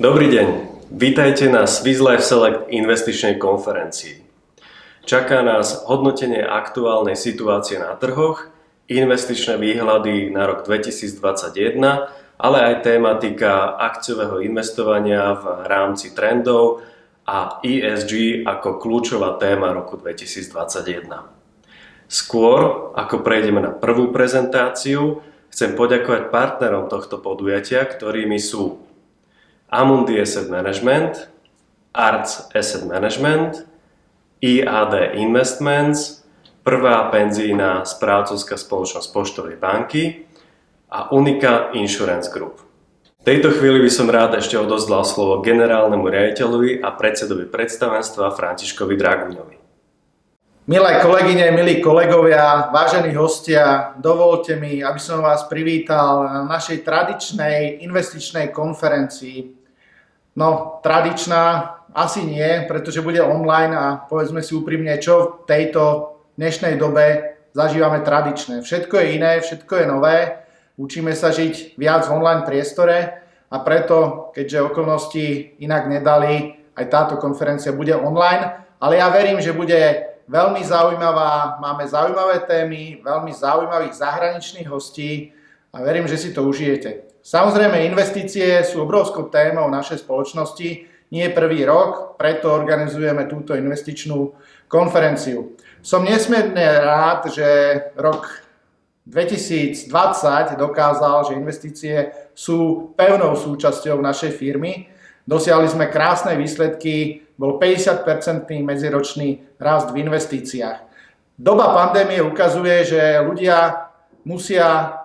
Dobrý deň, vítajte na Swiss Life Select investičnej konferencii. Čaká nás hodnotenie aktuálnej situácie na trhoch, investičné výhľady na rok 2021, ale aj tematika akciového investovania v rámci trendov a ESG ako kľúčová téma roku 2021. Skôr, ako prejdeme na prvú prezentáciu, chcem poďakovať partnerom tohto podujatia, ktorými sú Amundi Asset Management, Arts Asset Management, IAD Investments, Prvá penzína správcovská spoločnosť Poštovej banky a Unica Insurance Group. V tejto chvíli by som rád ešte odozdal slovo generálnemu riaditeľovi a predsedovi predstavenstva Františkovi Draguňovi. Milé kolegyne, milí kolegovia, vážení hostia, dovoľte mi, aby som vás privítal na našej tradičnej investičnej konferencii. No, tradičná asi nie, pretože bude online a povedzme si úprimne, čo v tejto dnešnej dobe zažívame tradičné. Všetko je iné, všetko je nové, učíme sa žiť viac v online priestore a preto, keďže okolnosti inak nedali, aj táto konferencia bude online, ale ja verím, že bude veľmi zaujímavá, máme zaujímavé témy, veľmi zaujímavých zahraničných hostí a verím, že si to užijete. Samozrejme, investície sú obrovskou témou našej spoločnosti, nie je prvý rok, preto organizujeme túto investičnú konferenciu. Som nesmierne rád, že rok 2020 dokázal, že investície sú pevnou súčasťou našej firmy. Dosiahli sme krásne výsledky, bol 50% medziročný rast v investíciách. Doba pandémie ukazuje, že ľudia musia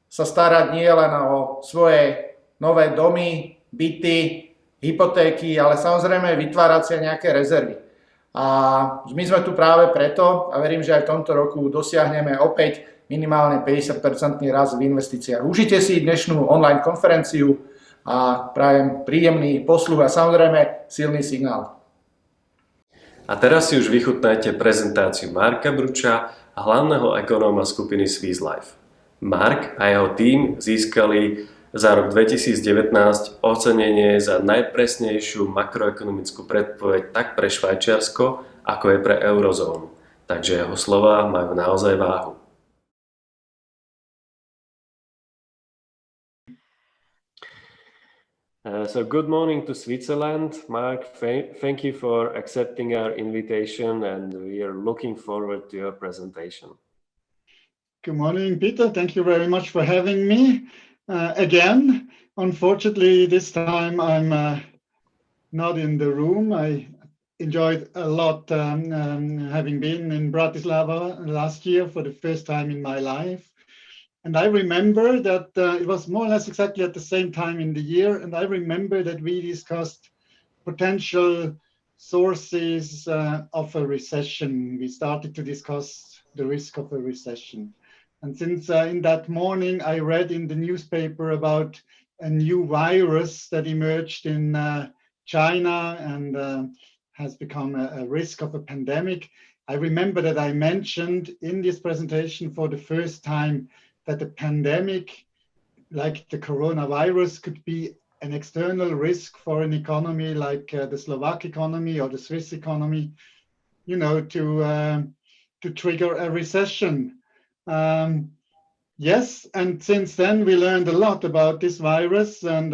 sa starať nie len o svoje nové domy, byty, hypotéky, ale samozrejme vytvárať si nejaké rezervy. A my sme tu práve preto a verím, že aj v tomto roku dosiahneme opäť minimálne 50% rast v investíciách. Užite si dnešnú online konferenciu a prajem príjemný posluch a samozrejme silný signál. A teraz si už vychutnajte prezentáciu Marka Bruča, hlavného ekonóma skupiny Swiss Life. Mark a jeho tím získali za rok 2019 ocenenie za najpresnejšiu makroekonomickú predpoveď tak pre Švajčiarsko, ako je pre eurozónu. Takže jeho slová majú naozaj váhu. So good morning to Switzerland. Mark, thank you for accepting our invitation and we are looking forward to your presentation. Good morning, Peter. Thank you very much for having me again. Unfortunately, this time I'm not in the room. I enjoyed a lot having been in Bratislava last year for the first time in my life. And I remember that it was more or less exactly at the same time in the year. And I remember that we discussed potential sources of a recession. We started to discuss the risk of a recession. And since in that morning I read in the newspaper about a new virus that emerged in China and has become a risk of a pandemic, I remember that I mentioned in this presentation for the first time that a pandemic like the coronavirus could be an external risk for an economy like the Slovak economy or the Swiss economy, you know, to trigger a recession. Yes, and since then we learned a lot about this virus and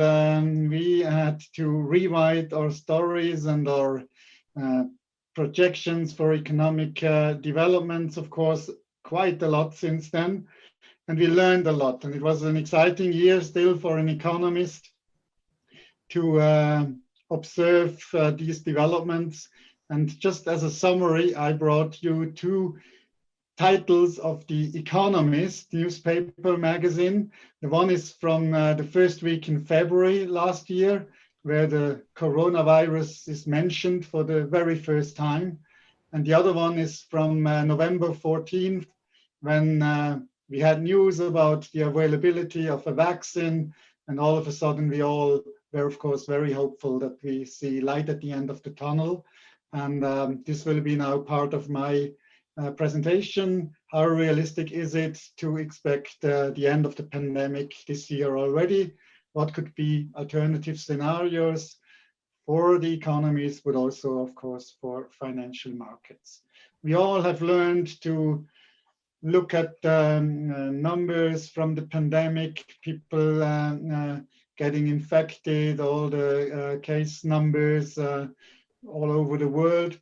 we had to rewrite our stories and our projections for economic developments, of course, quite a lot since then. And we learned a lot, and it was an exciting year still for an economist to observe these developments. And just as a summary, I brought you two titles of The Economist newspaper magazine. The one is from the first week in February last year, where the coronavirus is mentioned for the very first time. And the other one is from November 14th, when we had news about the availability of a vaccine. And all of a sudden, we all were, of course, very hopeful that we see light at the end of the tunnel. And this will be now part of my presentation. How realistic is it to expect the end of the pandemic this year already? what could be alternative scenarios for the economies, but also, of course, for financial markets. We all have learned to look at numbers from the pandemic, people getting infected, all the case numbers all over the world.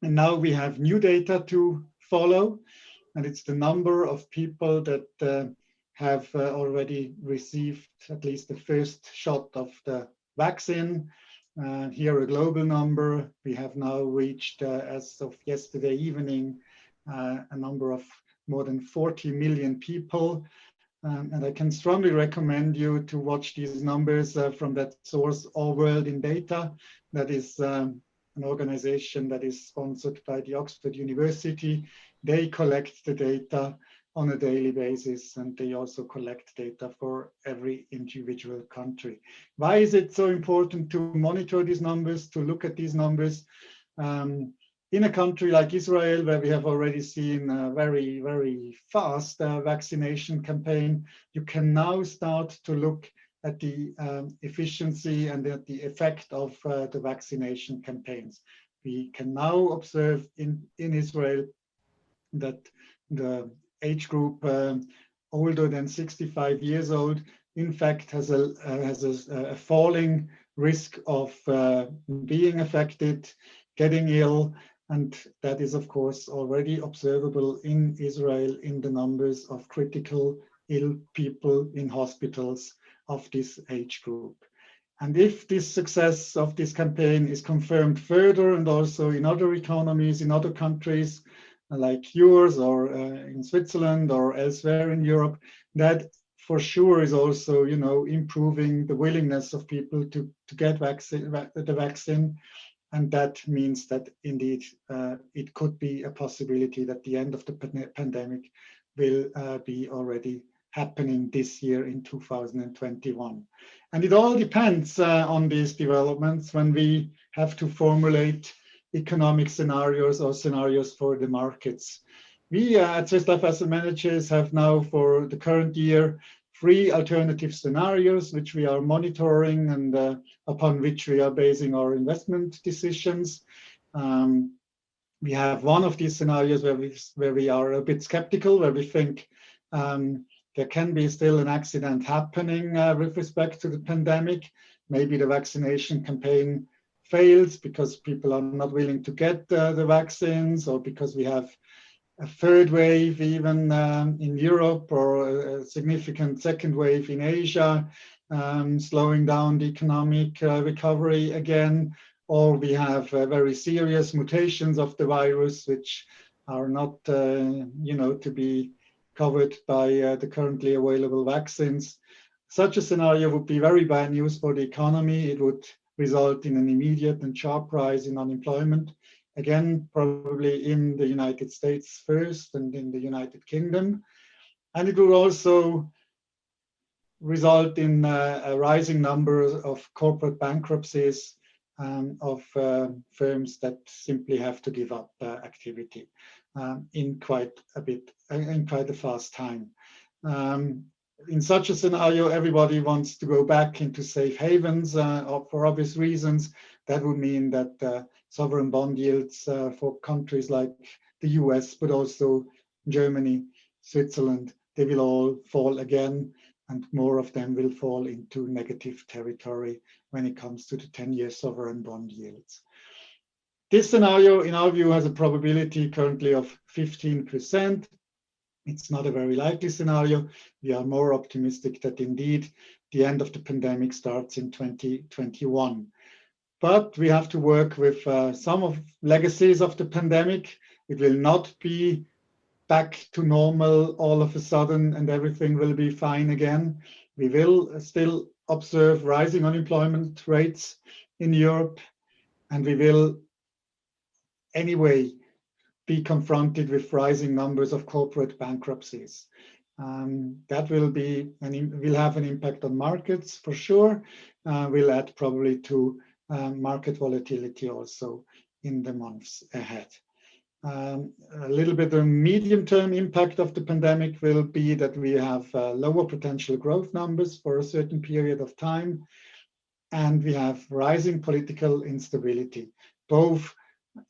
And now we have new data to follow, and it's the number of people that have already received at least the first shot of the vaccine. Here a global number. We have now reached, as of yesterday evening, a number of more than 40 million people. And I can strongly recommend you to watch these numbers from that source, All World in Data. That is an organization that is sponsored by the Oxford University. They collect the data on a daily basis, and they also collect data for every individual country. Why is it so important to monitor these numbers, to look at these numbers? In a country like Israel, where we have already seen a very, very fast vaccination campaign, you can now start to look at the efficiency and at the effect of the vaccination campaigns. We can now observe in Israel that the age group older than 65 years old, in fact, has a falling risk of being affected, getting ill, and that is, of course, already observable in Israel in the numbers of critical ill people in hospitals of this age group. And if this success of this campaign is confirmed further, and also in other economies, in other countries, like yours or in Switzerland or elsewhere in Europe, that for sure is also, improving the willingness of people to get the vaccine. And that means that indeed it could be a possibility that the end of the pandemic will be already happening this year in 2021. And it all depends on these developments when we have to formulate economic scenarios or scenarios for the markets. We at Swiss Life Asset Managers have now for the current year 3 alternative scenarios which we are monitoring and upon which we are basing our investment decisions. We have one of these scenarios where we are a bit skeptical, where we think there can be still an accident happening with respect to the pandemic. Maybe the vaccination campaign fails because people are not willing to get the vaccines, or because we have a third wave even in Europe, or a significant second wave in Asia, slowing down the economic recovery again, or we have very serious mutations of the virus which are not to be covered by the currently available vaccines. Such a scenario would be very bad news for the economy. It would result in an immediate and sharp rise in unemployment, again, probably in the United States first and in the United Kingdom. And it will also result in a rising number of corporate bankruptcies of firms that simply have to give up activity in quite a fast time. In such a scenario, everybody wants to go back into safe havens for obvious reasons. That would mean that sovereign bond yields for countries like the US, but also Germany, Switzerland, they will all fall again, and more of them will fall into negative territory when it comes to the 10-year sovereign bond yields. This scenario, in our view, has a probability currently of 15%. It's not a very likely scenario. We are more optimistic that indeed the end of the pandemic starts in 2021. But we have to work with some of legacies of the pandemic. It will not be back to normal all of a sudden and everything will be fine again. We will still observe rising unemployment rates in Europe, and we will anyway be confronted with rising numbers of corporate bankruptcies. That will have an impact on markets for sure. Will add probably to market volatility also in the months ahead. A little bit of medium-term impact of the pandemic will be that we have lower potential growth numbers for a certain period of time, and we have rising political instability. Both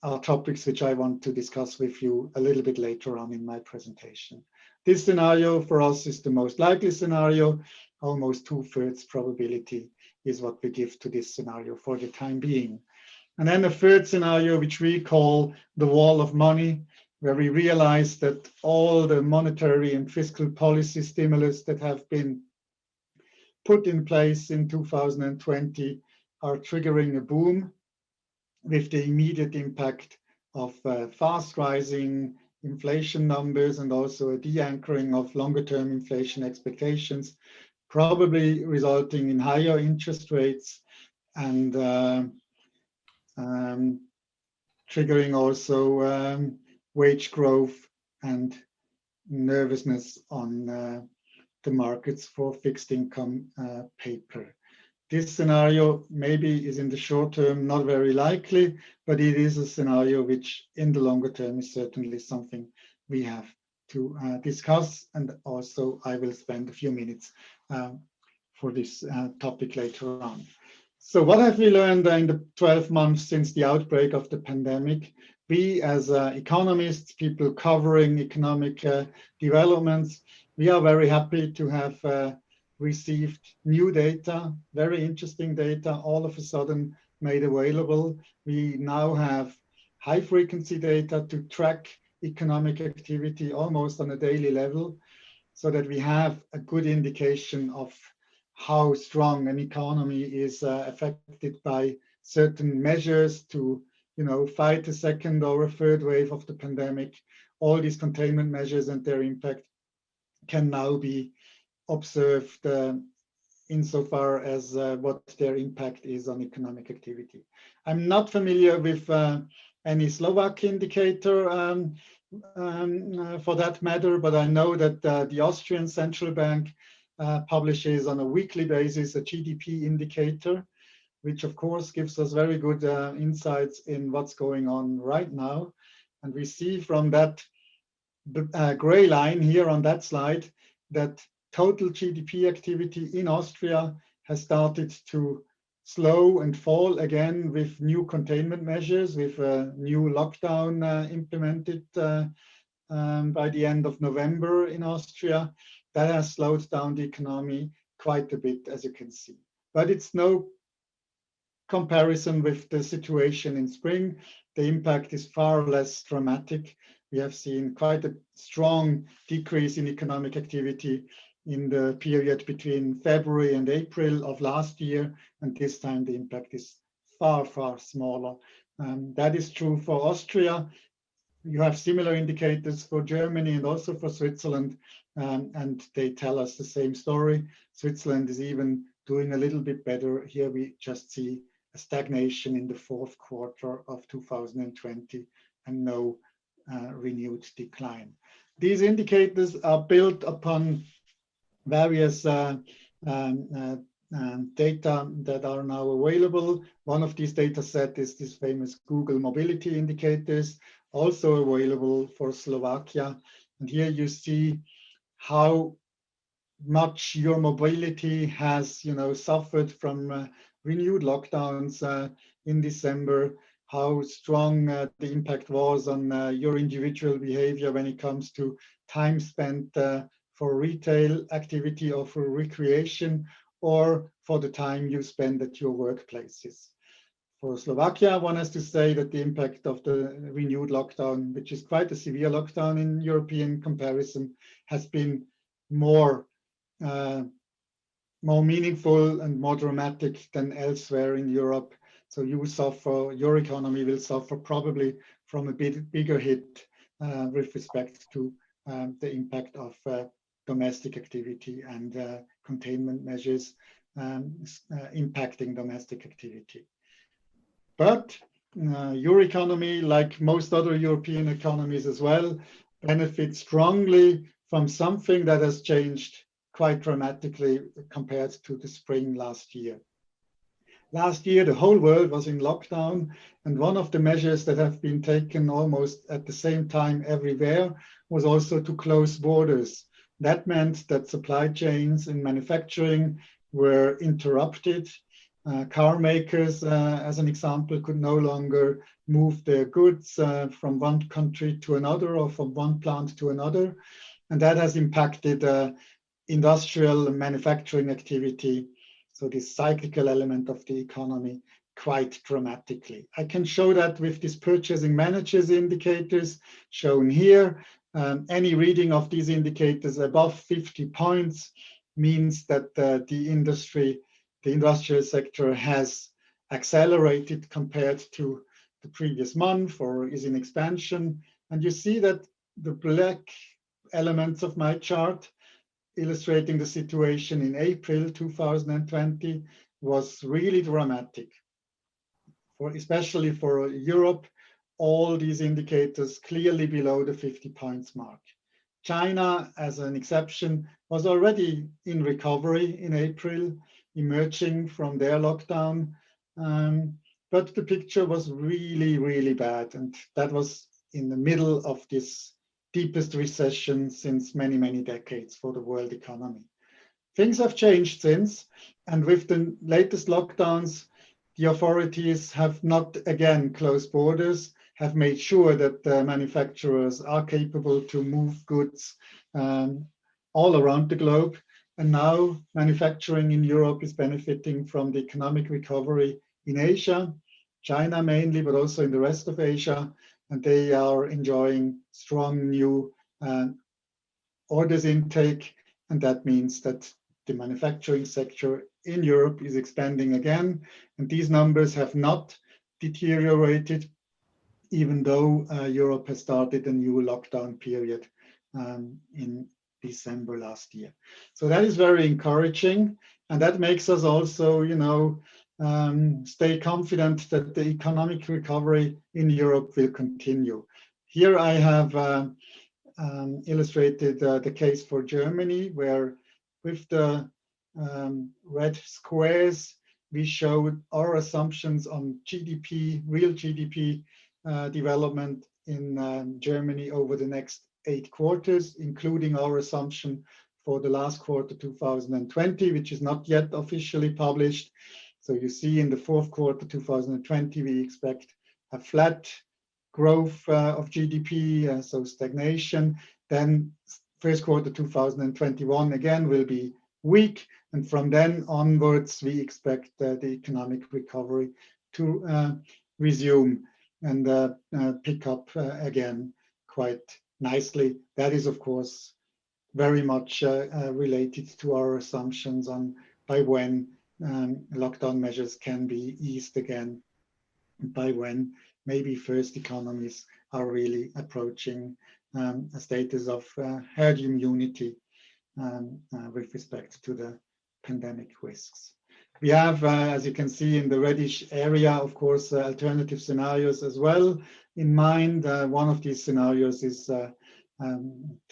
are topics which I want to discuss with you a little bit later on in my presentation. This scenario for us is the most likely scenario. Almost 2/3 probability is what we give to this scenario for the time being. And then a third scenario, which we call the wall of money, where we realize that all the monetary and fiscal policy stimulus that have been put in place in 2020 are triggering a boom with the immediate impact of fast rising inflation numbers and also a de-anchoring of longer-term inflation expectations, probably resulting in higher interest rates and triggering also wage growth and nervousness on the markets for fixed income paper. This scenario maybe is in the short term not very likely, but it is a scenario which in the longer term is certainly something we have to discuss, and also I will spend a few minutes for this topic later on. So what have we learned in the 12 months since the outbreak of the pandemic? We as economists, people covering economic developments, we are very happy to have received new data, very interesting data, all of a sudden made available. We now have high frequency data to track economic activity almost on a daily level, so that we have a good indication of how strong an economy is affected by certain measures to, fight a second or a third wave of the pandemic. All these containment measures and their impact can now be observed insofar as what their impact is on economic activity. I'm not familiar with any Slovak indicator for that matter, but I know that the Austrian Central Bank publishes on a weekly basis a GDP indicator, which of course gives us very good insights in what's going on right now. And we see from that gray line here on that slide that total GDP activity in Austria has started to slow and fall again with new containment measures, with a new lockdown implemented by the end of November in Austria. That has slowed down the economy quite a bit, as you can see. But it's no comparison with the situation in spring. The impact is far less dramatic. We have seen quite a strong decrease in economic activity in the period between February and April of last year, and this time the impact is far, far smaller. That is true for Austria. You have similar indicators for Germany and also for Switzerland, and they tell us the same story. Switzerland is even doing a little bit better. Here we just see a stagnation in the fourth quarter of 2020 and no renewed decline. These indicators are built upon various data that are now available. One of these data sets is this famous Google mobility indicators, also available for Slovakia. And here you see how much your mobility has, suffered from renewed lockdowns in December, how strong the impact was on your individual behavior when it comes to time spent for retail activity or for recreation, or for the time you spend at your workplaces. For Slovakia, one has to say that the impact of the renewed lockdown, which is quite a severe lockdown in European comparison, has been more meaningful and more dramatic than elsewhere in Europe. So your economy will suffer probably from a bit bigger hit with respect to the impact of domestic activity and containment measures impacting domestic activity. But your economy, like most other European economies as well, benefits strongly from something that has changed quite dramatically compared to the spring last year. Last year, the whole world was in lockdown, and one of the measures that have been taken almost at the same time everywhere was also to close borders. That meant that supply chains in manufacturing were interrupted. Car makers, as an example, could no longer move their goods from one country to another or from one plant to another. And that has impacted industrial and manufacturing activity, so this cyclical element of the economy, quite dramatically. I can show that with these purchasing managers indicators shown here. Any reading of these indicators above 50 points means that the industrial sector has accelerated compared to the previous month or is in expansion. And you see that the black elements of my chart illustrating the situation in April 2020 was really dramatic. Especially for Europe, all these indicators clearly below the 50 points mark. China, as an exception, was already in recovery in April, emerging from their lockdown. But the picture was really, really bad. And that was in the middle of this deepest recession since many, many decades for the world economy. Things have changed since, and with the latest lockdowns, the authorities have not again closed borders, have made sure that manufacturers are capable to move goods all around the globe. And now manufacturing in Europe is benefiting from the economic recovery in Asia, China mainly, but also in the rest of Asia. And they are enjoying strong new orders intake. And that means that the manufacturing sector in Europe is expanding again. And these numbers have not deteriorated, even though Europe has started a new lockdown period in December last year. So that is very encouraging. And that makes us also, stay confident that the economic recovery in Europe will continue. Here I have illustrated the case for Germany, where with the red squares, we showed our assumptions on GDP, real GDP development in Germany over the next 8 quarters, including our assumption for the last quarter 2020, which is not yet officially published. So you see in the fourth quarter 2020, we expect a flat growth of GDP, so stagnation. Then first quarter 2021 again will be weak. And from then onwards, we expect the economic recovery to resume and pick up again quite nicely. That is, of course, very much related to our assumptions on by when lockdown measures can be eased again, by when maybe first economies are really approaching a status of herd immunity with respect to the pandemic risks. We have, as you can see in the reddish area, of course, alternative scenarios as well in mind. One of these scenarios is to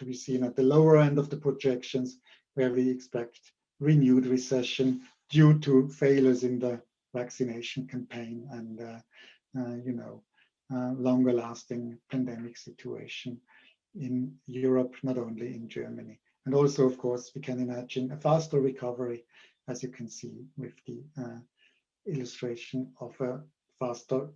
be seen at the lower end of the projections, where we expect renewed recession due to failures in the vaccination campaign and longer lasting pandemic situation in Europe, not only in Germany. And also, of course, we can imagine a faster recovery, as you can see with the illustration of a faster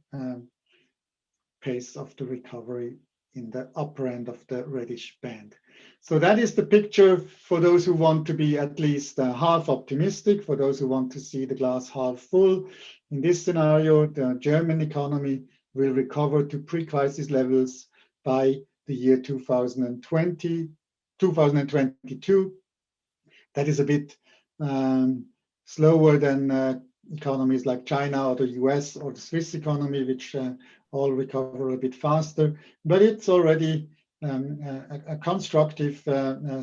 pace of the recovery in the upper end of the reddish band. So that is the picture for those who want to be at least half optimistic, for those who want to see the glass half full. In this scenario, the German economy will recover to pre-crisis levels by the year 2022. That is a bit slower than economies like China or the US or the Swiss economy, which all recover a bit faster. But it's already a constructive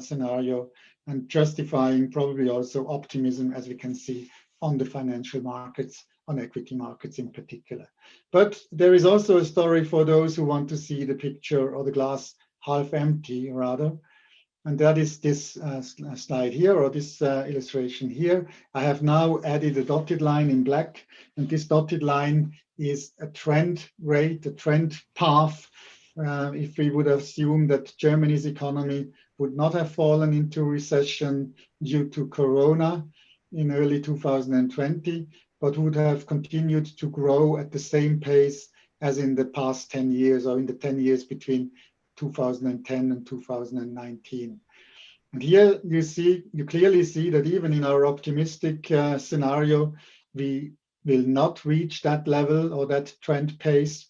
scenario and justifying probably also optimism, as we can see on the financial markets, on equity markets in particular. But there is also a story for those who want to see the picture or the glass half empty, rather. and that is this slide here, or this illustration here. I have now added a dotted line in black, and this dotted line is a trend rate, a trend path. If we would assume that Germany's economy would not have fallen into recession due to Corona in early 2020, but would have continued to grow at the same pace as in the past 10 years, or in the 10 years between 2010 and 2019. And here you clearly see that even in our optimistic scenario, we will not reach that level or that trend pace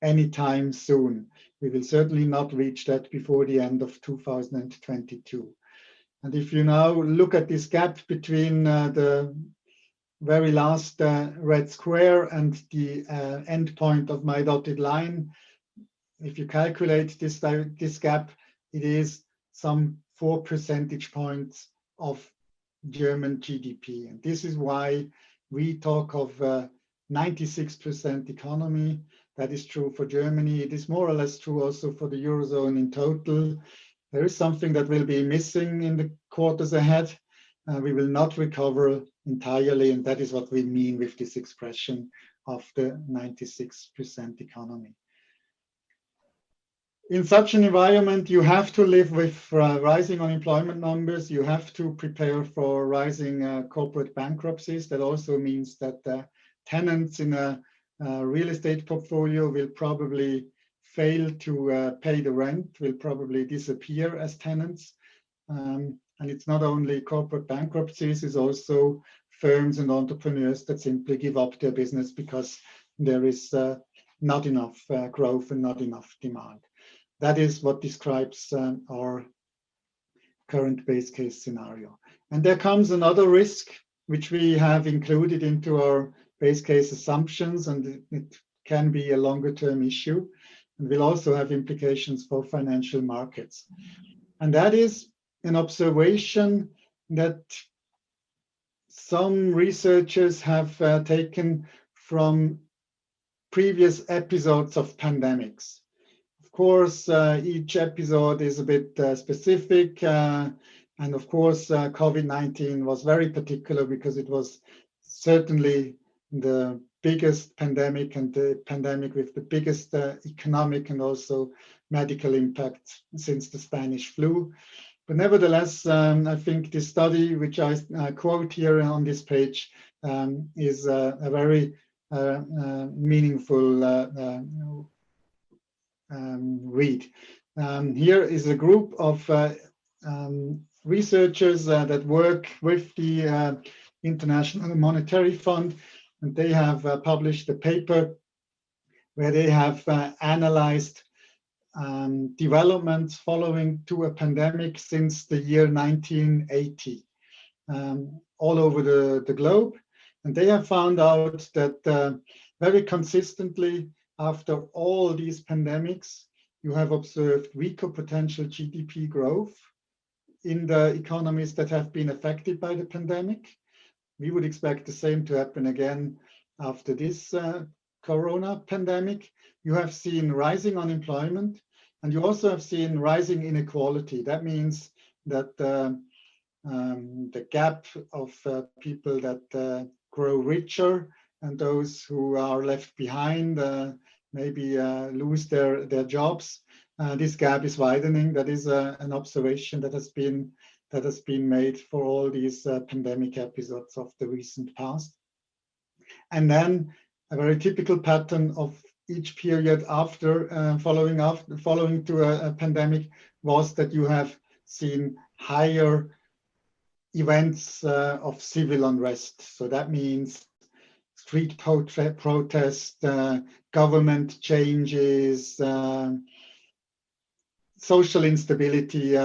anytime soon. We will certainly not reach that before the end of 2022. And if you now look at this gap between the very last red square and the end point of my dotted line, if you calculate this gap, it is some 4 percentage points of German GDP. And this is why we talk of 96% economy. That is true for Germany. It is more or less true also for the Eurozone in total. There is something that will be missing in the quarters ahead. We will not recover entirely, and that is what we mean with this expression of the 96% economy. In such an environment, you have to live with rising unemployment numbers. You have to prepare for rising corporate bankruptcies. That also means that tenants in a real estate portfolio will probably fail to pay the rent, will probably disappear as tenants. And it's not only corporate bankruptcies, it's also firms and entrepreneurs that simply give up their business because there is not enough growth and not enough demand. That is what describes our current base case scenario. And there comes another risk, which we have included into our base case assumptions, and it can be a longer term issue and will also have implications for financial markets. And that is an observation that some researchers have taken from previous episodes of pandemics. Of course, each episode is a bit specific, and of course, COVID-19 was very particular because it was certainly the biggest pandemic and the pandemic with the biggest economic and also medical impact since the Spanish flu. But nevertheless, I think this study, which I quote here on this page, is a very meaningful read. Here is a group of researchers that work with the International Monetary Fund, and they have published a paper where they have analyzed developments following to a pandemic since the year 1980 all over the globe. And they have found out that very consistently after all these pandemics, you have observed weaker potential GDP growth in the economies that have been affected by the pandemic. We would expect the same to happen again after this corona pandemic. You have seen rising unemployment, and you also have seen rising inequality. That means that the gap of people that grow richer and those who are left behind maybe lose their jobs. This gap is widening. That is an observation that has been made for all these pandemic episodes of the recent past. And then a very typical pattern of each period after following to a pandemic was that you have seen higher events of civil unrest. So that means street protest, government changes, social instability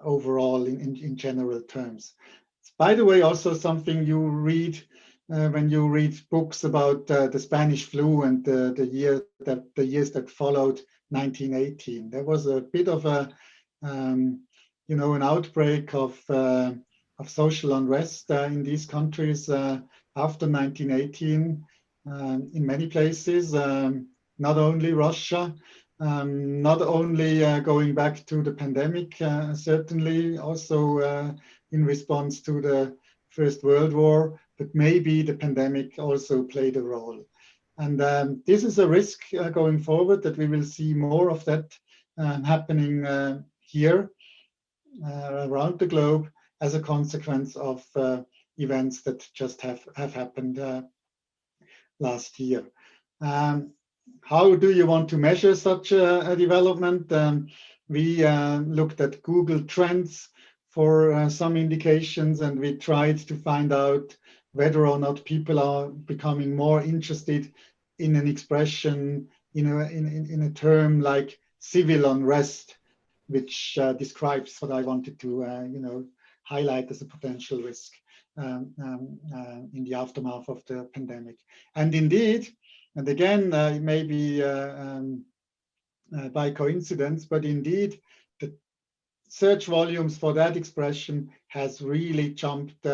overall in general terms. By the way, also something you read when you read books about the Spanish flu and the years that followed 1918. There was a bit of a an outbreak of social unrest in these countries after 1918 in many places, not only Russia. not only going back to the pandemic, certainly also in response to the First World War, but maybe the pandemic also played a role. And this is a risk going forward, that we will see more of that happening here around the globe as a consequence of events that just have happened last year. How do you want to measure such a development? We looked at Google Trends for some indications, and we tried to find out whether or not people are becoming more interested in an expression, in a term like civil unrest, which describes what I wanted to highlight as a potential risk in the aftermath of the pandemic. And indeed, and again, maybe by coincidence, but indeed, the search volumes for that expression has really jumped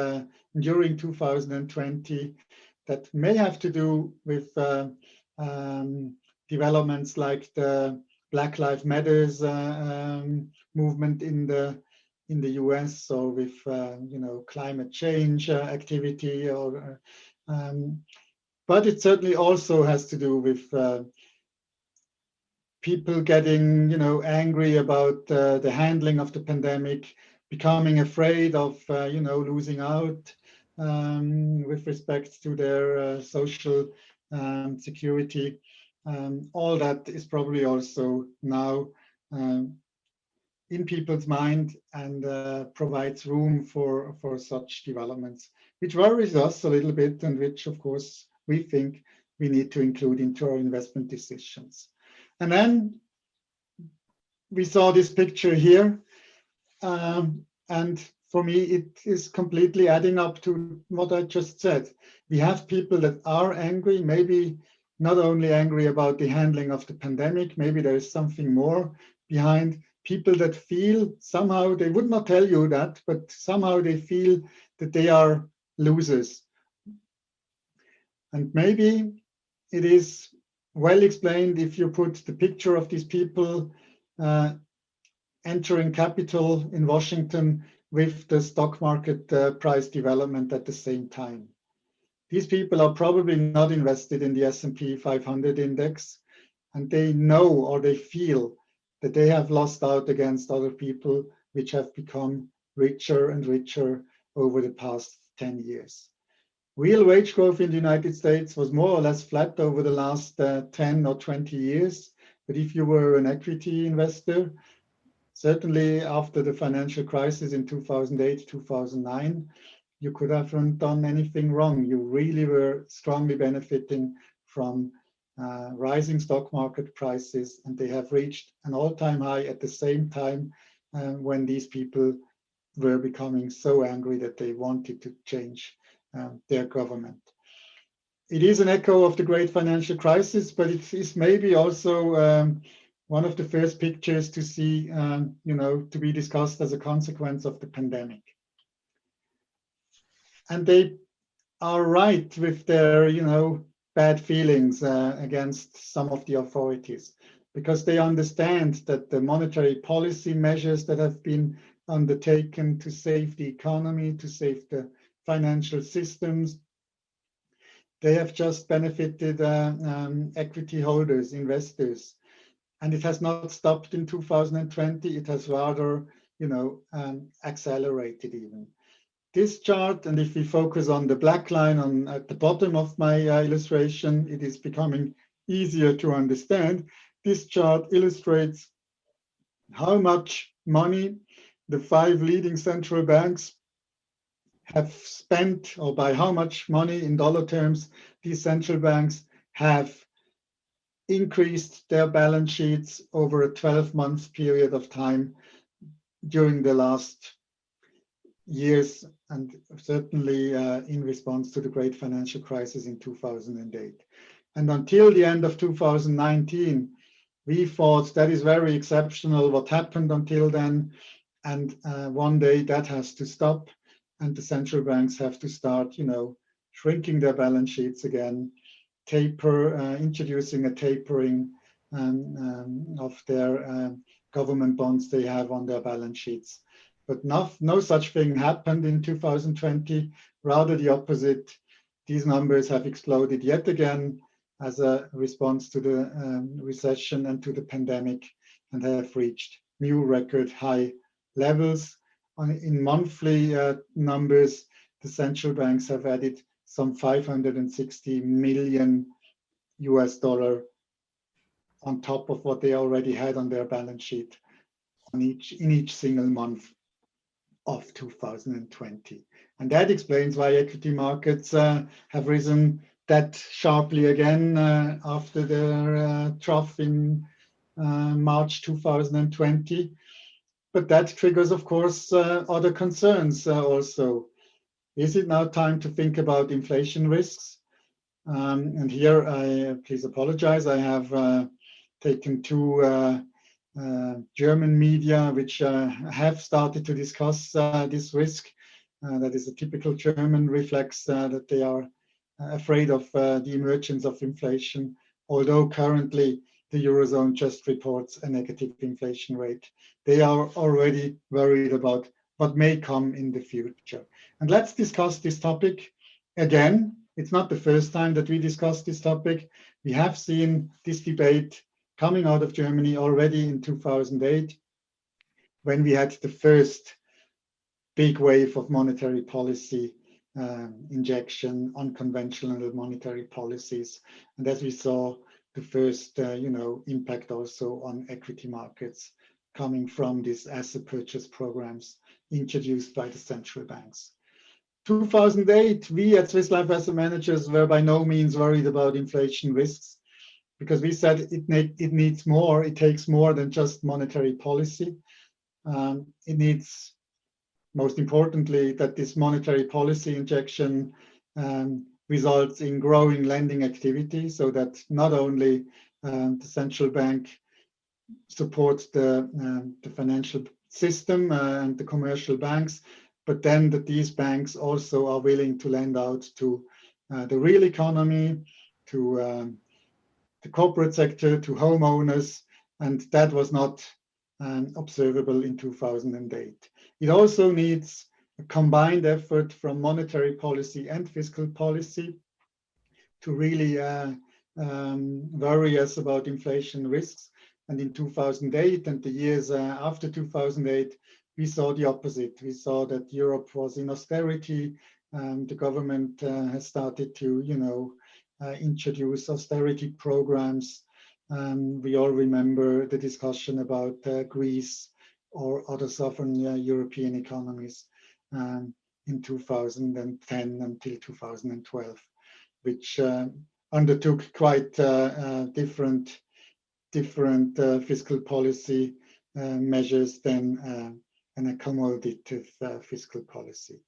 during 2020. That may have to do with developments like the Black Lives Matters movement in the US, or with climate change activity, or but it certainly also has to do with people getting angry about the handling of the pandemic, becoming afraid of losing out with respect to their social security. All that is probably also now in people's mind, and provides room for such developments, which worries us a little bit, and which, of course, we think we need to include into our investment decisions. And then we saw this picture here, and for me, it is completely adding up to what I just said. We have people that are angry, maybe not only angry about the handling of the pandemic, maybe there is something more behind. People that feel somehow, they would not tell you that, but somehow they feel that they are losers. And maybe it is well explained if you put the picture of these people entering Capitol in Washington with the stock market price development at the same time. These people are probably not invested in the S&P 500 index, and they know, or they feel, that they have lost out against other people which have become richer and richer over the past 10 years. Real wage growth in the United States was more or less flat over the last 10 or 20 years. But if you were an equity investor, certainly after the financial crisis in 2008, 2009, you could haven't done anything wrong. You really were strongly benefiting from rising stock market prices, and they have reached an all-time high at the same time when these people were becoming so angry that they wanted to change their government. It is an echo of the great financial crisis, but it is maybe also one of the first pictures to see, to be discussed as a consequence of the pandemic. And they are right with their, bad feelings against some of the authorities, because they understand that the monetary policy measures that have been undertaken to save the economy, to save the financial systems, they have just benefited equity holders, investors. And it has not stopped in 2020. It has rather, accelerated even. This chart, and if we focus on the black line at the bottom of my illustration, it is becoming easier to understand. This chart illustrates how much money the 5 leading central banks have spent, or by how much money in dollar terms these central banks have increased their balance sheets over a 12-month period of time during the last years, and certainly in response to the great financial crisis in 2008. And until the end of 2019, we thought that is very exceptional what happened until then, and one day that has to stop, and the central banks have to start, shrinking their balance sheets again, introducing a tapering of their government bonds they have on their balance sheets. But no such thing happened in 2020, rather the opposite. These numbers have exploded yet again as a response to the recession and to the pandemic, and have reached new record high levels. In monthly numbers, the central banks have added some $560 million on top of what they already had on their balance sheet in each single month of 2020. And that explains why equity markets have risen that sharply again after their trough in March 2020. But that triggers, of course, other concerns also. Is it now time to think about inflation risks? And here I please apologize. I have taken two German media which have started to discuss this risk. That is a typical German reflex that they are afraid of the emergence of inflation, although currently the Eurozone just reports a negative inflation rate. They are already worried about what may come in the future. And let's discuss this topic again. It's not the first time that we discuss this topic. We have seen this debate coming out of Germany already in 2008, when we had the first big wave of monetary policy injection, unconventional monetary policies. And as we saw, the first impact also on equity markets coming from these asset purchase programs introduced by the central banks. 2008, we at Swiss Life Asset Managers were by no means worried about inflation risks, because we said it needs more, it takes more than just monetary policy. It needs, most importantly, that this monetary policy injection results in growing lending activity, so that not only the central bank supports the financial system and the commercial banks, but then that these banks also are willing to lend out to the real economy, to the corporate sector, to homeowners, and that was not observable in 2008. It also needs a combined effort from monetary policy and fiscal policy to really worry us about inflation risks. And in 2008 and the years after 2008, we saw the opposite. We saw that Europe was in austerity. The government has started to, introduce austerity programs. We all remember the discussion about Greece or other southern European economies in 2010 until 2012, which undertook quite different fiscal policy measures than an accommodative fiscal policy.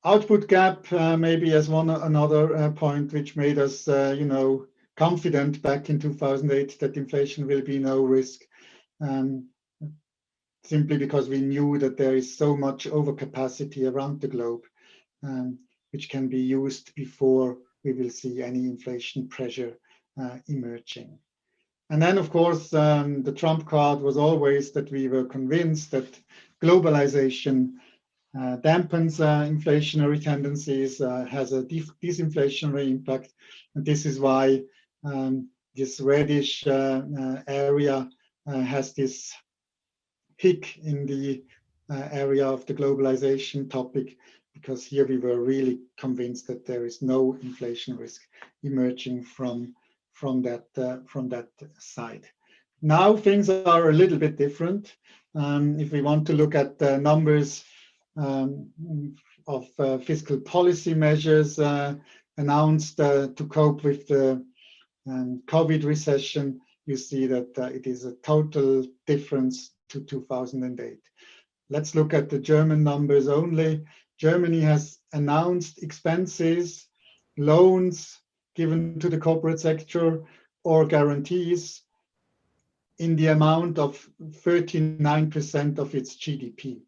Output gap maybe as another point which made us confident back in 2008 that inflation will be no risk, simply because we knew that there is so much overcapacity around the globe, which can be used before we will see any inflation pressure emerging. And then, of course, the trump card was always that we were convinced that globalization dampens inflationary tendencies, has a disinflationary impact. And this is why this reddish area has this peak in the area of the globalization topic, because here we were really convinced that there is no inflation risk emerging from that side. Now things are a little bit different. If we want to look at the numbers of fiscal policy measures announced to cope with the COVID recession, you see that it is a total difference to 2008. Let's look at the German numbers only. Germany has announced expenses, loans given to the corporate sector, or guarantees in the amount of 39% of its GDP.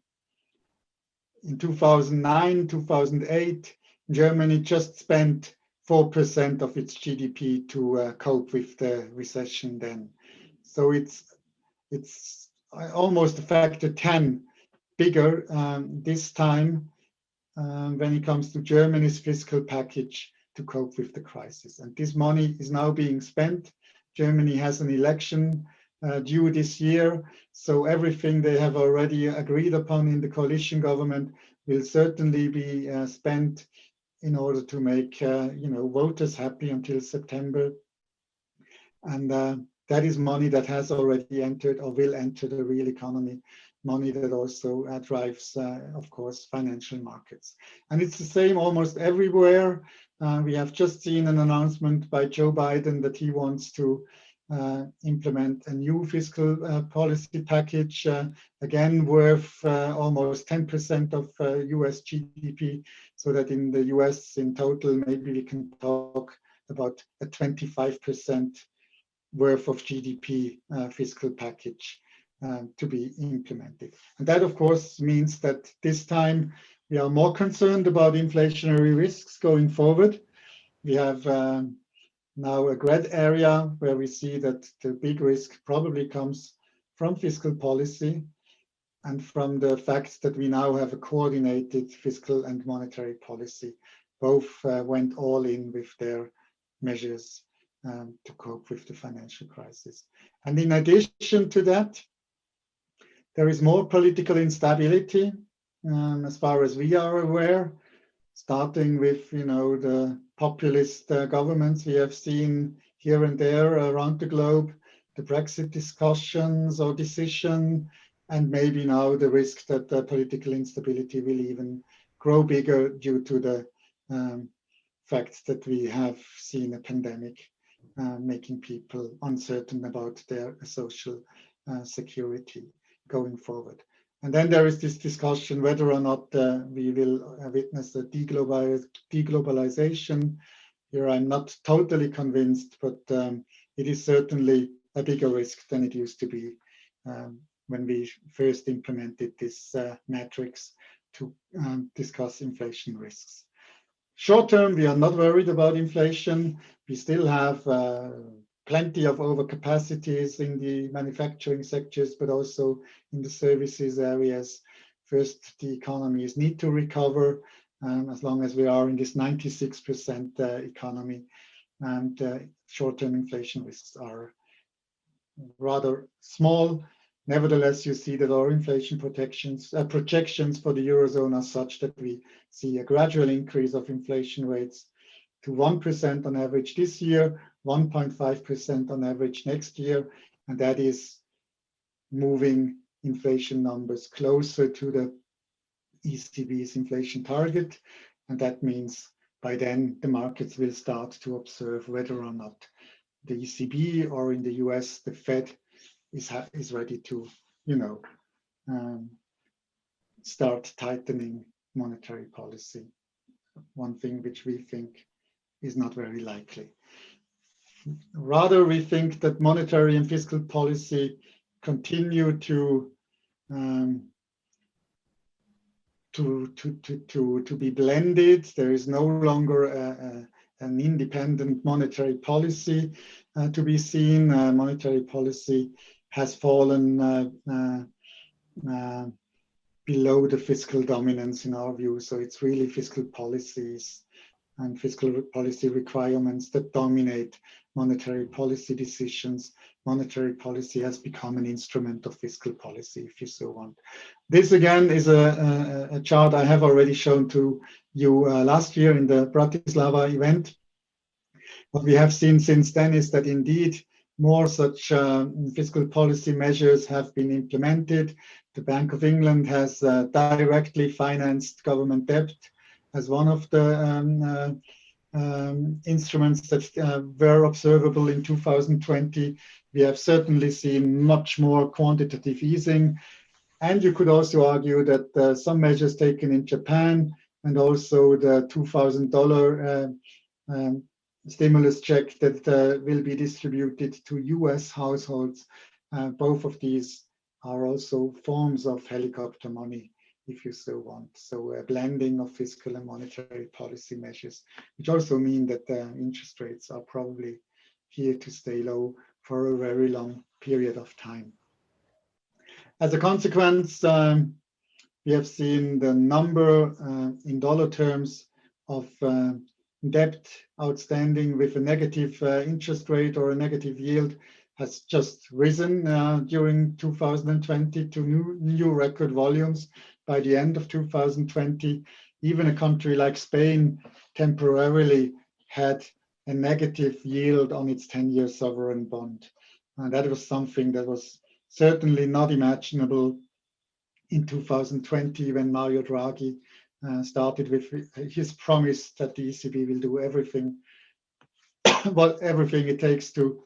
In 2009, 2008, Germany just spent 4% of its GDP to cope with the recession then. So it's almost a factor 10 bigger this time when it comes to Germany's fiscal package to cope with the crisis. And this money is now being spent. Germany has an election due this year, so everything they have already agreed upon in the coalition government will certainly be spent in order to make voters happy until September. And that is money that has already entered or will enter the real economy, money that also drives, of course, financial markets. And it's the same almost everywhere. We have just seen an announcement by Joe Biden that he wants to implement a new fiscal policy package, again worth almost 10% of US GDP, so that in the US in total, maybe we can talk about a 25% worth of GDP fiscal package to be implemented. And that, of course, means that this time we are more concerned about inflationary risks going forward. We have now a gray area where we see that the big risk probably comes from fiscal policy and from the fact that we now have a coordinated fiscal and monetary policy. Both went all in with their measures to cope with the financial crisis. And in addition to that, there is more political instability as far as we are aware, starting with the populist governments we have seen here and there around the globe, the Brexit discussions or decision, and maybe now the risk that political instability will even grow bigger due to the fact that we have seen a pandemic making people uncertain about their social security going forward. And then there is this discussion whether or not we will witness a deglobalization. Here I'm not totally convinced, but it is certainly a bigger risk than it used to be when we first implemented this matrix to discuss inflation risks. Short term, we are not worried about inflation. We still have plenty of overcapacities in the manufacturing sectors, but also in the services areas. First, the economies need to recover as long as we are in this 96% economy, and short-term inflation risks are rather small. Nevertheless, you see that our inflation projections for the Eurozone are such that we see a gradual increase of inflation rates to 1% on average this year, 1.5% on average next year, and that is moving inflation numbers closer to the ECB's inflation target. And that means by then the markets will start to observe whether or not the ECB or in the US, the Fed is ready to, start tightening monetary policy. One thing which we think is not very likely. Rather, we think that monetary and fiscal policy continue to be blended. There is no longer an independent monetary policy to be seen. Monetary policy has fallen below the fiscal dominance in our view. So it's really fiscal policies and fiscal policy requirements that dominate monetary policy decisions. Monetary policy has become an instrument of fiscal policy, if you so want. This again is a chart I have already shown to you last year in the Bratislava event. What we have seen since then is that indeed more such fiscal policy measures have been implemented. The Bank of England has directly financed government debt as one of the instruments that were observable in 2020. We have certainly seen much more quantitative easing. And you could also argue that some measures taken in Japan and also the $2,000 stimulus check that will be distributed to US households, both of these are also forms of helicopter money if you so want. So a blending of fiscal and monetary policy measures, which also mean that interest rates are probably here to stay low for a very long period of time. As a consequence, we have seen the number in dollar terms of debt outstanding with a negative interest rate or a negative yield has just risen during 2020 to new record volumes by the end of 2020. Even a country like Spain temporarily had a negative yield on its 10-year sovereign bond. And that was something that was certainly not imaginable in 2020 when Mario Draghi started with his promise that the ECB will do everything, whatever it takes to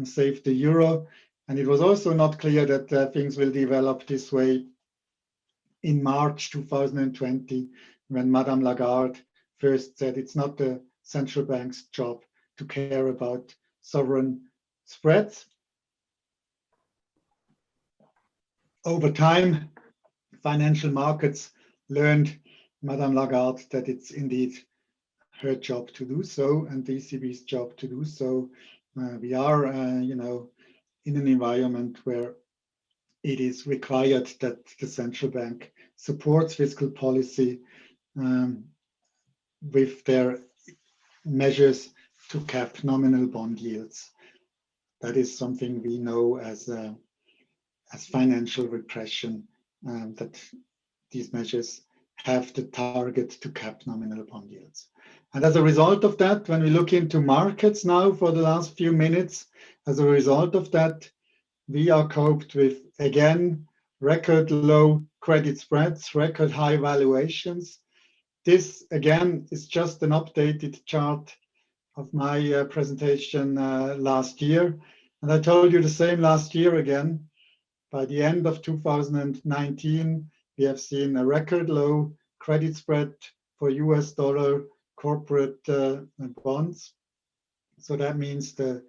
save the euro. And it was also not clear that things will develop this way in March 2020, when Madame Lagarde first said it's not the central bank's job to care about sovereign spreads. Over time, financial markets learned, Madame Lagarde, that it's indeed her job to do so and the ECB's job to do so. We are, in an environment where it is required that the central bank supports fiscal policy with their measures to cap nominal bond yields. That is something we know as financial repression, that these measures have the target to cap nominal bond yields. And as a result of that, when we look into markets now for the last few minutes, as a result of that, we are coped with, again, record low credit spreads, record high valuations. This, again, is just an updated chart of my presentation last year. And I told you the same last year again. By the end of 2019, we have seen a record low credit spread for US dollar corporate bonds. So that means the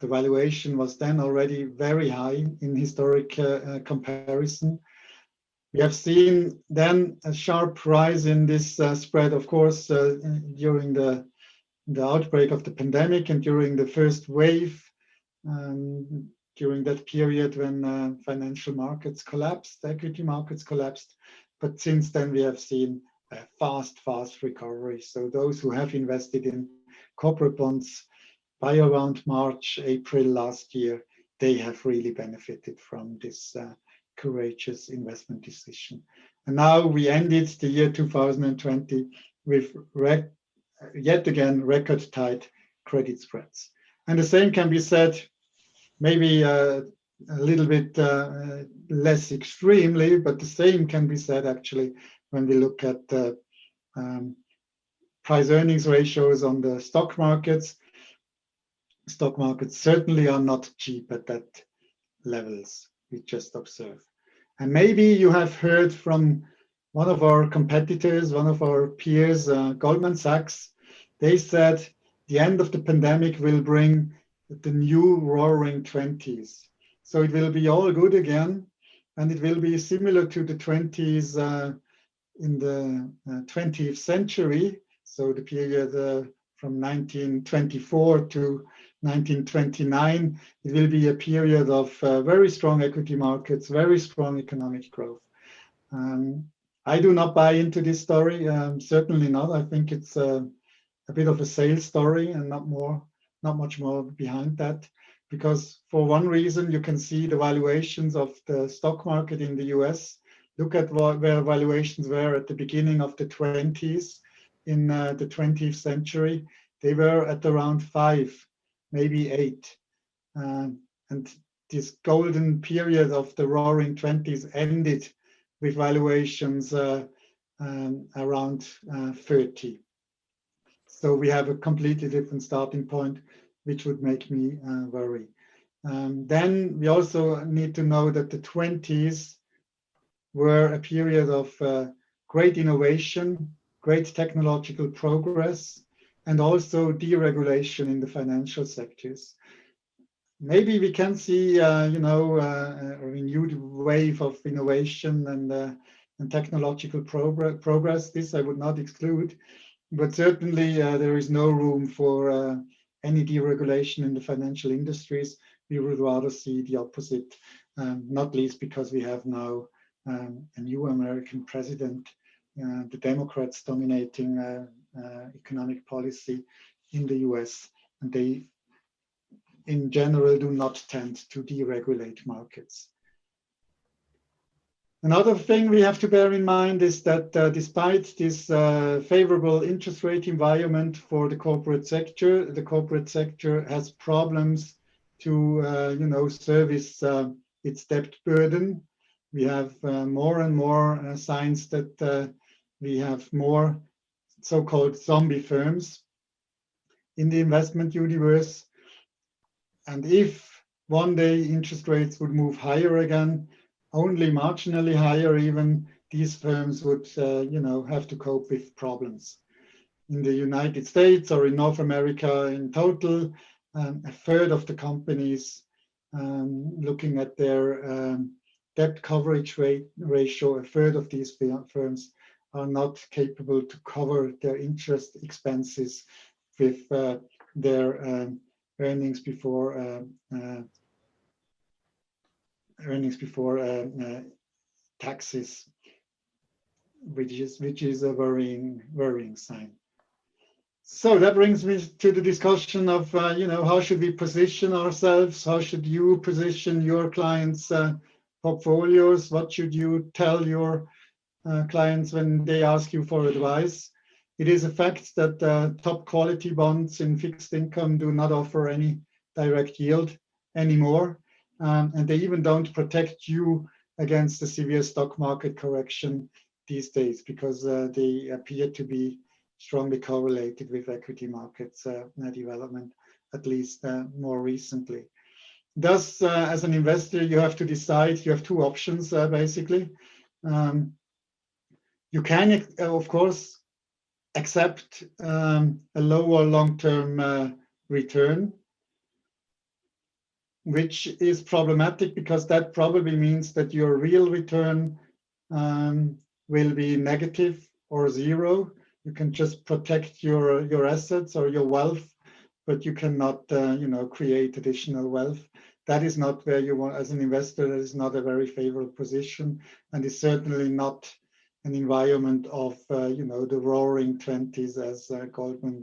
valuation was then already very high in historic comparison. We have seen then a sharp rise in this spread, of course, during the outbreak of the pandemic and during the first wave, during that period when financial markets collapsed, equity markets collapsed. But since then, we have seen a fast recovery. So those who have invested in corporate bonds by around March, April last year, they have really benefited from this courageous investment decision. And now we ended the year 2020 with yet again record tight credit spreads. And the same can be said, maybe a little bit less extremely, but the same can be said actually when we look at the price earnings ratios on the stock markets. Stock markets certainly are not cheap at that levels we just observed. And maybe you have heard from one of our competitors, one of our peers, Goldman Sachs. They said the end of the pandemic will bring the new roaring 20s. So it will be all good again, and it will be similar to the 20s in the 20th century. So the period from 1924 to 1929, it will be a period of very strong equity markets, very strong economic growth. I do not buy into this story, certainly not. I think it's a bit of a sales story and not much more behind that. Because for one reason, you can see the valuations of the stock market in the US. Look at where valuations were at the beginning of the 20s in the 20th century. They were at around 5, maybe 8. And this golden period of the roaring 20s ended with valuations around 30. So we have a completely different starting point, which would make me worry. Then we also need to know that the 20s were a period of great innovation, great technological progress, and also deregulation in the financial sectors. maybe we can see, a renewed wave of innovation and technological progress. This I would not exclude, but certainly there is no room for any deregulation in the financial industries. We would rather see the opposite, not least because we have now a new American president, the Democrats dominating economic policy in the US, and they in general do not tend to deregulate markets. Another thing we have to bear in mind is that despite this favorable interest rate environment for the corporate sector has problems to service its debt burden. We have more and more signs that we have more so-called zombie firms in the investment universe. And if one day interest rates would move higher again, only marginally higher even, these firms would have to cope with problems. In the United States or in North America in total, a third of the companies looking at their debt coverage ratio, a third of these firms are not capable to cover their interest expenses with their earnings before taxes, which is a worrying sign. So that brings me to the discussion of how should we position ourselves? How should you position your clients' portfolios? What should you tell your clients when they ask you for advice? It is a fact that top quality bonds in fixed income do not offer any direct yield anymore. And they even don't protect you against the severe stock market correction these days because they appear to be strongly correlated with equity markets development, at least more recently. Thus, as an investor, you have to decide. You have two options, basically. You can, of course, accept a lower long-term return, which is problematic because that probably means that your real return will be negative or zero. You can just protect your assets or your wealth, but you cannot create additional wealth. That is not where you want, as an investor, that is not a very favorable position, and is certainly not an environment of the roaring 20s as Goldman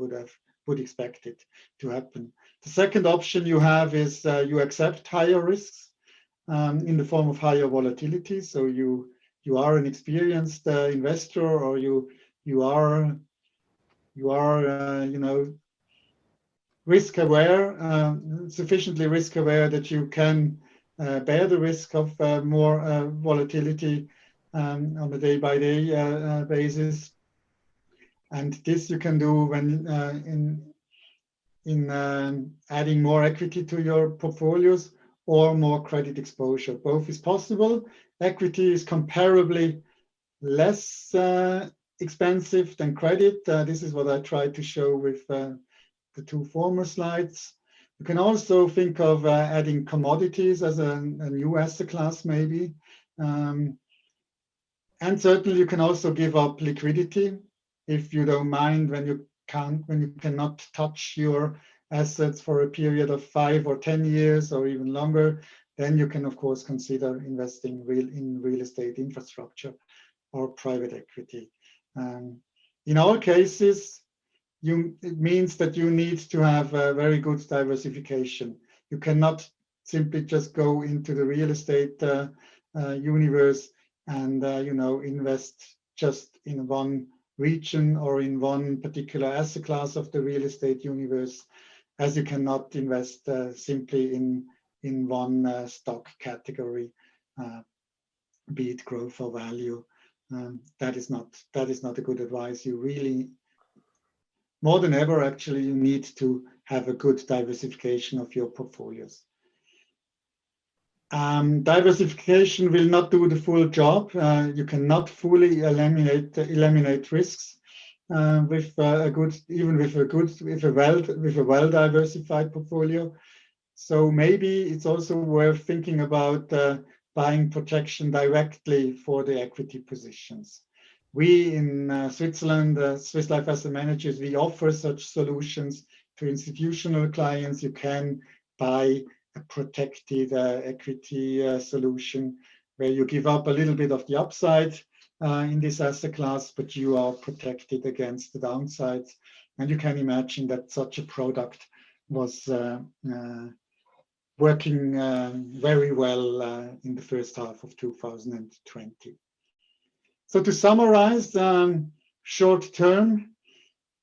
would expect it to happen. The second option you have is you accept higher risks in the form of higher volatility. So you are an experienced investor, or you are risk aware, sufficiently risk aware that you can bear the risk of more volatility on a day-by-day basis. And this you can do when in adding more equity to your portfolios or more credit exposure. Both is possible. Equity is comparably less expensive than credit. This is what I tried to show with the two former slides. You can also think of adding commodities as a new asset class, maybe. And certainly you can also give up liquidity if you don't mind when you cannot touch your assets for a period of 5 or 10 years or even longer. Then you can, of course, consider investing in real estate infrastructure or private equity. In all cases, it means that you need to have a very good diversification. You cannot simply just go into the real estate universe and invest just in one region or in one particular asset class of the real estate universe, as you cannot invest simply in one stock category, be it growth or value. That is not a good advice. You really, more than ever, actually, you need to have a good diversification of your portfolios. Diversification will not do the full job. You cannot fully eliminate risks with a well-diversified portfolio. So maybe it's also worth thinking about buying protection directly for the equity positions. We in Switzerland, Swiss Life Asset Managers, we offer such solutions to institutional clients. You can buy a protected equity solution where you give up a little bit of the upside in this asset class, but you are protected against the downsides. And you can imagine that such a product was working very well in the first half of 2020. So to summarize, short term,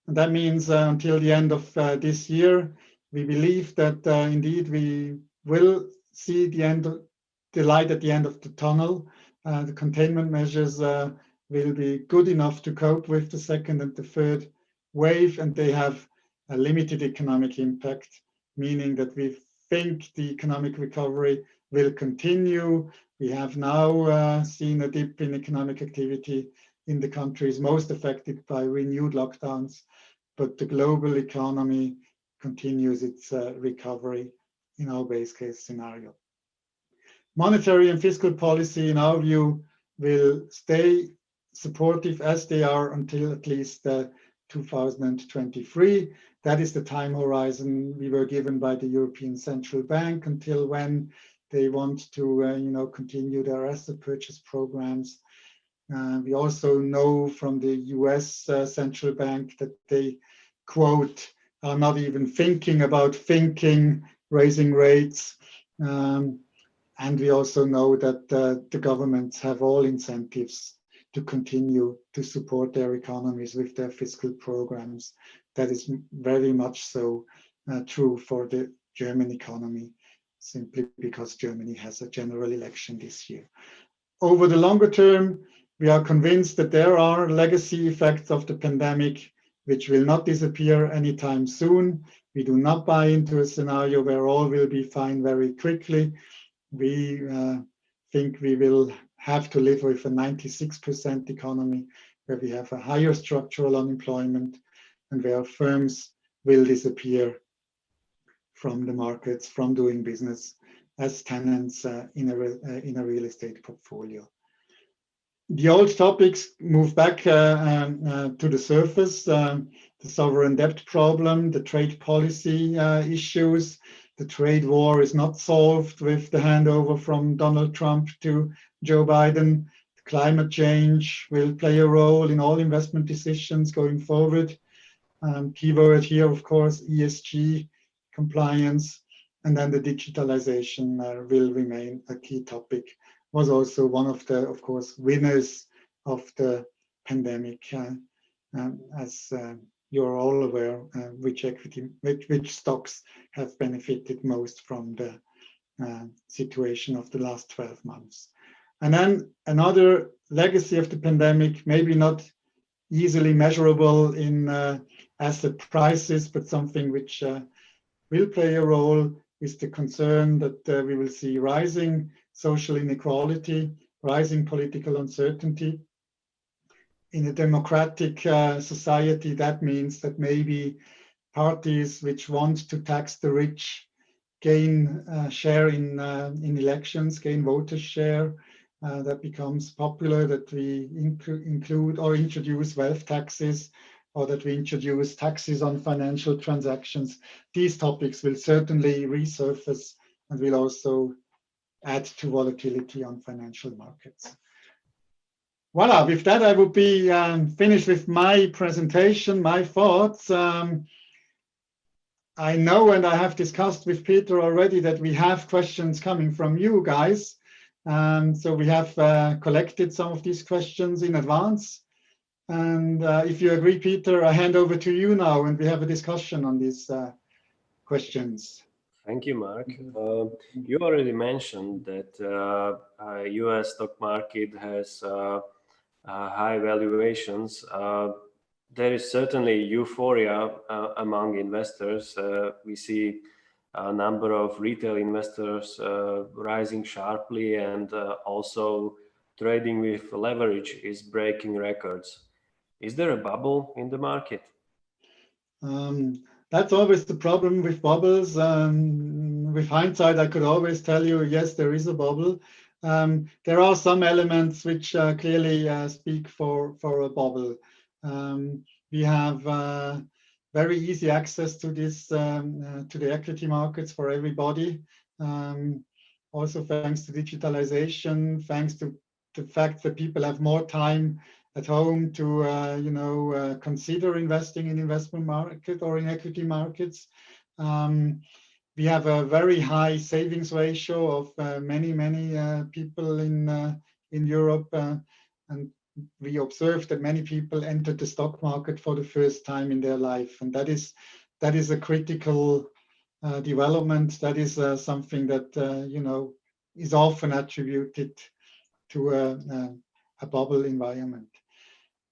that means until the end of this year, we believe that indeed we will see the light at the end of the tunnel. The containment measures will be good enough to cope with the second and the third wave, and they have a limited economic impact, meaning that we think the economic recovery will continue. We have now seen a dip in economic activity in the countries most affected by renewed lockdowns, but the global economy continues its recovery in our base case scenario. Monetary and fiscal policy, in our view, will stay supportive as they are until at least 2023. That is the time horizon we were given by the European Central Bank, until when they want to continue their asset purchase programs. We also know from the US Central Bank that they, quote, are not even thinking about raising rates. And we also know that the governments have all incentives to continue to support their economies with their fiscal programs. That is very much so true for the German economy, simply because Germany has a general election this year. Over the longer term, we are convinced that there are legacy effects of the pandemic which will not disappear anytime soon. We do not buy into a scenario where all will be fine very quickly. We think we will have to live with a 96% economy, where we have a higher structural unemployment and where firms will disappear from the markets, from doing business as tenants in a real estate portfolio. The old topics move back to the surface, the sovereign debt problem, the trade policy issues. The trade war is not solved with the handover from Donald Trump to Joe Biden. Climate change will play a role in all investment decisions going forward. Keyword here, of course, ESG compliance, and then the digitalization will remain a key topic. Was also one of the, of course, winners of the pandemic, as you're all aware, which stocks have benefited most from the situation of the last 12 months. And then another legacy of the pandemic, maybe not easily measurable in asset prices, but something which will play a role, is the concern that we will see rising social inequality, rising political uncertainty. In a democratic society, that means that maybe parties which want to tax the rich gain share in elections, gain voters share. That becomes popular, that we include or introduce wealth taxes, or that we introduce taxes on financial transactions. These topics will certainly resurface and will also add to volatility on financial markets. Voila, with that I will be finished with my presentation, my thoughts. I know, and I have discussed with Peter already, that we have questions coming from you guys. So we have collected some of these questions in advance. And if you agree, Peter, I hand over to you now, and we have a discussion on these questions. Thank you, Mark. You already mentioned that US stock market has high valuations. There is certainly euphoria among investors. We see a number of retail investors rising sharply, and also trading with leverage is breaking records. Is there a bubble in the market? That's always the problem with bubbles. with hindsight, I could always tell you, yes, there is a bubble. There are some elements which clearly speak for a bubble. We have very easy access to this, to the equity markets for everybody. Also thanks to digitalization, thanks to the fact that people have more time at home to consider investing in investment market or in equity markets. We have a very high savings ratio of many people in Europe, and we observe that many people enter the stock market for the first time in their life, and that is a critical development. That is something that is often attributed to a bubble environment.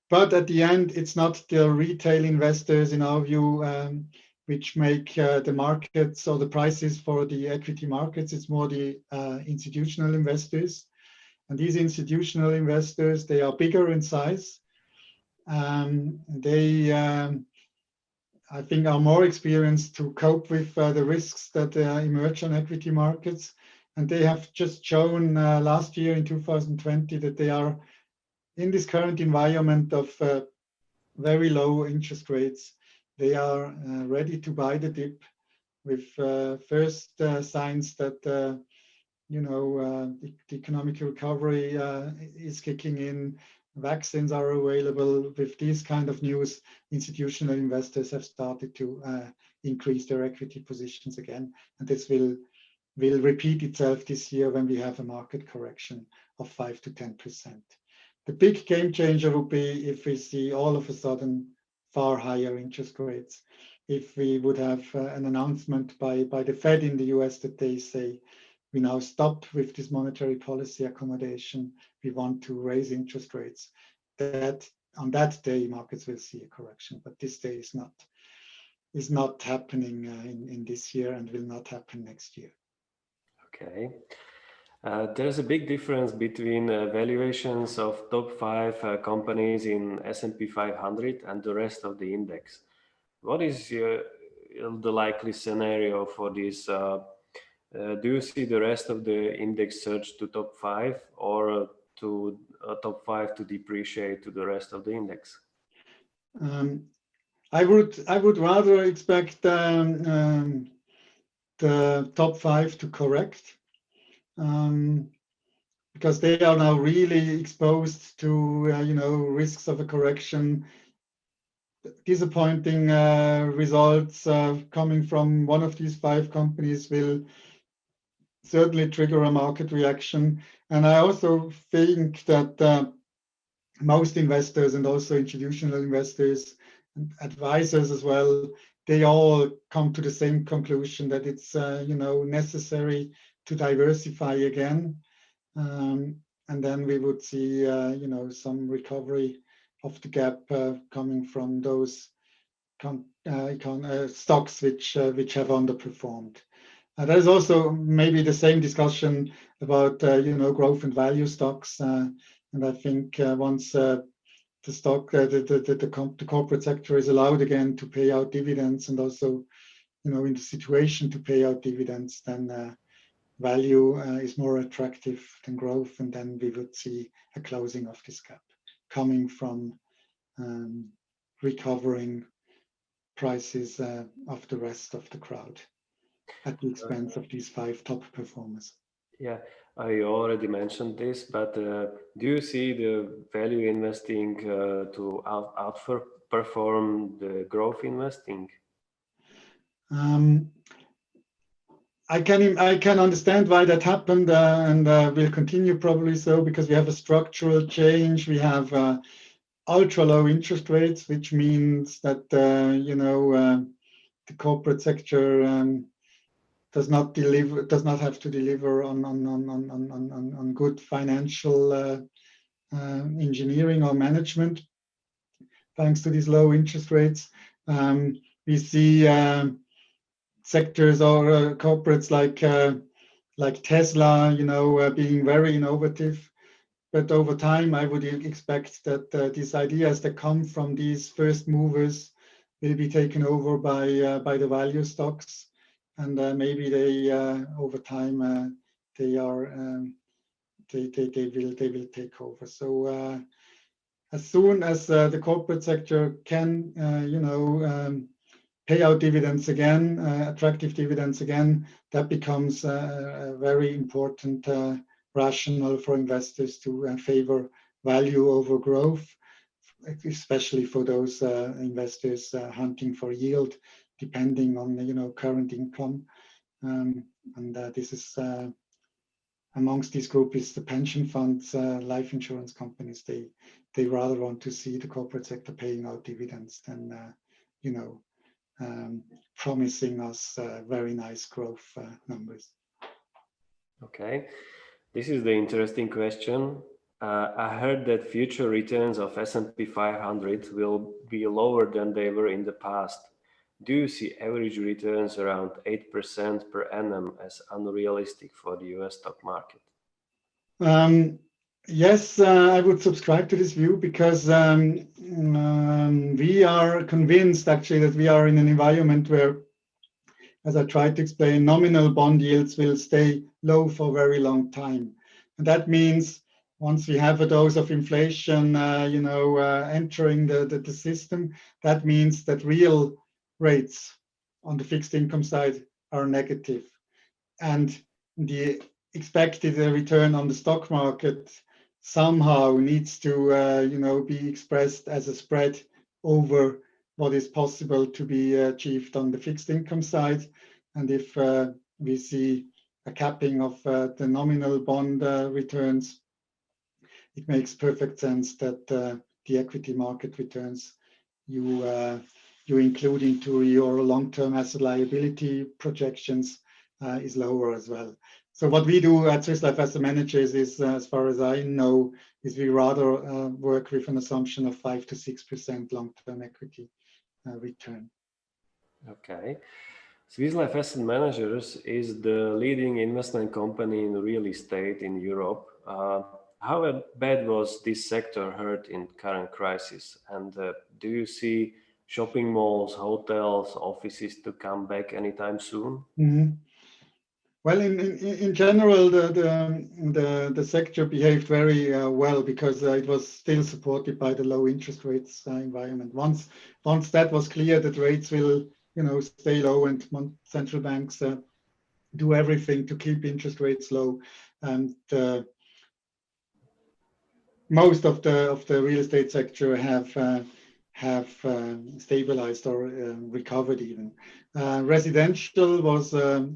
But at the end, it's not the retail investors, in our view, which make the markets or the prices for the equity markets. It's more the institutional investors. And these institutional investors, they are bigger in size. They, I think, are more experienced to cope with the risks that emerge on equity markets. And they have just shown last year in 2020 that they are in this current environment of very low interest rates. They are ready to buy the dip with first signs that the economic recovery is kicking in. Vaccines are available. With these kind of news, institutional investors have started to increase their equity positions again, and this will repeat itself this year when we have a market correction of 5 to 10%. The big game changer would be if we see all of a sudden far higher interest rates. If we would have an announcement by the Fed in the US that they say, we now stop with this monetary policy accommodation, we want to raise interest rates, that on that day markets will see a correction. But this day is not happening in this year and will not happen next year. Okay. There's a big difference between valuations of top 5 companies in S&P 500 and the rest of the index. What is the likely scenario for this? Do you see the rest of the index surge to top 5 or to top 5 to depreciate to the rest of the index? I would rather expect the top 5 to correct. Because they are now really exposed to risks of a correction, disappointing results coming from one of these 5 companies will certainly trigger a market reaction. And I also think that most investors and also institutional investors and advisors as well, they all come to the same conclusion that it's necessary to diversify again, and then we would see some recovery of the gap coming from those stocks which have underperformed. There's also maybe the same discussion about growth and value stocks, and I think once the corporate sector is allowed again to pay out dividends and also in the situation to pay out dividends, then value is more attractive than growth, and then we would see a closing of this gap coming from recovering prices of the rest of the crowd at the expense of these 5 top performers. Yeah, I already mentioned this, but do you see the value investing to outperform the growth investing? I can understand why that happened, and will continue probably so, because we have a structural change. We have ultra low interest rates, which means that the corporate sector does not have to deliver on good financial engineering or management, thanks to these low interest rates. We see sectors or corporates like Tesla, being very innovative. But over time, I would expect that these ideas that come from these first movers will be taken over by the value stocks. and maybe they over time they will take over. So as soon as the corporate sector can pay out dividends again, attractive dividends again, that becomes a very important rationale for investors to favor value over growth, especially for those investors hunting for yield, depending on the current income. And this is amongst this group is the pension funds, life insurance companies. They rather want to see the corporate sector paying out dividends than promising us very nice growth numbers. Okay, this is the interesting question. I heard that future returns of S&P 500 will be lower than they were in the past. Do you see average returns around 8% per annum as unrealistic for the US stock market? Yes, I would subscribe to this view because we are convinced actually that we are in an environment where, as I tried to explain, nominal bond yields will stay low for a very long time. And that means once we have a dose of inflation, entering the system, that means that real rates on the fixed income side are negative. And the expected return on the stock market somehow needs to be expressed as a spread over what is possible to be achieved on the fixed income side. And if we see a capping of the nominal bond returns, it makes perfect sense that the equity market returns you include into your long-term asset liability projections is lower as well. So what we do at Swiss Life Asset Managers is, as far as I know, is we rather work with an assumption of 5 to 6% long-term equity return. Okay. Swiss Life Asset Managers is the leading investment company in real estate in Europe. How bad was this sector hurt in current crisis? And do you see shopping malls, hotels, offices to come back anytime soon? Mm-hmm. Well, in general, the sector behaved very well because it was still supported by the low interest rates environment. Once that was clear that rates will stay low and central banks do everything to keep interest rates low, and most of the real estate sector have stabilized or recovered even. Residential was a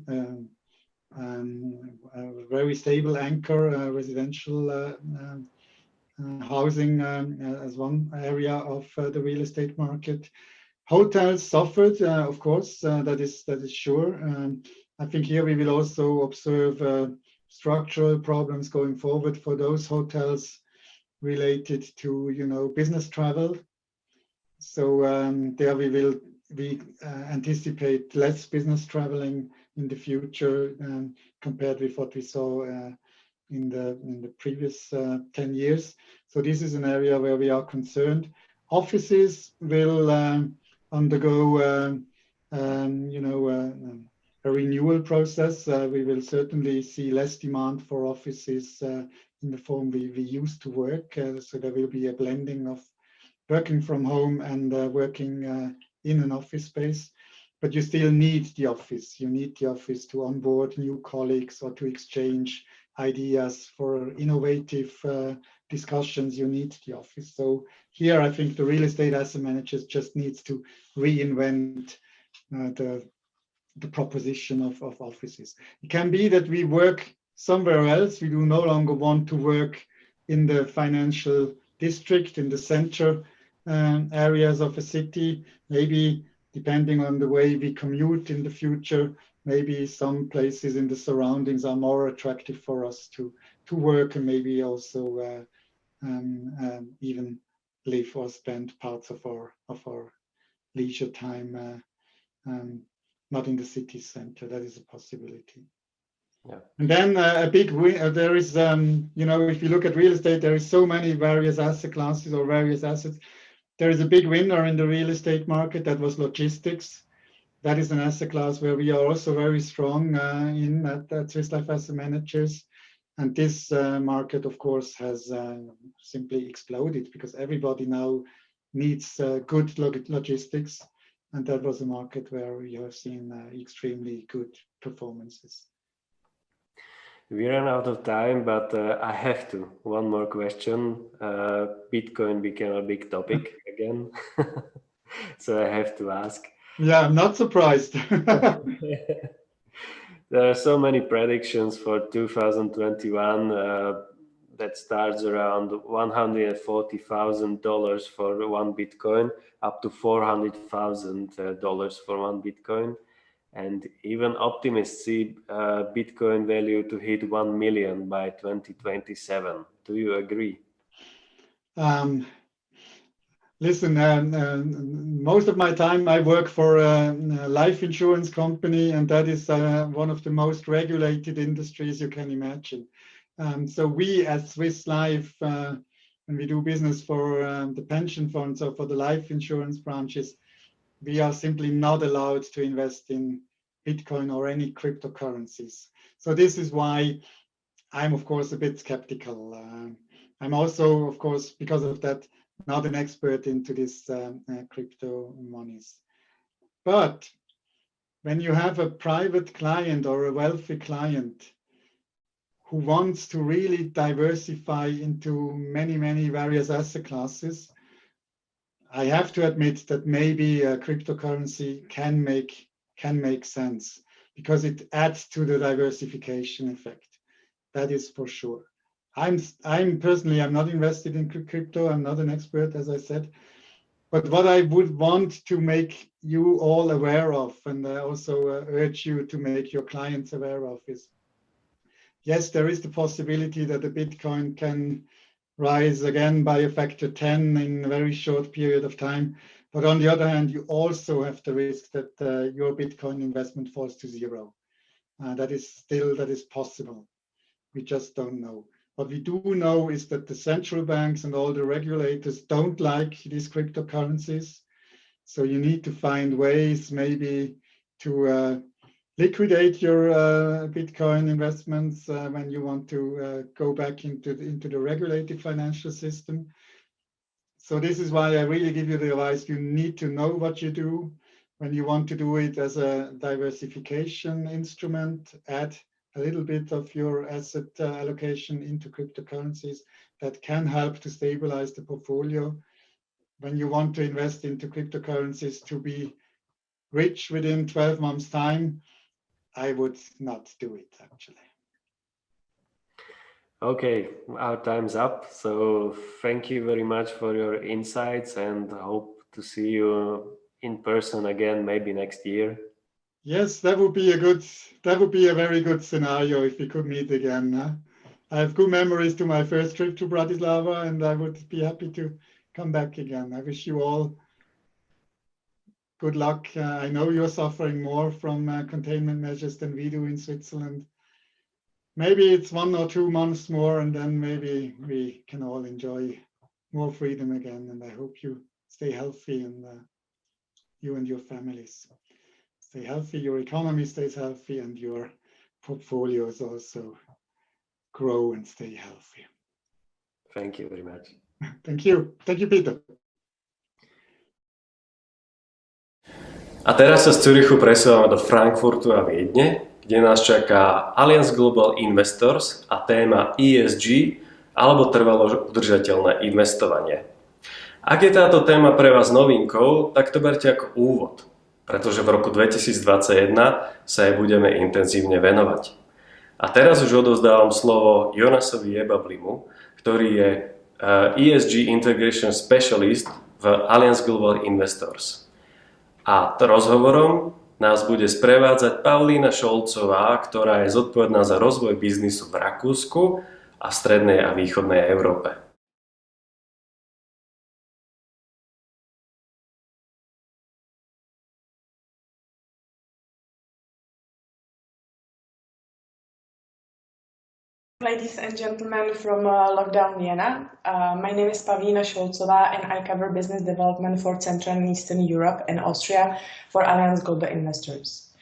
very stable anchor, residential housing as one area of the real estate market. Hotels suffered, of course, that is sure. I think here we will also observe structural problems going forward for those hotels related to business travel. So there we anticipate less business traveling in the future compared with what we saw in the previous 10 years. So this is an area where we are concerned. Offices will undergo a renewal process. We will certainly see less demand for offices in the form we used to work. So there will be a blending of working from home and working in an office space. But you still need the office. You need the office to onboard new colleagues or to exchange ideas for innovative discussions. You need the office. So here I think the real estate asset managers just needs to reinvent the proposition of offices. It can be that we work somewhere else. We do no longer want to work in the financial district, in the center areas of a city. Maybe depending on the way we commute in the future, maybe some places in the surroundings are more attractive for us to work, and maybe also even live or spend parts of our leisure time not in the city center. That is a possibility. Yeah. And then a big win, there is, if you look at real estate, there is so many various asset classes or various assets. There is a big winner in the real estate market that was logistics. that is an asset class where we are also very strong in at Swiss Life Asset Managers. And this market, of course, has simply exploded because everybody now needs good logistics. And that was a market where we have seen extremely good performances. We ran out of time, but I have to. One more question. Bitcoin became a big topic again. So I have to ask. Yeah, I'm not surprised. There are so many predictions for 2021 that starts around $140,000 for one Bitcoin, up to $400,000 for one Bitcoin. And even optimists see Bitcoin value to hit 1 million by 2027. Do you agree? Listen, most of my time I work for a life insurance company, and that is one of the most regulated industries you can imagine. So we at Swiss Life, when we do business for the pension funds or for the life insurance branches, we are simply not allowed to invest in Bitcoin or any cryptocurrencies. So this is why I'm, of course, a bit skeptical. I'm also, of course, because of that, not an expert into this crypto monies. But when you have a private client or a wealthy client who wants to really diversify into many, many various asset classes, I have to admit that maybe a cryptocurrency can make sense because it adds to the diversification effect. That is for sure. I'm personally, I'm not invested in crypto. I'm not an expert, as I said. But what I would want to make you all aware of, and I also urge you to make your clients aware of, is yes, there is the possibility that the Bitcoin can rise again by a factor 10 in a very short period of time. But on the other hand, you also have the risk that your Bitcoin investment falls to zero. That is possible. We just don't know. What we do know is that the central banks and all the regulators don't like these cryptocurrencies. So you need to find ways maybe to liquidate your Bitcoin investments when you want to go back into the regulated financial system. So this is why I really give you the advice. You need to know what you do. When you want to do it as a diversification instrument, add a little bit of your asset allocation into cryptocurrencies. That can help to stabilize the portfolio. When you want to invest into cryptocurrencies to be rich within 12 months' time, I would not do it, actually. Okay, our time's up. So thank you very much for your insights, and hope to see you in person again, maybe next year. Yes, that would be a very good scenario if we could meet again. Huh? I have good memories to my first trip to Bratislava, and I would be happy to come back again. I wish you all good luck. I know you're suffering more from containment measures than we do in Switzerland. Maybe it's 1 or 2 months more, and then maybe we can all enjoy more freedom again. And I hope you stay healthy, and you and your families stay healthy, your economy stays healthy, and your portfolios also grow and stay healthy. Thank you very much. Thank you. Thank you, Peter. A teraz sa z Zürichu presúvame do Frankfurtu a Viedne, kde nás čaká Allianz Global Investors a téma ESG alebo trvalo udržateľné investovanie. Ak je táto téma pre vás novinkou, tak to berte ako úvod, pretože v roku 2021 sa jej budeme intenzívne venovať. A teraz už odovzdávam slovo Jonasovi Jebablimu, ktorý je ESG Integration Specialist v Allianz Global Investors. A rozhovorom nás bude sprevádzať Paulína Šolcová, ktorá je zodpovedná za rozvoj biznisu v Rakúsku a v strednej a východnej Európe. Ladies and gentlemen from lockdown Vienna, my name is Pavlína Šolcová and I cover business development for Central and Eastern Europe and Austria for Allianz Global Investors.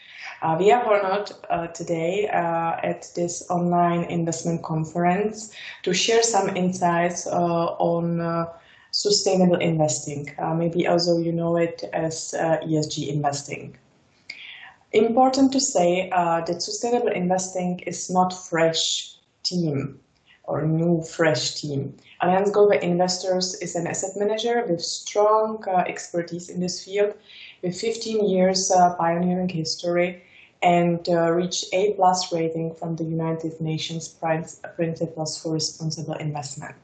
We are honored today at this online investment conference to share some insights on sustainable investing. Maybe also you know it as ESG investing. Important to say that sustainable investing is not fresh team or new fresh team. Allianz Global Investors is an asset manager with strong expertise in this field, with 15 years pioneering history and reached A+ rating from the United Nations Principles for Responsible Investment.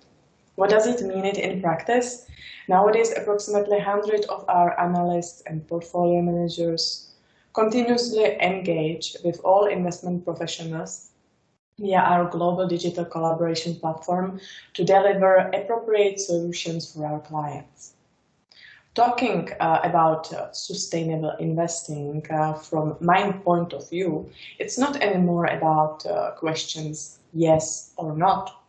What does it mean in practice? Nowadays, approximately 100 of our analysts and portfolio managers continuously engage with all investment professionals via our global digital collaboration platform to deliver appropriate solutions for our clients. Talking about sustainable investing from my point of view, it's not anymore about questions yes or not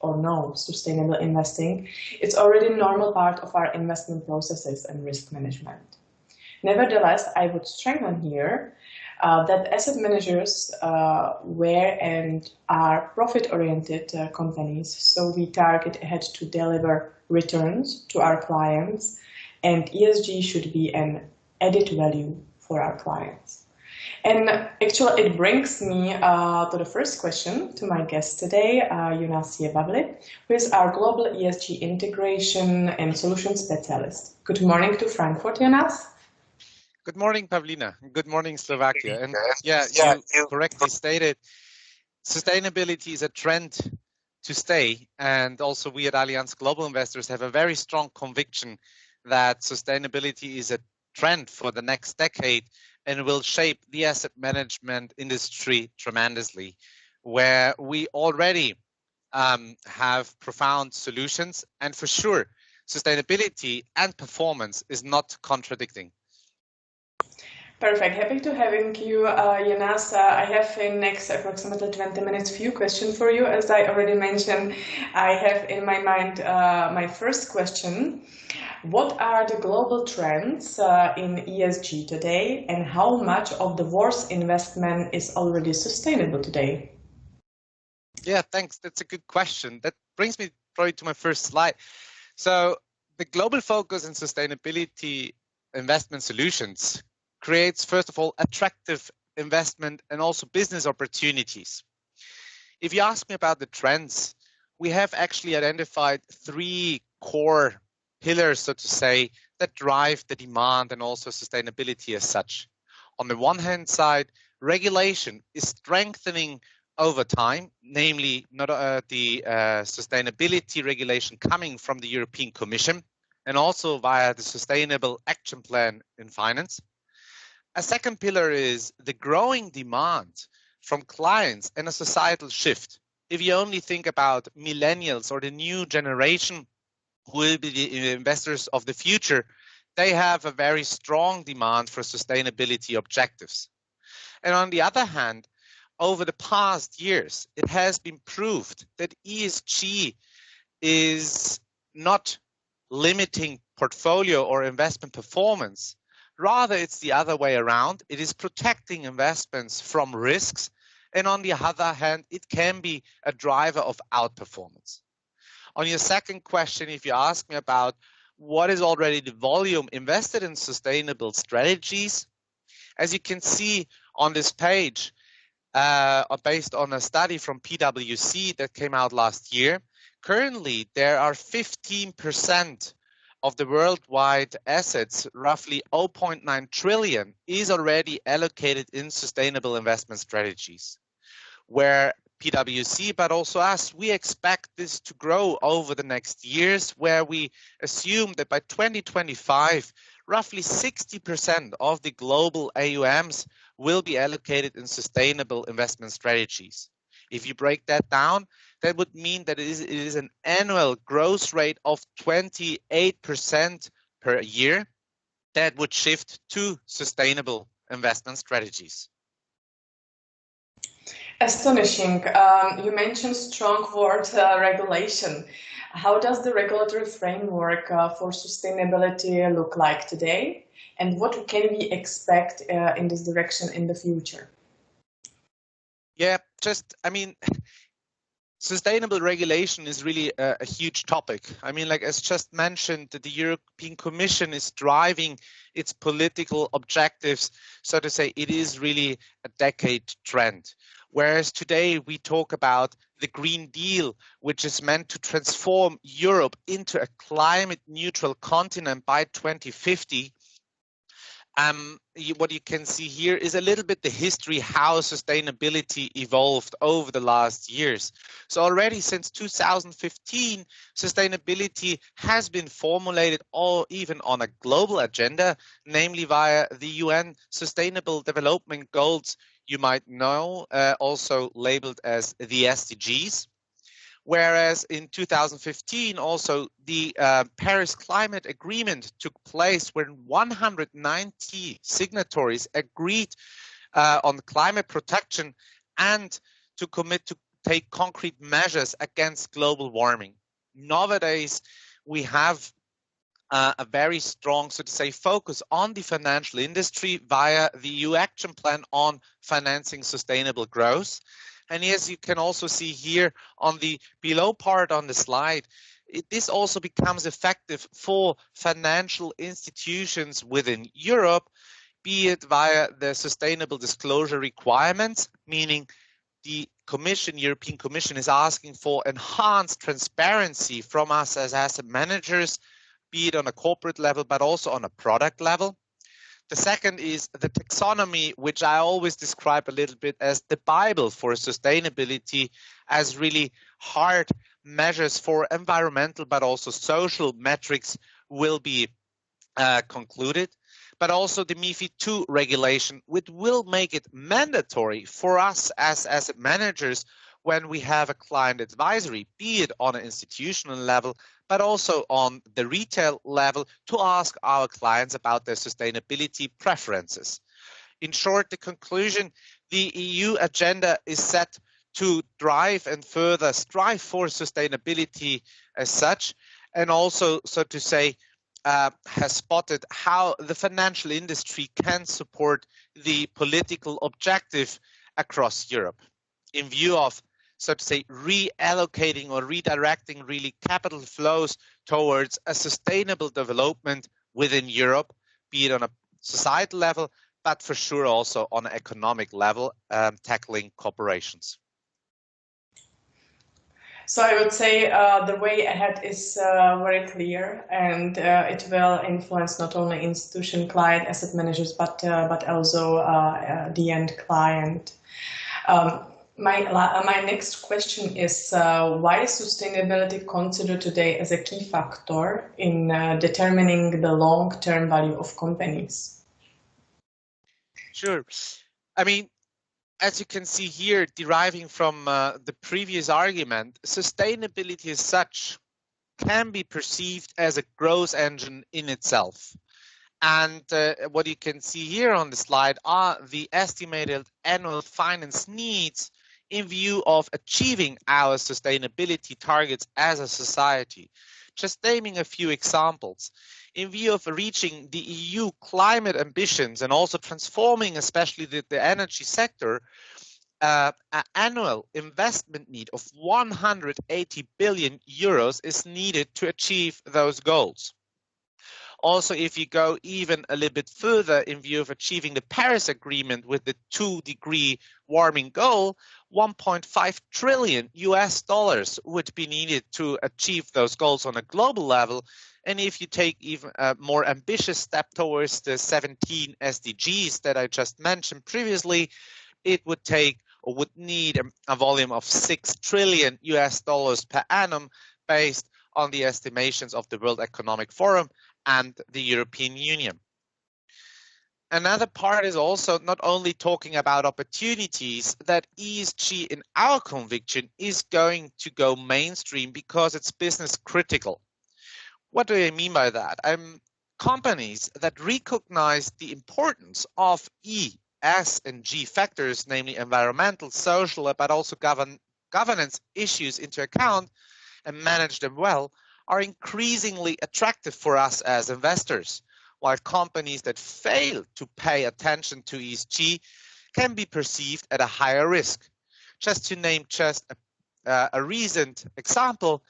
or no sustainable investing. It's already a normal part of our investment processes and risk management. Nevertheless, I would strengthen here that asset managers were and are profit-oriented companies, so we target ahead to deliver returns to our clients, and ESG should be an added value for our clients. And actually, it brings me to the first question to my guest today, Jonas Jebavli, who is our global ESG integration and solution specialist. Good morning to Frankfurt, Jonas. Good morning, Pavlína. Good morning, Slovakia. And yeah, you correctly stated, sustainability is a trend to stay. And also we at Allianz Global Investors have a very strong conviction that sustainability is a trend for the next decade and will shape the asset management industry tremendously, where we already have profound solutions. And for sure, sustainability and performance is not contradicting. Perfect. Happy to having you, Jonas. I have in next approximately 20 minutes few questions for you. As I already mentioned, I have in my mind my first question. What are the global trends in ESG today, and how much of the world's investment is already sustainable today? Yeah, thanks. That's a good question. That brings me probably to my first slide. So the global focus on sustainability investment solutions creates, first of all, attractive investment and also business opportunities. If you ask me about the trends, we have actually identified 3 core pillars, so to say, that drive the demand and also sustainability as such. On the one hand side, regulation is strengthening over time, namely not the sustainability regulation coming from the European Commission and also via the Sustainable Action Plan in Finance. A second pillar is the growing demand from clients and a societal shift. If you only think about millennials or the new generation who will be the investors of the future, they have a very strong demand for sustainability objectives. And on the other hand, over the past years, it has been proved that ESG is not limiting portfolio or investment performance. Rather, it's the other way around. It is protecting investments from risks. And on the other hand, it can be a driver of outperformance. On your second question, if you ask me about what is already the volume invested in sustainable strategies, as you can see on this page, based on a study from PwC that came out last year, currently there are 15% of the worldwide assets, roughly 0.9 trillion, is already allocated in sustainable investment strategies, where PwC, but also us, we expect this to grow over the next years, where we assume that by 2025, roughly 60% of the global AUMs will be allocated in sustainable investment strategies. If you break that down, that would mean that it is an annual growth rate of 28% per year that would shift to sustainable investment strategies. Astonishing. You mentioned strong word regulation. How does the regulatory framework for sustainability look like today? And what can we expect in this direction in the future? Yeah, sustainable regulation is really a huge topic. I mean, like as just mentioned, the European Commission is driving its political objectives. So to say, it is really a decade trend. Whereas today we talk about the Green Deal, which is meant to transform Europe into a climate neutral continent by 2050. What you can see here is a little bit the history how sustainability evolved over the last years. So already since 2015, sustainability has been formulated or even on a global agenda, namely via the UN Sustainable Development Goals, you might know, also labeled as the SDGs. Whereas in 2015, also the Paris Climate Agreement took place when 190 signatories agreed on climate protection and to commit to take concrete measures against global warming. Nowadays, we have a very strong, so to say, focus on the financial industry via the EU Action Plan on financing sustainable growth. And as you can also see here on the below part on the slide, this also becomes effective for financial institutions within Europe, be it via the sustainable disclosure requirements, meaning the European Commission is asking for enhanced transparency from us as asset managers, be it on a corporate level, but also on a product level. The second is the taxonomy, which I always describe a little bit as the Bible for sustainability, as really hard measures for environmental but also social metrics will be concluded. But also the MiFID II regulation, which will make it mandatory for us as asset managers when we have a client advisory, be it on an institutional level, but also on the retail level, to ask our clients about their sustainability preferences. In short, the conclusion, the EU agenda is set to drive and further strive for sustainability as such, and also, so to say, has spotted how the financial industry can support the political objective across Europe in view of, so to say, reallocating or redirecting really capital flows towards a sustainable development within Europe, be it on a societal level, but for sure also on an economic level, tackling corporations. So I would say the way ahead is very clear, and it will influence not only institution, client, asset managers, but also the end client. My next question is, why is sustainability considered today as a key factor in determining the long-term value of companies? Sure. I mean, as you can see here, deriving from the previous argument, sustainability as such can be perceived as a growth engine in itself. And what you can see here on the slide are the estimated annual finance needs in view of achieving our sustainability targets as a society. Just naming a few examples. In view of reaching the EU climate ambitions and also transforming especially the energy sector, an annual investment need of 180 billion euros is needed to achieve those goals. Also, if you go even a little bit further in view of achieving the Paris Agreement with the 2-degree warming goal, $1.5 trillion would be needed to achieve those goals on a global level. And if you take even a more ambitious step towards the 17 SDGs that I just mentioned previously, it would take or would need a volume of $6 trillion per annum based on the estimations of the World Economic Forum and the European Union. Another part is also not only talking about opportunities, that ESG in our conviction is going to go mainstream because it's business critical. What do I mean by that? Companies that recognize the importance of E S and G factors, namely environmental, social, but also governance issues into account and manage them well, are increasingly attractive for us as investors, while companies that fail to pay attention to ESG can be perceived at a higher risk. Just to name a recent example,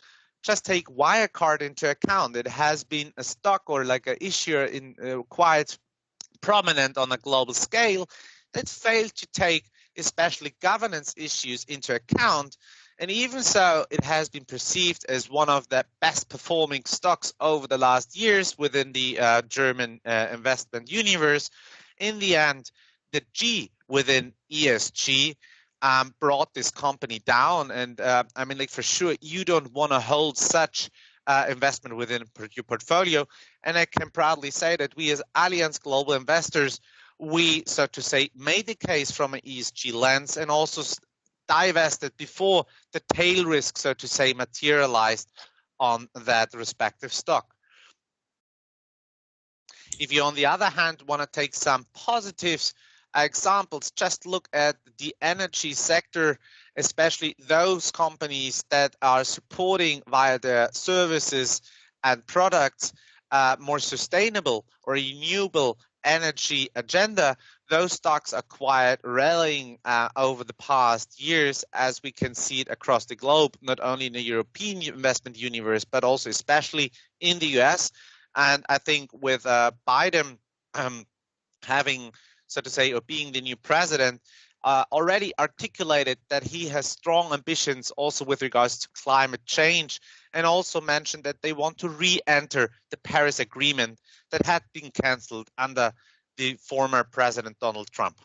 just take Wirecard into account. It has been a stock or like an issuer in quite prominent on a global scale that failed to take especially governance issues into account. And even so, it has been perceived as one of the best performing stocks over the last years within the German investment universe. In the end, the G within ESG brought this company down. And I mean, like for sure, you don't want to hold such investment within your portfolio. And I can proudly say that we as Allianz Global Investors, we, so to say, made the case from an ESG lens and also divested before the tail risk, so to say, materialized on that respective stock. If you, on the other hand, want to take some positives examples, just look at the energy sector, especially those companies that are supporting via their services and products more sustainable or renewable energy agenda. Those stocks are quite rallying over the past years, as we can see it across the globe, not only in the European investment universe, but also especially in the US. And I think with Biden having, so to say, or being the new president, already articulated that he has strong ambitions also with regards to climate change, and also mentioned that they want to re-enter the Paris Agreement that had been cancelled under the former President Donald Trump.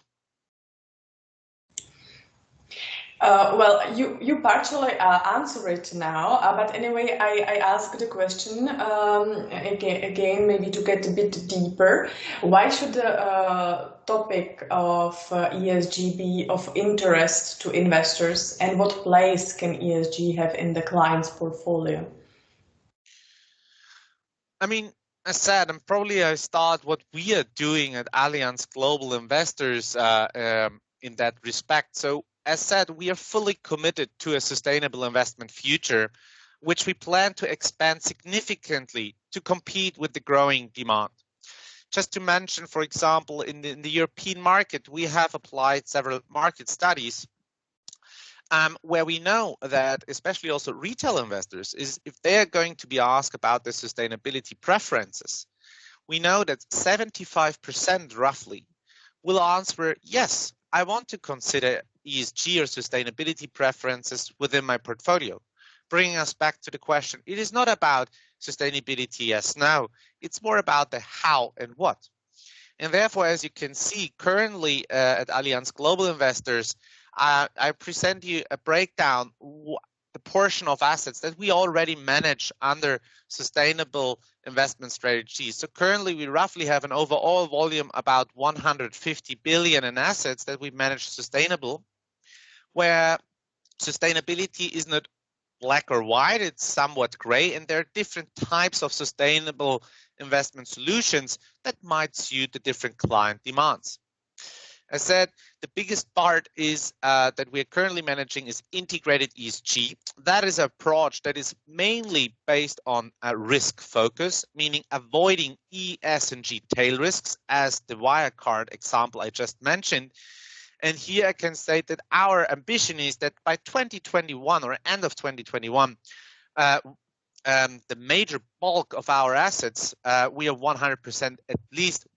Well, you partially answer it now, but anyway, I asked the question again, maybe to get a bit deeper. Why should the topic of ESG be of interest to investors, and what place can ESG have in the client's portfolio? I mean, as said, and probably I start what we are doing at Allianz Global Investors in that respect. So, as said, we are fully committed to a sustainable investment future, which we plan to expand significantly to compete with the growing demand. Just to mention, for example, in the European market, we have applied several market studies where we know that especially also retail investors, is if they are going to be asked about their sustainability preferences, we know that 75% roughly will answer, yes, I want to consider ESG or sustainability preferences within my portfolio. Bringing us back to the question, it is not about sustainability yes, no, it's more about the how and what. And therefore, as you can see currently at Allianz Global Investors, I present you a breakdown, the portion of assets that we already manage under sustainable investment strategies. So currently we roughly have an overall volume about 150 billion in assets that we manage sustainable, where sustainability is not black or white, it's somewhat gray, and there are different types of sustainable investment solutions that might suit the different client demands. As said, the biggest part is that we are currently managing is integrated ESG. That is an approach that is mainly based on a risk focus, meaning avoiding E, S, and G tail risks, as the Wirecard example I just mentioned. And here I can state that our ambition is that by 2021 or end of 2021, the major bulk of our assets, we are 100% at least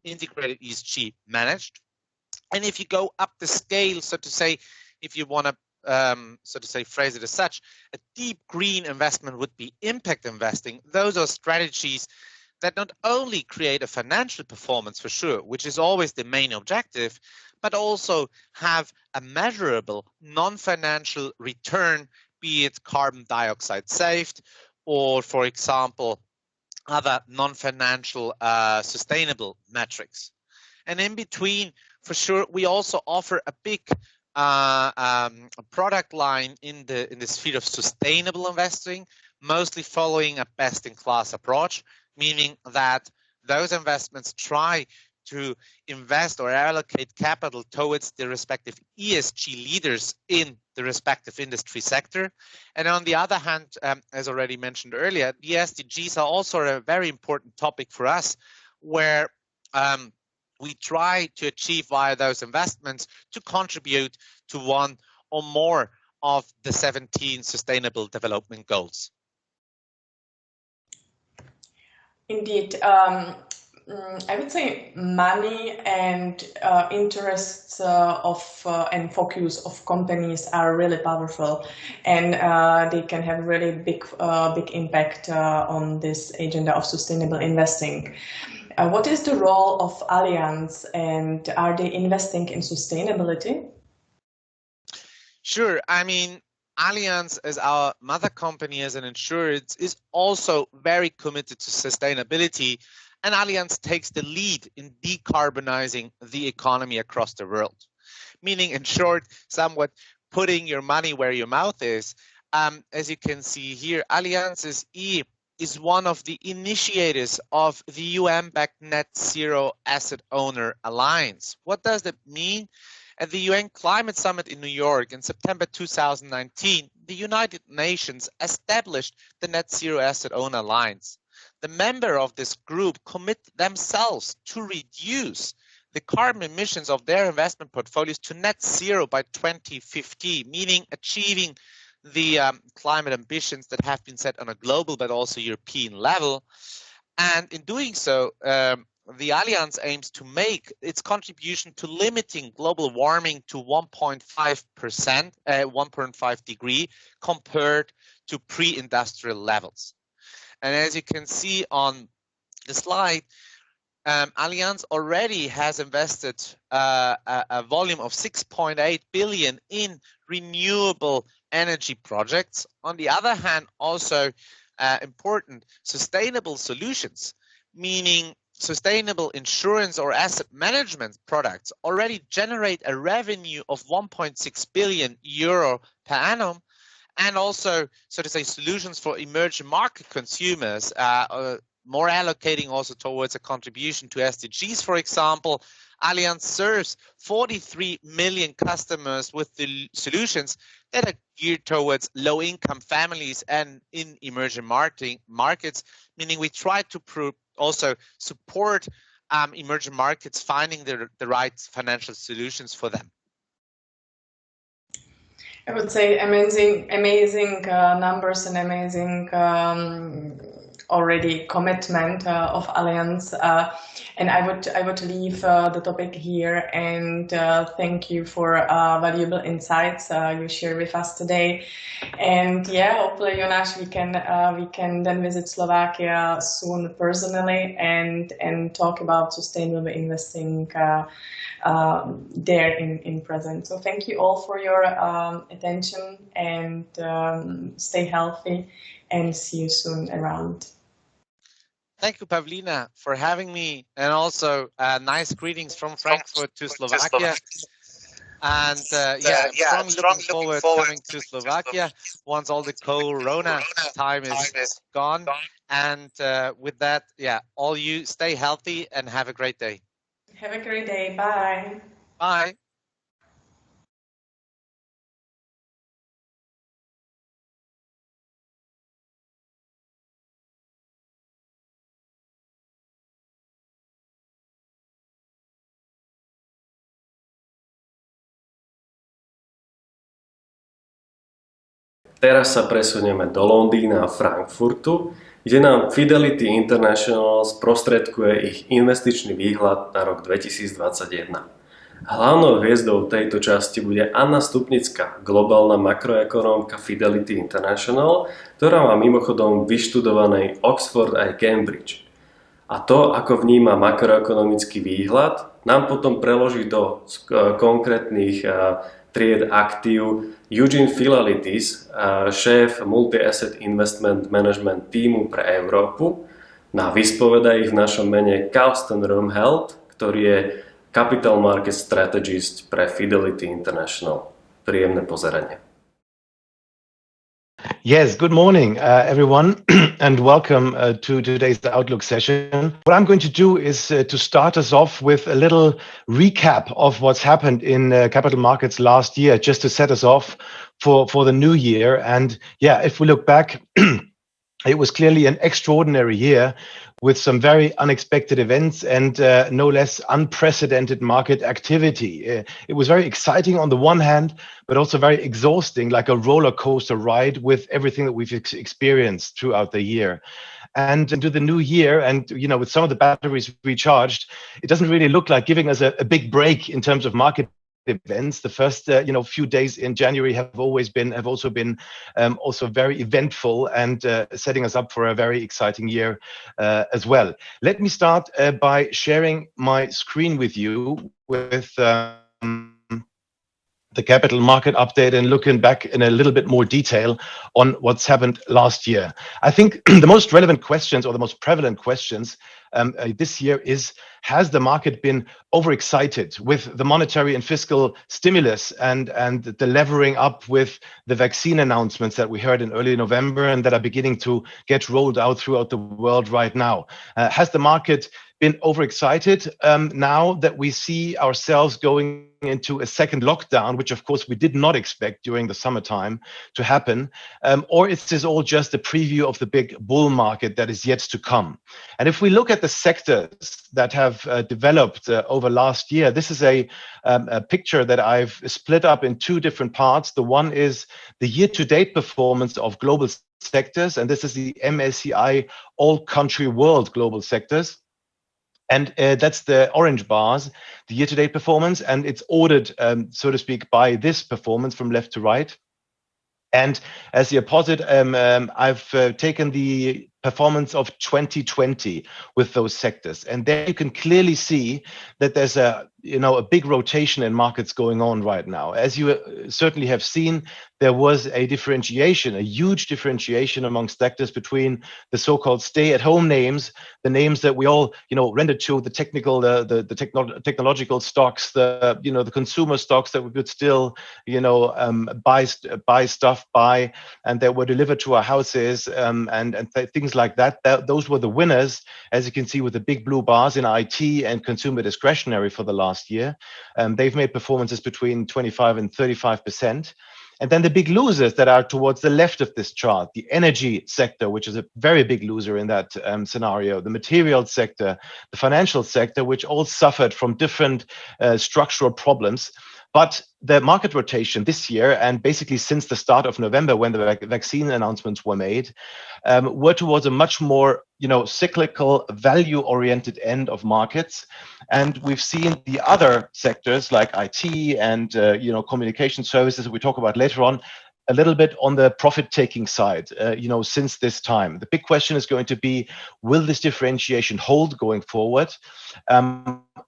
integrated ESG managed. And if you go up the scale, so to say, if you want to, so to say, phrase it as such, a deep green investment would be impact investing. Those are strategies that not only create a financial performance for sure, which is always the main objective, but also have a measurable non-financial return, be it carbon dioxide saved, or, for example, other non-financial sustainable metrics. And in between, for sure, we also offer a big product line in the sphere of sustainable investing, mostly following a best-in-class approach, meaning that those investments try to invest or allocate capital towards the respective ESG leaders in the respective industry sector. And on the other hand, as already mentioned earlier, the SDGs are also a very important topic for us, where we try to achieve via those investments to contribute to one or more of the 17 Sustainable Development Goals. Indeed. I would say money and interests and focus of companies are really powerful, and they can have really big impact on this agenda of sustainable investing. What is the role of Allianz, and are they investing in sustainability? Sure. I mean, Allianz, as our mother company as an insurance, is also very committed to sustainability, and Allianz takes the lead in decarbonizing the economy across the world. Meaning, in short, somewhat putting your money where your mouth is. As you can see here, Allianz is one of the initiators of the UN-backed Net Zero Asset Owner Alliance. What does that mean? At the UN Climate Summit in New York in September 2019, the United Nations established the Net Zero Asset Owner Alliance. The members of this group commit themselves to reduce the carbon emissions of their investment portfolios to net zero by 2050, meaning achieving the climate ambitions that have been set on a global but also European level. And in doing so, the Allianz aims to make its contribution to limiting global warming to 1.5 degree compared to pre-industrial levels. And as you can see on the slide, Allianz already has invested a volume of 6.8 billion in renewable energy projects. On the other hand, also important sustainable solutions, meaning sustainable insurance or asset management products already generate a revenue of 1.6 billion euro per annum. And also, so to say, solutions for emerging market consumers, more allocating also towards a contribution to SDGs, for example. Allianz serves 43 million customers with the solutions that are geared towards low-income families and in emerging markets, meaning we try to also support emerging markets finding the right financial solutions for them. I would say amazing numbers and amazing already commitment of Allianz, and I would leave the topic here and thank you for valuable insights you share with us today. And yeah, hopefully, Jonas, we can then visit Slovakia soon personally and talk about sustainable investing there in present. So thank you all for your attention, and stay healthy, and see you soon around. Thank you, Pavlina, for having me, and also nice greetings from Frankfurt to Slovakia. And I'm strongly looking forward coming to Slovakia once all the Corona time is gone. And with that, all you stay healthy and have a great day. Have a great day. Bye. Bye. Teraz sa presunieme do Londýna a Frankfurtu, kde nám Fidelity International sprostredkuje ich investičný výhľad na rok 2021. Hlavnou hviezdou tejto časti bude Anna Stupnická, globálna makroekonómka Fidelity International, ktorá má mimochodom vyštudovaný Oxford aj Cambridge. A to, ako vníma makroekonomický výhľad, nám potom preloží do konkrétnych tried aktív Eugene Philalitis, šéf Multi-Asset Investment Management týmu pre Európu. Na vyspoveda ich v našom mene Carsten Rumheld, ktorý je Capital Market Strategist pre Fidelity International. Príjemné pozeranie. Yes, good morning, everyone, and welcome to today's Outlook session. What I'm going to do is to start us off with a little recap of what's happened in capital markets last year, just to set us off for the new year. And yeah, if we look back, it was clearly an extraordinary year with some very unexpected events and no less unprecedented market activity. It was very exciting on the one hand, but also very exhausting, like a roller coaster ride with everything that we've experienced throughout the year. And into the new year, and with some of the batteries recharged, it doesn't really look like giving us a big break in terms of market events. The first few days in January have also been also very eventful and setting us up for a very exciting year as well. Let me start by sharing my screen with you with the capital market update and looking back in a little bit more detail on what's happened last year. I think the most relevant questions, or the most prevalent questions this year, is: has the market been overexcited with the monetary and fiscal stimulus and the levering up with the vaccine announcements that we heard in early November and that are beginning to get rolled out throughout the world right now? Has the market been overexcited now that we see ourselves going into a second lockdown, which of course we did not expect during the summertime to happen? Or is this all just a preview of the big bull market that is yet to come? And if we look at the sectors that have developed over last year, this is a picture that I've split up in two different parts. The one is the year-to-date performance of global sectors, and this is the MSCI All Country World Global Sectors. And that's the orange bars, the year-to-date performance, and it's ordered, so to speak, by this performance from left to right. And as the opposite, I've taken the performance of 2020 with those sectors, and there you can clearly see that there's a big rotation in markets going on right now. As you certainly have seen, there was a differentiation, a huge differentiation amongst sectors between the so-called stay-at-home names, the names that we all rendered to, the technological stocks, the consumer stocks that we could still buy stuff by, and that were delivered to our houses, and things like that. Those were the winners, as you can see with the big blue bars in IT and consumer discretionary for the last year. They've made performances between 25 and 35%. And then the big losers that are towards the left of this chart, the energy sector, which is a very big loser in that scenario, the materials sector, the financial sector, which all suffered from different structural problems. But the market rotation this year, and basically since the start of November when the vaccine announcements were made, were towards a much more cyclical, value-oriented end of markets. And we've seen the other sectors like IT and communication services that we talk about later on, a little bit on the profit-taking side, since this time. The big question is going to be, will this differentiation hold going forward?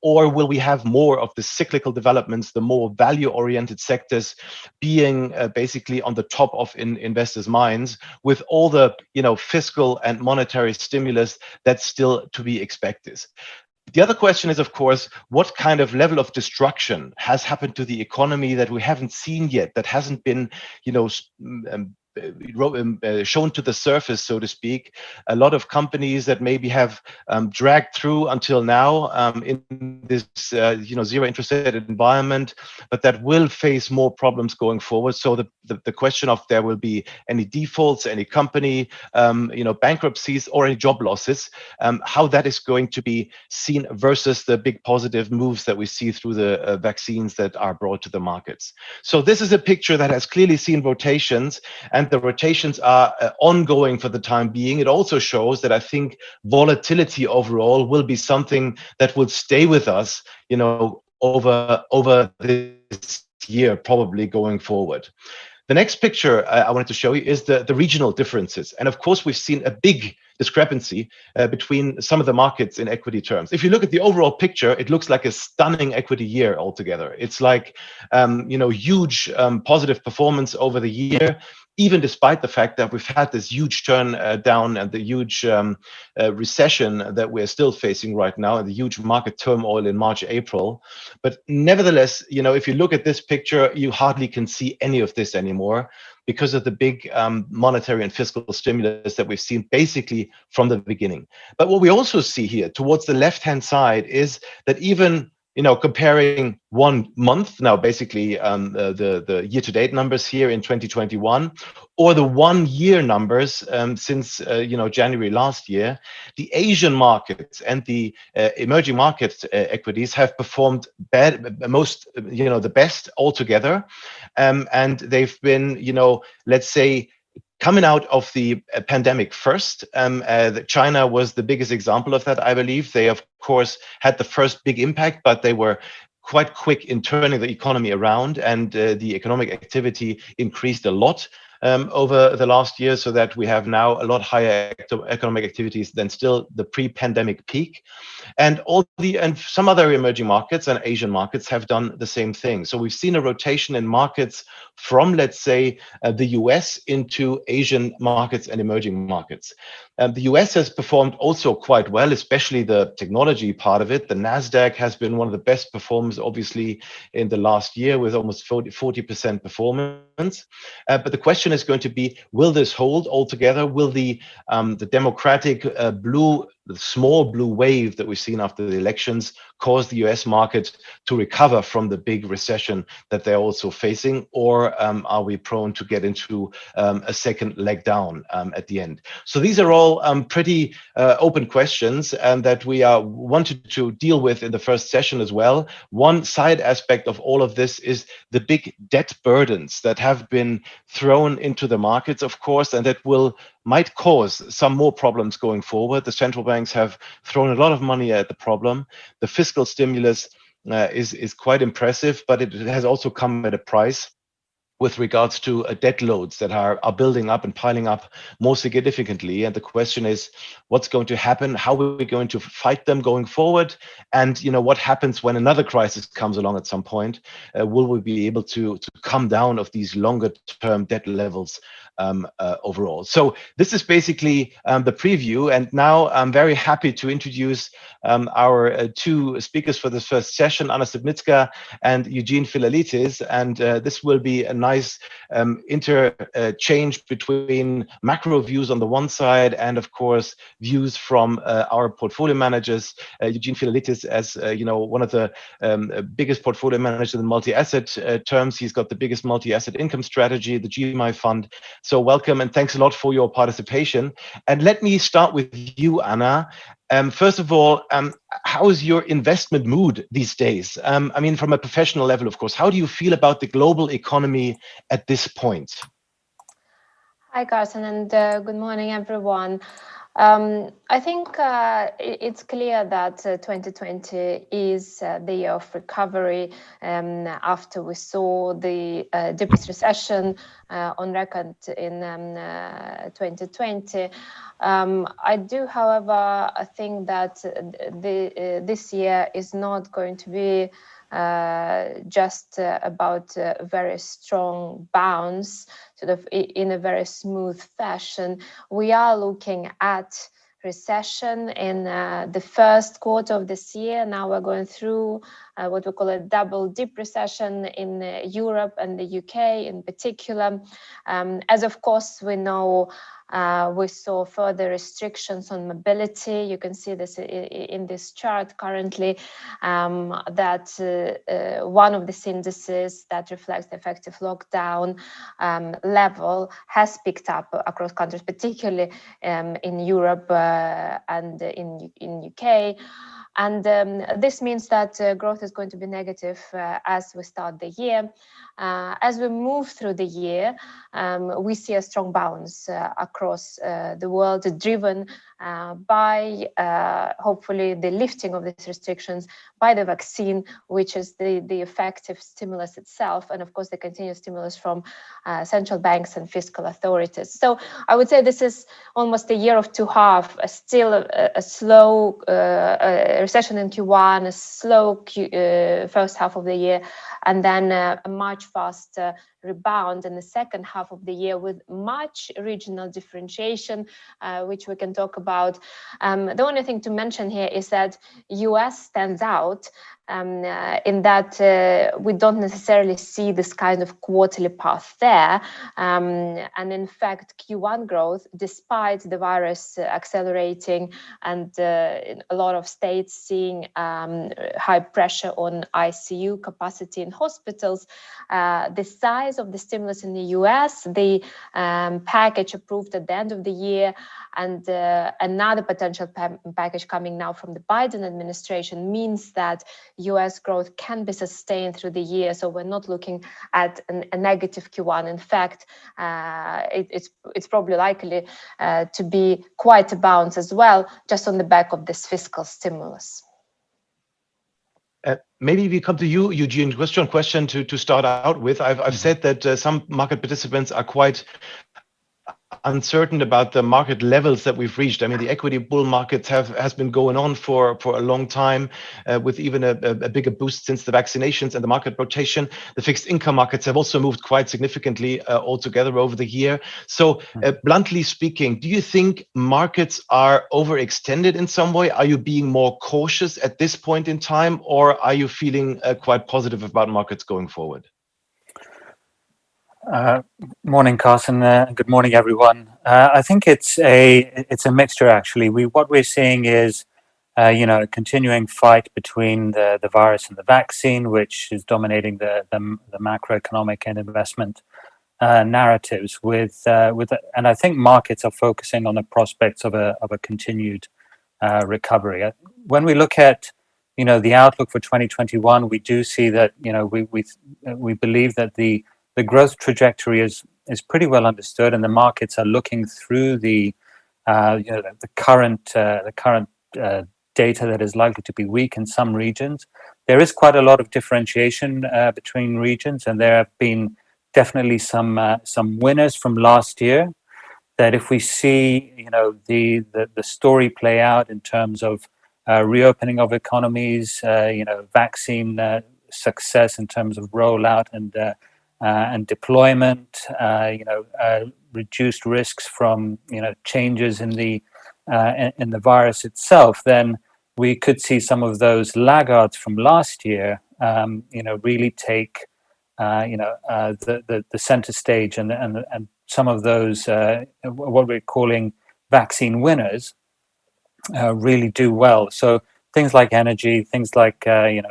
Or will we have more of the cyclical developments, the more value-oriented sectors being basically on the top of investors' minds, with all the fiscal and monetary stimulus that's still to be expected? The other question is, of course, what kind of level of destruction has happened to the economy that we haven't seen yet, that hasn't been, shown to the surface, so to speak. A lot of companies that maybe have dragged through until now in this zero interest rate environment, but that will face more problems going forward. So the question of there will be any defaults, any company bankruptcies, or any job losses, how that is going to be seen versus the big positive moves that we see through the vaccines that are brought to the markets. So this is a picture that has clearly seen rotations, and the rotations are ongoing for the time being. It also shows that I think volatility overall will be something that will stay with us, over this year, probably going forward. The next picture I wanted to show you is the regional differences. And of course, we've seen a big discrepancy between some of the markets in equity terms. If you look at the overall picture, it looks like a stunning equity year altogether. It's like, huge positive performance over the year. even despite the fact that we've had this huge turn down and the huge recession that we're still facing right now, and the huge market turmoil in March, April. But nevertheless, if you look at this picture, you hardly can see any of this anymore because of the big monetary and fiscal stimulus that we've seen basically from the beginning. But what we also see here towards the left-hand side is that even comparing 1 month now, basically the year-to-date numbers here in 2021, or the 1 year numbers since January last year, the Asian markets and the emerging market equities have performed the best altogether, and they've been, let's say, coming out of the pandemic first. China was the biggest example of that, I believe. They, of course, had the first big impact, but they were quite quick in turning the economy around, and the economic activity increased a lot over the last year, so that we have now a lot higher economic activities than still the pre-pandemic peak. And some other emerging markets and Asian markets have done the same thing. So we've seen a rotation in markets from, let's say, the US into Asian markets and emerging markets. The US has performed also quite well, especially the technology part of it. The NASDAQ has been one of the best performers, obviously, in the last year, with almost 40% performance. But the question is going to be, will this hold altogether? Will the democratic the small blue wave that we've seen after the elections cause the US market to recover from the big recession that they're also facing? Or are we prone to get into a second leg down at the end? So these are all pretty open questions that we wanted to deal with in the first session as well. One side aspect of all of this is the big debt burdens that have been thrown into the markets, of course, and that might cause some more problems going forward. The central banks have thrown a lot of money at the problem. The fiscal stimulus is quite impressive, but it has also come at a price with regards to debt loads that are building up and piling up more significantly. And the question is, what's going to happen? How are we going to fight them going forward? And what happens when another crisis comes along at some point? Will we be able to come down of these longer term debt levels overall? So this is basically the preview. And now I'm very happy to introduce our two speakers for this first session, Anna Stupnicka and Eugene Filalitis. And this will be a nice interchange between macro views on the one side and, of course, views from our portfolio managers. Eugene Filalitis, as one of the biggest portfolio managers in multi-asset terms. He's got the biggest multi-asset income strategy, the GMI fund. So welcome and thanks a lot for your participation. And let me start with you, Anna. First of all, how is your investment mood these days? I mean, from a professional level, of course, how do you feel about the global economy at this point? Hi, Carsten, and good morning, everyone. I think it's clear that 2020 is the year of recovery after we saw the deepest recession on record in 2020. I do, however, think that this year is not going to be just about a very strong bounce, sort of in a very smooth fashion. We are looking at recession in the first quarter of this year. Now we're going through what we call a double dip recession in Europe and the UK in particular. As of course we know, we saw further restrictions on mobility. You can see this in this chart currently, that one of the indices that reflects the effective lockdown level has picked up across countries, particularly in Europe and in UK. And this means that growth is going to be negative as we start the year. As we move through the year, we see a strong bounce across the world, driven by hopefully the lifting of these restrictions, by the vaccine, which is the effective stimulus itself, and of course the continued stimulus from central banks and fiscal authorities. So I would say this is almost a year of two halves, still a slow recession in Q1, a slow first half of the year, and then a much faster rebound in the second half of the year with much regional differentiation, which we can talk about. The only thing to mention here is that US stands out in that we don't necessarily see this kind of quarterly path there. And in fact, Q1 growth, despite the virus accelerating and in a lot of states seeing high pressure on ICU capacity in hospitals, the size of the stimulus in the US, the package approved at the end of the year, and another potential package coming now from the Biden administration means that US growth can be sustained through the year. So we're not looking at a negative Q1. In fact, it's probably likely to be quite a bounce as well, just on the back of this fiscal stimulus. Maybe we come to you, Eugene. Question to start out with. I've said that some market participants are quite uncertain about the market levels that we've reached. I mean, the equity bull markets has been going on for a long time, with even a bigger boost since the vaccinations and the market rotation. The fixed income markets have also moved quite significantly altogether over the year. So bluntly speaking, do you think markets are overextended in some way? Are you being more cautious at this point in time, or are you feeling quite positive about markets going forward? Morning, Carsten. Good morning, everyone. I think it's a mixture, actually. What we're seeing is, a continuing fight between the virus and the vaccine, which is dominating the macroeconomic and investment narratives. And I think markets are focusing on the prospects of a continued recovery. When we look at the outlook for 2021, we do see that we believe that the growth trajectory is pretty well understood, and the markets are looking through the current data that is likely to be weak in some regions. There is quite a lot of differentiation between regions, and there have been definitely some winners from last year. That if we see the story play out in terms of reopening of economies, vaccine success in terms of rollout and deployment, reduced risks from changes in the virus itself, then we could see some of those laggards from last year, really take the center stage, and some of those what we're calling vaccine winners really do well. So things like energy, things like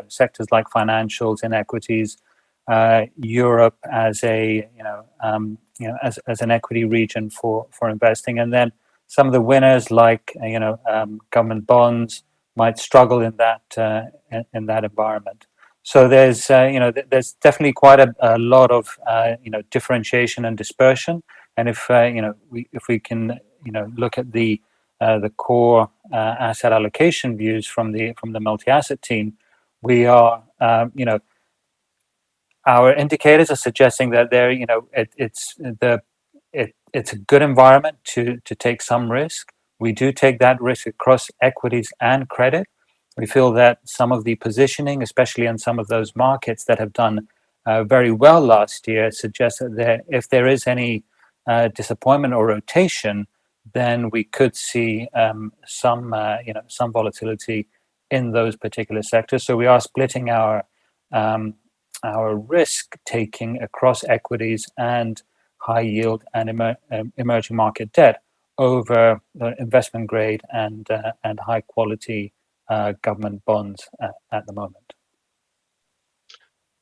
sectors like financials and equities. Europe as as an equity region for investing, and then some of the winners like government bonds might struggle in that environment. So there's definitely quite a lot of differentiation and dispersion, and if we can look at the core asset allocation views from the multi-asset team, we are our indicators are suggesting that it's a good environment to take some risk. We do take that risk across equities and credit. We feel that some of the positioning, especially in some of those markets that have done very well last year, suggests that if there is any disappointment or rotation, then we could see some volatility in those particular sectors. So we are splitting our risk taking across equities and high yield and emerging market debt over investment grade and high quality government bonds at the moment.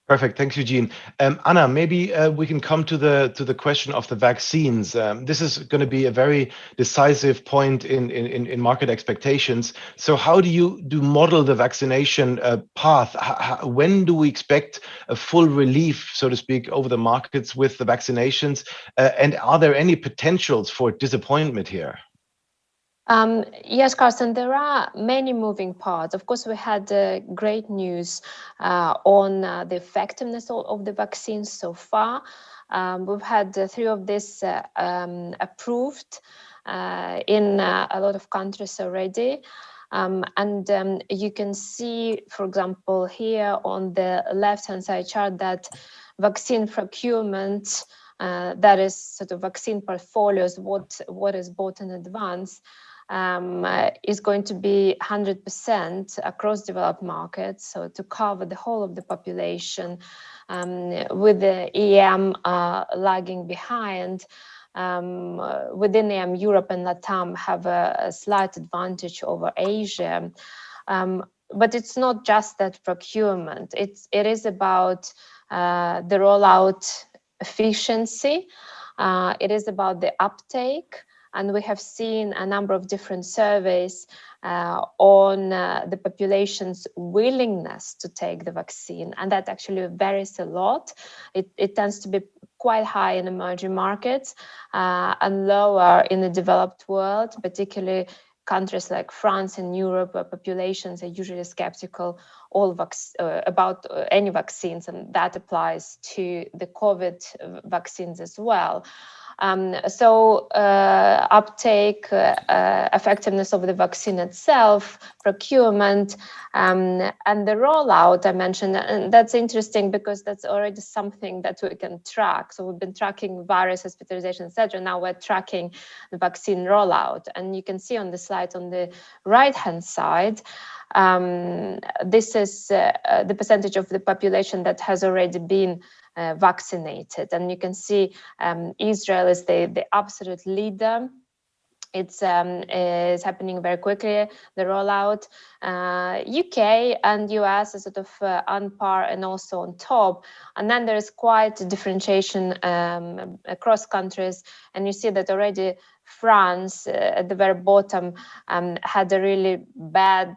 Perfect. Thanks, Eugene. Anna, maybe we can come to the question of the vaccines. This is going to be a very decisive point in market expectations. So how do you model the vaccination path? When do we expect a full relief, so to speak, over the markets with the vaccinations? And are there any potentials for disappointment here? Yes, Carsten, there are many moving parts. Of course, we had great news on the effectiveness of the vaccines so far. We've had 3 of these approved in a lot of countries already. And you can see, for example, here on the left-hand side chart that vaccine procurement, that is sort of vaccine portfolios, what is bought in advance, is going to be 100% across developed markets, so to cover the whole of the population, with the EM lagging behind. Within EM, Europe and LATAM have a slight advantage over Asia. But it's not just that procurement. It is about the rollout efficiency. It is about the uptake. And we have seen a number of different surveys on the population's willingness to take the vaccine. And that actually varies a lot. It tends to be quite high in emerging markets and lower in the developed world, particularly countries like France and Europe, where populations are usually skeptical about any vaccines, and that applies to the COVID vaccines as well. So uptake, effectiveness of the vaccine itself, procurement, and the rollout I mentioned, and that's interesting because that's already something that we can track. So we've been tracking virus hospitalization, etc. Now we're tracking the vaccine rollout, and you can see on the slide on the right-hand side, this is the percentage of the population that has already been vaccinated, and you can see Israel is the absolute leader. It's is happening very quickly, the rollout. UK and US are sort of on par and also on top, and then there is quite a differentiation across countries, and you see that already France at the very bottom had a really bad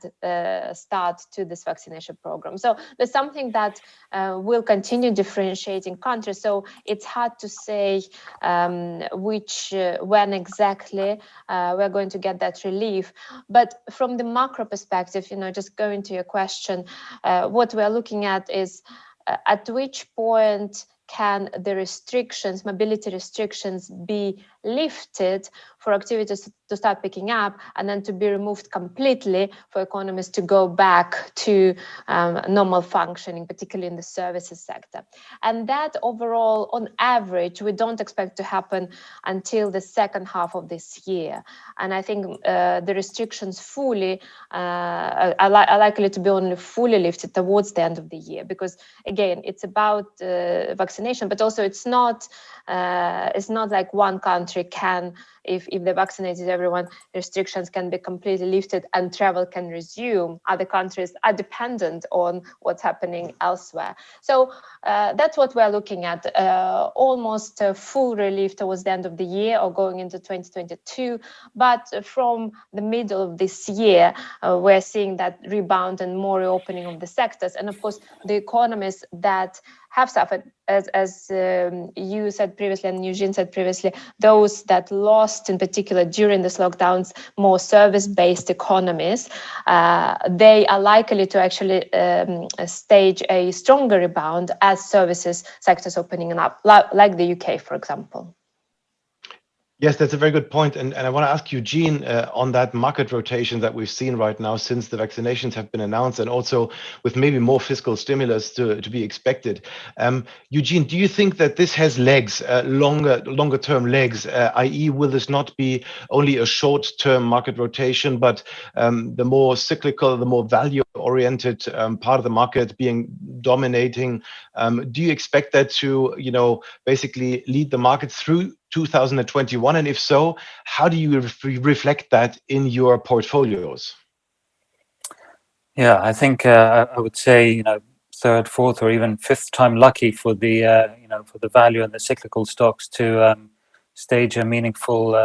start to this vaccination program. So there's something that will continue differentiating countries. So it's hard to say when exactly we're going to get that relief. But from the macro perspective, just going to your question, what we're looking at is at which point can the restrictions, mobility restrictions, be lifted for activities to start picking up and then to be removed completely for economies to go back to normal functioning, particularly in the services sector. And that overall, on average, we don't expect to happen until the second half of this year. And I think the restrictions fully are likely to be only fully lifted towards the end of the year, because again, it's about vaccination, but also it's not like one country can, if they vaccinated everyone, restrictions can be completely lifted and travel can resume. Other countries are dependent on what's happening elsewhere. So that's what we're looking at, almost full relief towards the end of the year or going into 2022. But from the middle of this year, we're seeing that rebound and more reopening of the sectors. And of course, the economies that have suffered, as you said previously and Eugene said previously, those that lost in particular during this lockdowns, more service-based economies, they are likely to actually stage a stronger rebound as services sectors opening up, like the UK, for example. Yes, that's a very good point. And I want to ask Eugene on that market rotation that we've seen right now since the vaccinations have been announced, and also with maybe more fiscal stimulus to be expected. Eugene, do you think that this has legs, longer term legs, i.e. will this not be only a short-term market rotation, but the more cyclical, the more value-oriented part of the market being dominating? Do you expect that to, basically lead the market through 2021, and if so, how do you reflect that in your portfolios? Yeah, I think I would say third, fourth, or even fifth time lucky for the for the value and the cyclical stocks to stage a meaningful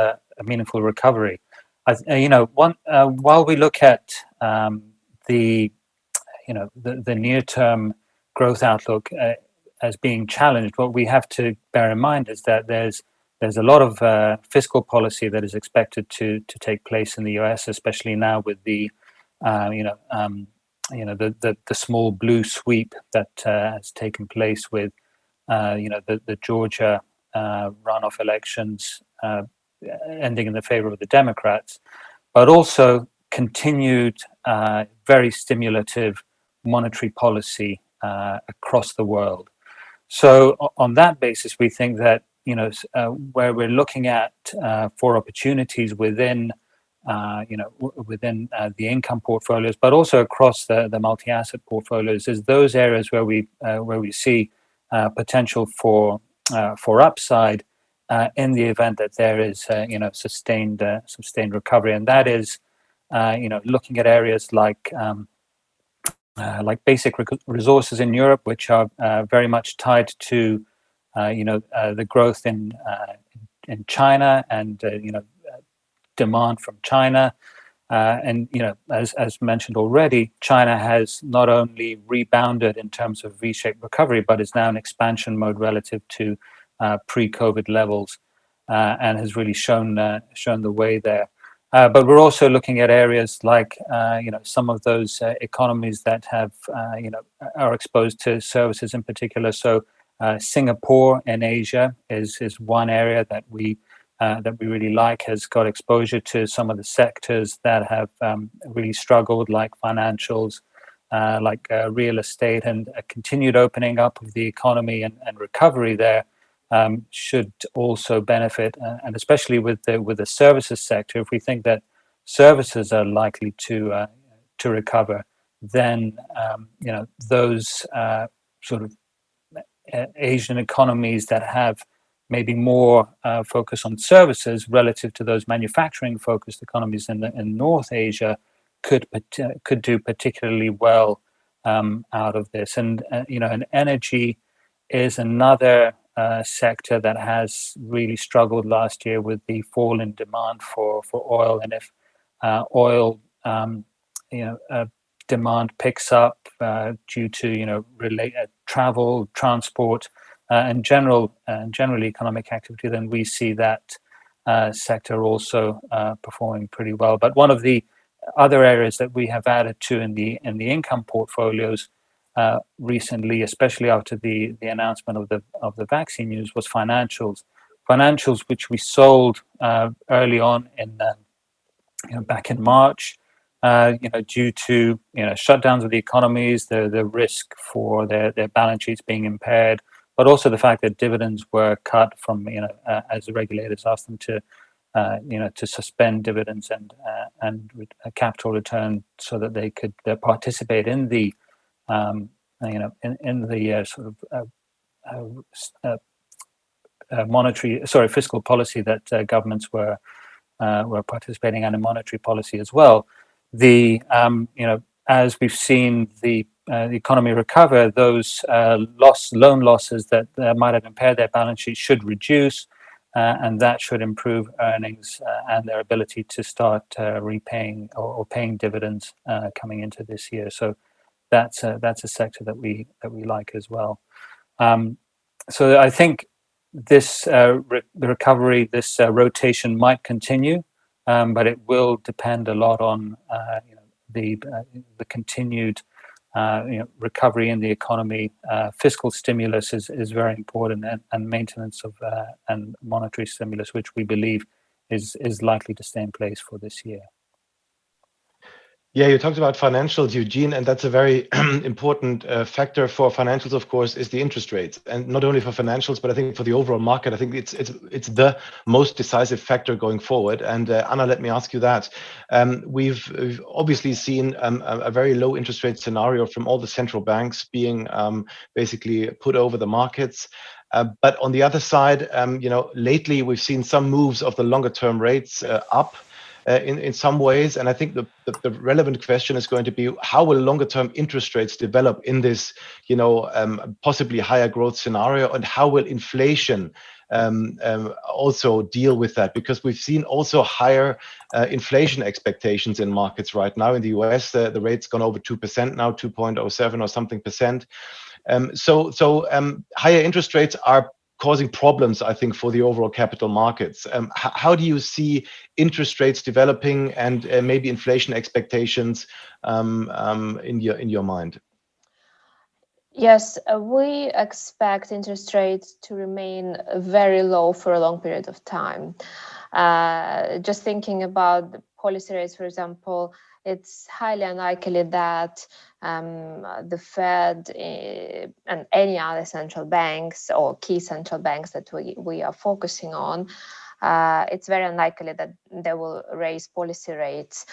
recovery. While we look at the near-term growth outlook as being challenged, what we have to bear in mind is that there's a lot of fiscal policy that is expected to take place in the US, especially now with the small blue sweep that has taken place with the Georgia runoff elections ending in the favor of the Democrats, but also continued very stimulative monetary policy across the world. So on that basis, we think that where we're looking at for opportunities within within the income portfolios, but also across the multi-asset portfolios, is those areas where we see potential for upside in the event that there is sustained recovery, and that is looking at areas like basic resources in Europe, which are very much tied to the growth in China and demand from China. And as mentioned already, China has not only rebounded in terms of V-shaped recovery, but is now in expansion mode relative to pre-COVID levels, and has really shown the way there. But we're also looking at areas like some of those economies that have are exposed to services in particular. So Singapore in Asia is one area that we really like, has got exposure to some of the sectors that have really struggled, like financials, like real estate, and a continued opening up of the economy and recovery there should also benefit, and especially with the services sector. If we think that services are likely to recover, then those sort of Asian economies that have maybe more focus on services relative to those manufacturing-focused economies in North Asia could do particularly well out of this. And and energy is another sector that has really struggled last year with the fall in demand for oil. And if oil demand picks up due to travel, transport, and generally economic activity, then we see that sector also performing pretty well. But one of the other areas that we have added to in the income portfolios recently, especially after the announcement of the vaccine news, was financials, which we sold early on in back in March, due to shutdowns of the economies, the risk for their balance sheets being impaired, but also the fact that dividends were cut from as the regulators asked them to to suspend dividends and capital return so that they could participate in the sort of fiscal policy that governments were participating in, a monetary policy as well. As we've seen the economy recover, those loan losses that might have impaired their balance sheet should reduce, and that should improve earnings and their ability to start repaying or paying dividends coming into this year. So that's a sector that we like as well. So I think this the recovery, this rotation might continue, but it will depend a lot on the continued recovery in the economy. Fiscal stimulus is very important, and maintenance of and monetary stimulus, which we believe is likely to stay in place for this year. Yeah, you talked about financials, Eugene, and that's a very important factor for financials, of course, is the interest rates. And not only for financials, but I think for the overall market, I think it's the most decisive factor going forward. And Anna, let me ask you that. We've obviously seen a very low interest rate scenario from all the central banks being basically put over the markets. But on the other side, lately we've seen some moves of the longer term rates up. In some ways, and I think the relevant question is going to be, how will longer term interest rates develop in this possibly higher growth scenario, and how will inflation also deal with that? Because we've seen also higher inflation expectations in markets right now. In the US, the rate's gone over 2% now, 2.07 or something percent. So higher interest rates are causing problems, I think, for the overall capital markets. How do you see interest rates developing, and maybe inflation expectations in your mind? Yes, we expect interest rates to remain very low for a long period of time. Just thinking about the policy rates, for example, it's highly unlikely that the Fed and any other central banks or key central banks that we are focusing on, it's very unlikely that they will raise policy rates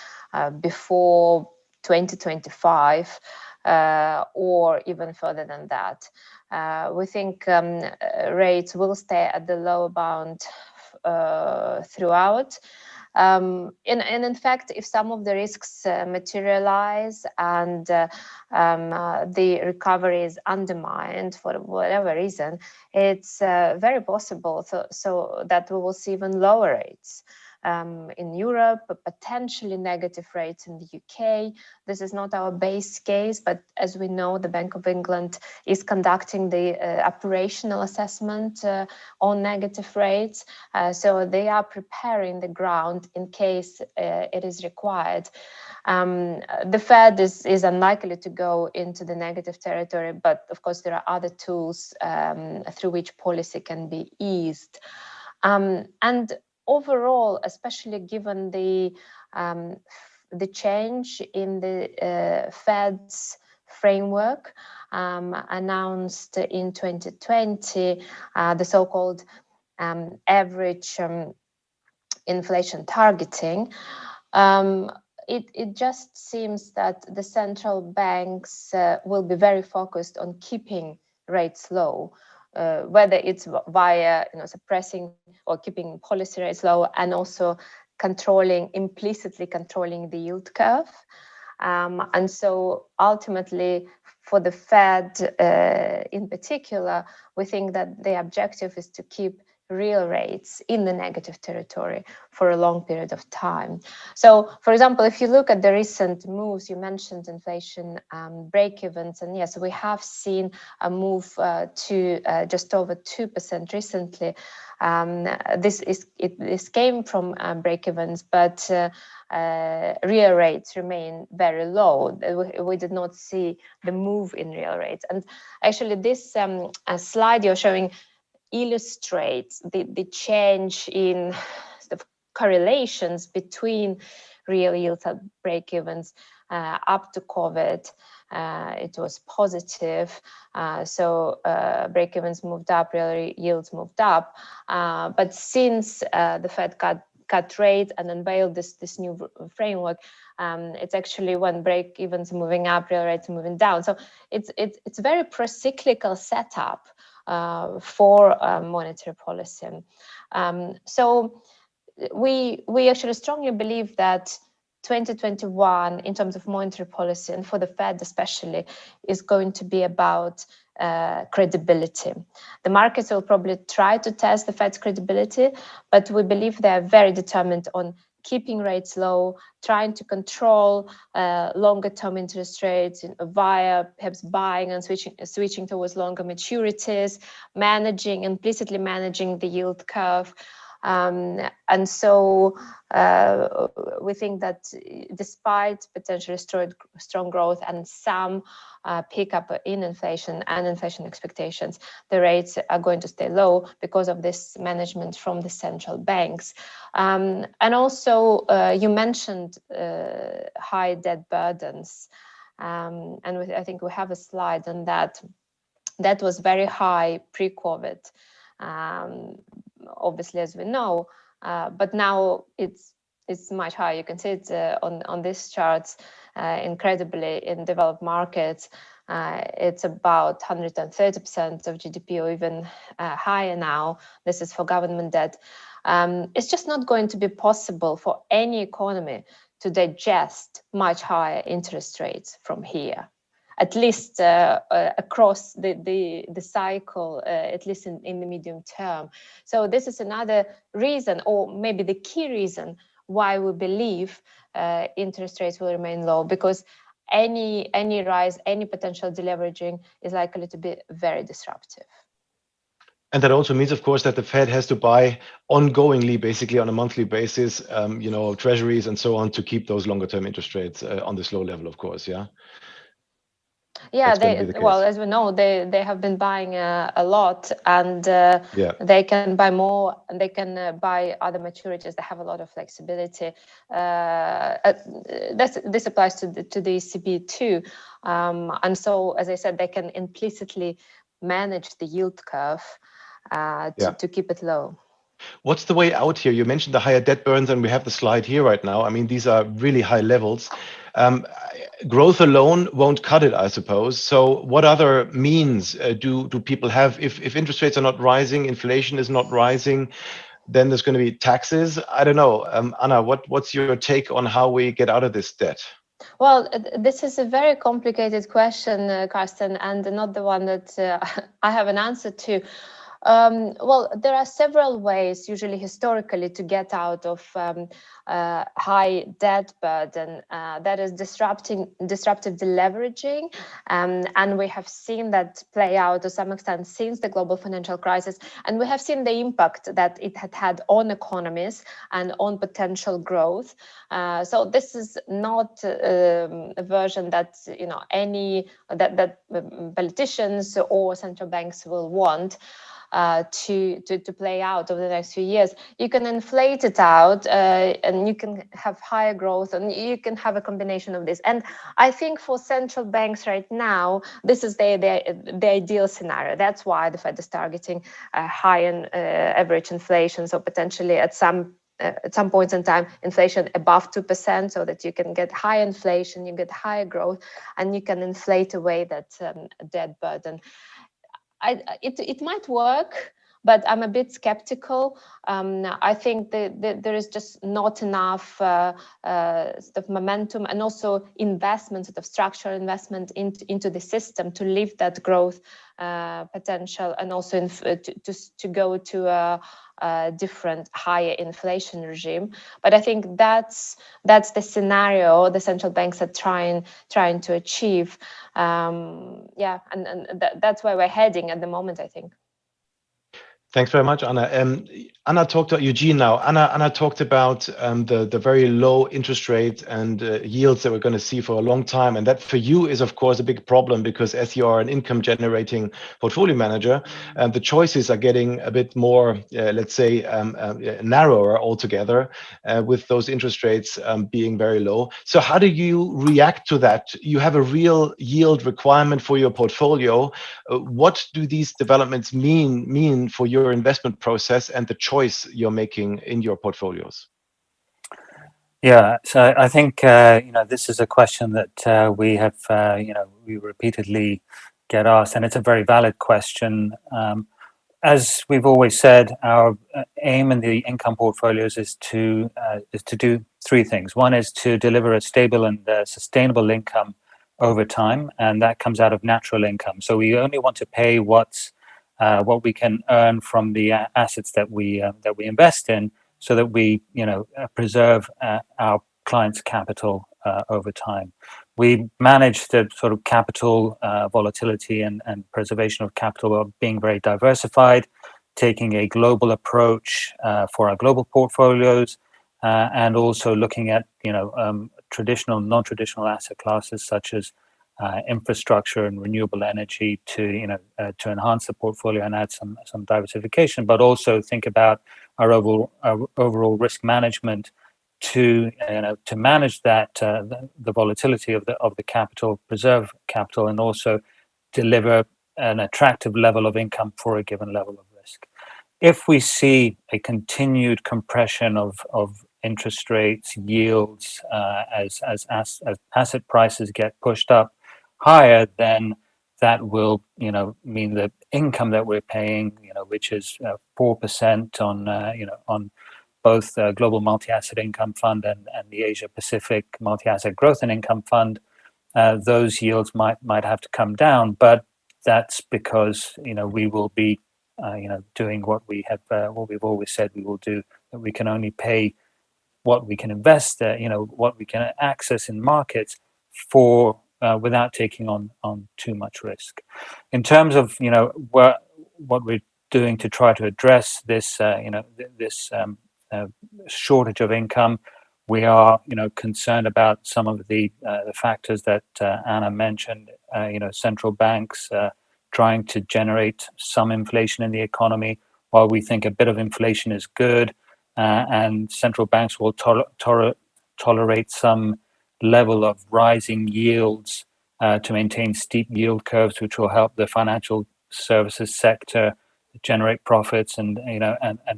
before 2025 or even further than that. We think rates will stay at the lower bound throughout. And in fact, if some of the risks materialize and the recovery is undermined for whatever reason, it's very possible so that we will see even lower rates in Europe, potentially negative rates in the UK. This is not our base case, but as we know, the Bank of England is conducting the operational assessment on negative rates. So they are preparing the ground in case it is required. The Fed is unlikely to go into the negative territory, but of course there are other tools through which policy can be eased. And overall, especially given the change in the Fed's framework announced in 2020, the so-called average inflation targeting, it just seems that the central banks will be very focused on keeping rates low. Whether it's via suppressing or keeping policy rates low and also implicitly controlling the yield curve. And so ultimately for the Fed in particular, we think that the objective is to keep real rates in the negative territory for a long period of time. So, for example, if you look at the recent moves, you mentioned inflation break-evens, and yes, we have seen a move to just over 2% recently. This came from break-evens, but real rates remain very low. We did not see the move in real rates. And actually, this slide you're showing illustrates the change in sort of correlations between real yields at break-evens. Up to COVID, it was positive, so break-evens moved up, real yields moved up. But since the Fed cut rates and unveiled this new framework, it's actually when break-evens moving up, real rates moving down. So it's a very pro-cyclical setup for monetary policy. So we actually strongly believe that 2021, in terms of monetary policy, and for the Fed especially, is going to be about credibility. The markets will probably try to test the Fed's credibility, but we believe they are very determined on keeping rates low, trying to control longer-term interest rates via perhaps buying and switching towards longer maturities, implicitly managing the yield curve. And so we think that despite potentially strong growth and some pickup in inflation and inflation expectations, the rates are going to stay low because of this management from the central banks. And also, you mentioned high debt burdens, and I think we have a slide on that. That was very high pre-COVID. Obviously, as we know, but now it's much higher. You can see it on this chart. Incredibly, in developed markets, it's about 130% of GDP or even higher now. This is for government debt. It's just not going to be possible for any economy to digest much higher interest rates from here, at least across the cycle, at least in the medium term. So this is another reason, or maybe the key reason, why we believe interest rates will remain low, because any rise, any potential deleveraging is likely to be very disruptive. And that also means, of course, that the Fed has to buy ongoingly, basically on a monthly basis, treasuries and so on, to keep those longer term interest rates on this low level, of course, yeah? Yeah, that's going to be the case? well, as we know, they have been buying a lot, and they can buy more, and they can buy other maturities. They have a lot of flexibility. This applies to the ECB too, and so, as I said, they can implicitly manage the yield curve to keep it low. What's the way out here? You mentioned the higher debt burdens, and we have the slide here right now. I mean, these are really high levels. Growth alone won't cut it, I suppose. So what other means do people have? If interest rates are not rising, inflation is not rising, then there's going to be taxes. I don't know. Anna, what's your take on how we get out of this debt? Well, this is a very complicated question, Carsten, and not the one that I have an answer to. Well, there are several ways, usually historically, to get out of high debt burden. That is disruptive deleveraging, and we have seen that play out to some extent since the global financial crisis, and we have seen the impact that it had had on economies and on potential growth. So this is not a version that that politicians or central banks will want to play out over the next few years. You can inflate it out, and you can have higher growth, and you can have a combination of this. And I think for central banks right now, this is the ideal scenario. That's why the Fed is targeting high average inflation, so potentially at some points in time, inflation above 2%, so that you can get high inflation, you get higher growth, and you can inflate away that debt burden. It might work, but I'm a bit skeptical. I think there is just not enough sort of momentum, and also investment, sort of structural investment into the system to lift that growth potential, and also to go to a different, higher inflation regime. But I think that's the scenario the central banks are trying to achieve. And that's where we're heading at the moment, I think. Thanks very much, Anna. Anna talked to Eugene now. Anna talked about the very low interest rate and yields that we're going to see for a long time. And that for you is, of course, a big problem, because as you are an income generating portfolio manager, the choices are getting a bit more, let's say, narrower altogether, with those interest rates being very low. So how do you react to that? You have a real yield requirement for your portfolio. What do these developments mean for your investment process and the choice you're making in your portfolios? Yeah, so I think this is a question that we have we repeatedly get asked, and it's a very valid question. As we've always said, our aim in the income portfolios is to do three things. One is to deliver a stable and sustainable income over time, and that comes out of natural income. So we only want to pay what we can earn from the assets that we invest in, so that we preserve our clients' capital over time. We manage the sort of capital volatility and preservation of capital of being very diversified, taking a global approach for our global portfolios, and also looking at traditional, non-traditional asset classes such as infrastructure and renewable energy to enhance the portfolio and add some diversification, but also think about our overall risk management to manage that the volatility of the capital, preserve capital, and also deliver an attractive level of income for a given level of risk. If we see a continued compression of interest rates, yields, as asset prices get pushed up higher, then that will mean the income that we're paying, which is 4% on both Global Multi-Asset Income Fund and the Asia Pacific Multi-Asset Growth and Income Fund, those yields might have to come down, but that's because we will be doing what we've always said we will do, that we can only pay what we can invest, what we can access in markets for without taking on too much risk. In terms of what we're doing to try to address this this shortage of income, We are, concerned about some of the factors that Anna mentioned. Central banks trying to generate some inflation in the economy, while we think a bit of inflation is good, and central banks will tolerate some level of rising yields to maintain steep yield curves, which will help the financial services sector generate profits and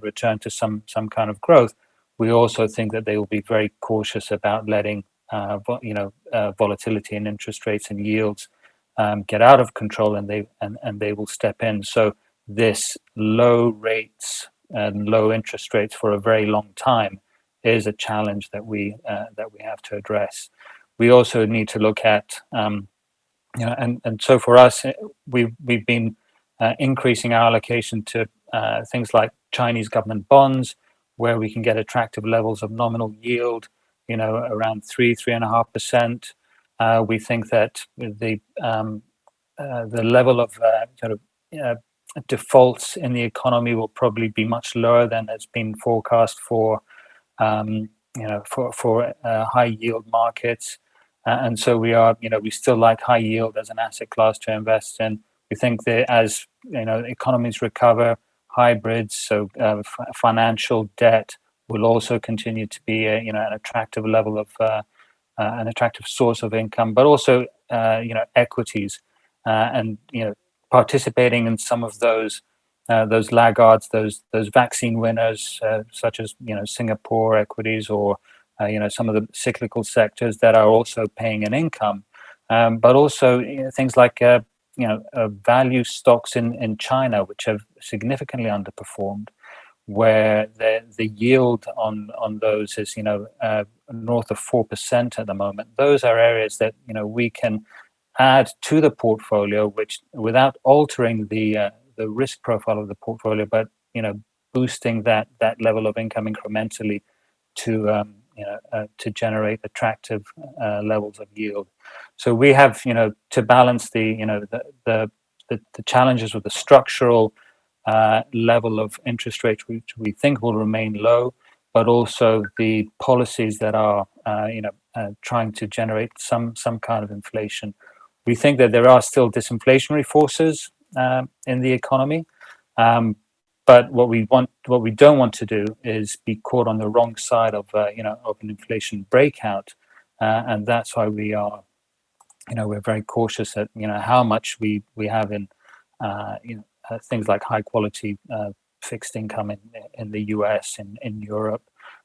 return to some kind of growth. We also think that they will be very cautious about letting volatility in interest rates and yields get out of control, and they will step in. So this low rates and low interest rates for a very long time is a challenge that we have to address. We also need to look at and so for us, we've been increasing our allocation to things like Chinese government bonds, where we can get attractive levels of nominal yield, around 3.5%. We think that the level of defaults in the economy will probably be much lower than has been forecast for high yield markets. And so we still like high yield as an asset class to invest in. We think that as economies recover, hybrids, so financial debt, will also continue to be an attractive level of an attractive source of income, but also equities, and participating in some of those laggards, those vaccine winners, such as Singapore equities, or some of the cyclical sectors that are also paying an income, but also things like value stocks in China, which have significantly underperformed, where the yield on those is north of 4% at the moment. Those are areas that we can add to the portfolio, which without altering the risk profile of the portfolio, but boosting that level of income incrementally to generate attractive levels of yield. So we have to balance the challenges with the structural level of interest rates, which we think will remain low, but also the policies that are trying to generate some kind of inflation. We think that there are still disinflationary forces in the economy, but what we don't want to do is be caught on the wrong side of of an inflation breakout, and that's why we are we're very cautious at how much we have in things like high quality fixed income in the US, in Europe,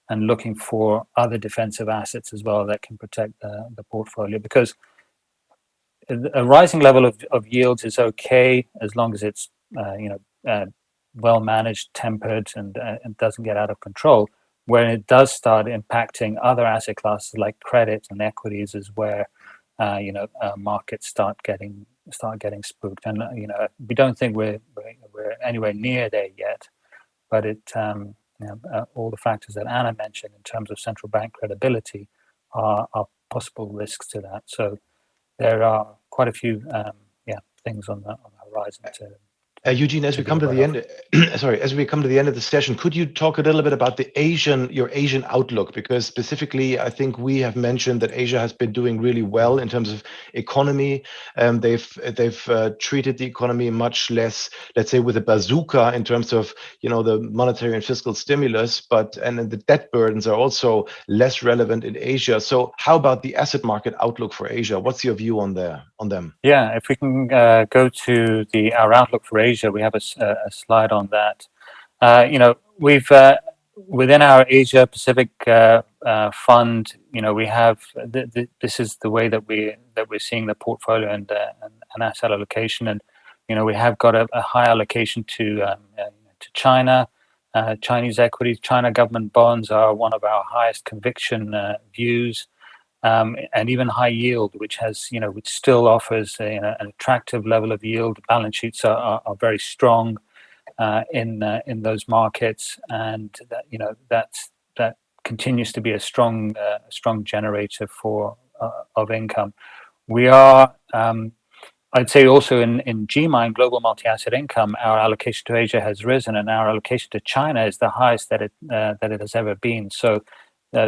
and looking for other defensive assets as well that can protect the portfolio, because a rising level of yields is okay as long as it's well managed, tempered, and doesn't get out of control. When it does start impacting other asset classes like credit and equities, is where markets start getting spooked. And we don't think we're anywhere near there yet, but all the factors that Anna mentioned in terms of central bank credibility are possible risks to that. So there are quite a few things on the horizon to Eugene, as we come to the end, as we come to the end of the session, could you talk a little bit about your Asian outlook? Because specifically, I think we have mentioned that Asia has been doing really well in terms of economy. They've treated the economy much less, let's say, with a bazooka in terms of the monetary and fiscal stimulus, and the debt burdens are also less relevant in Asia. So how about the asset market outlook for Asia? What's your view on them? Yeah, if we can go to our outlook for Asia, we have a slide on that. We've within our Asia Pacific fund, we have this is the way that we're seeing the portfolio and asset allocation, and we have got a high allocation to China, Chinese equities. China government bonds are one of our highest conviction views. And even high yield, which still offers an attractive level of yield. Balance sheets are very strong in those markets, and that continues to be a strong generator of income. We are, I'd say, also in GMIND, Global Multi-Asset Income, our allocation to Asia has risen, and our allocation to China is the highest that it has ever been. So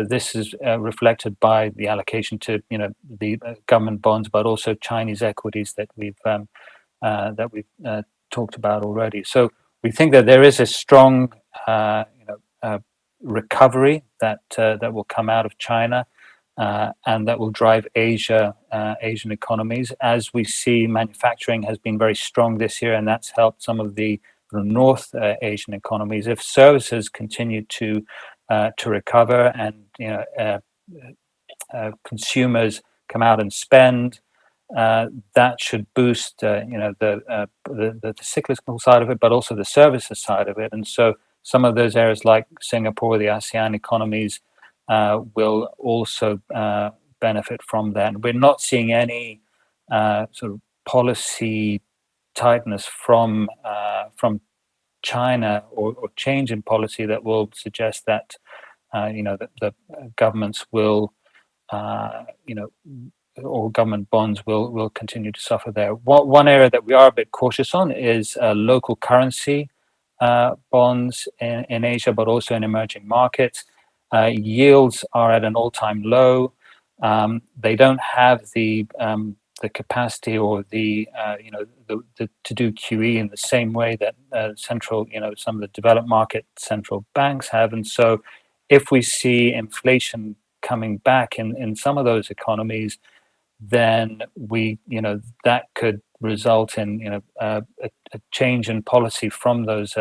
this is reflected by the allocation to the government bonds, but also Chinese equities that we've talked about already. So we think that there is a strong recovery that will come out of China, and that will drive Asian economies. As we see, manufacturing has been very strong this year, and that's helped some of the North Asian economies. If services continue to recover and consumers come out and spend, that should boost the cyclical side of it, but also the services side of it. And so some of those areas like Singapore, the ASEAN economies, will also benefit from that. We're not seeing any sort of policy tightness from China or change in policy that will suggest that that the governments will or government bonds will continue to suffer there. One area that we are a bit cautious on is local currency bonds in Asia, but also in emerging markets. Yields are at an all-time low. They don't have the capacity or the to do QE in the same way that some of the developed market central banks have. And so if we see inflation coming back in some of those economies, then that could result in a change in policy from those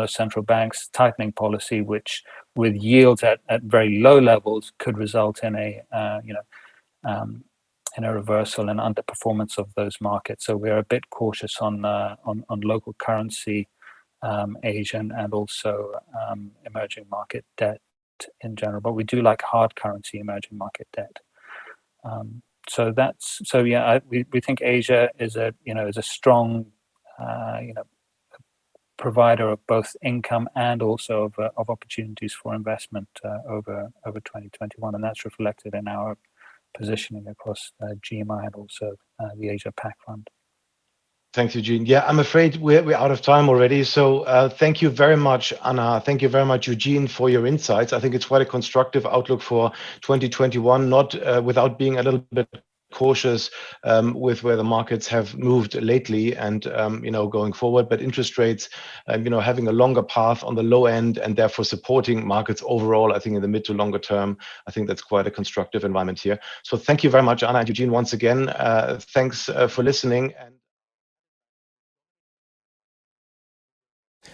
central banks, tightening policy, which with yields at very low levels could result in a reversal and underperformance of those markets. So we're a bit cautious on local currency Asian and also emerging market debt in general, but we do like hard currency emerging market debt. We think Asia is a strong provider of both income and also of opportunities for investment over 2021, and that's reflected in our positioning across GMI and also the Asia Pac Fund. Thanks, Eugene. Yeah, I'm afraid we're out of time already. So thank you very much, Anna. Thank you very much, Eugene, for your insights. I think it's quite a constructive outlook for 2021, not without being a little bit cautious with where the markets have moved lately and going forward, but interest rates having a longer path on the low end and therefore supporting markets overall. I think in the mid to longer term, I think that's quite a constructive environment here. So thank you very much, Anna and Eugene, once again. Thanks for listening.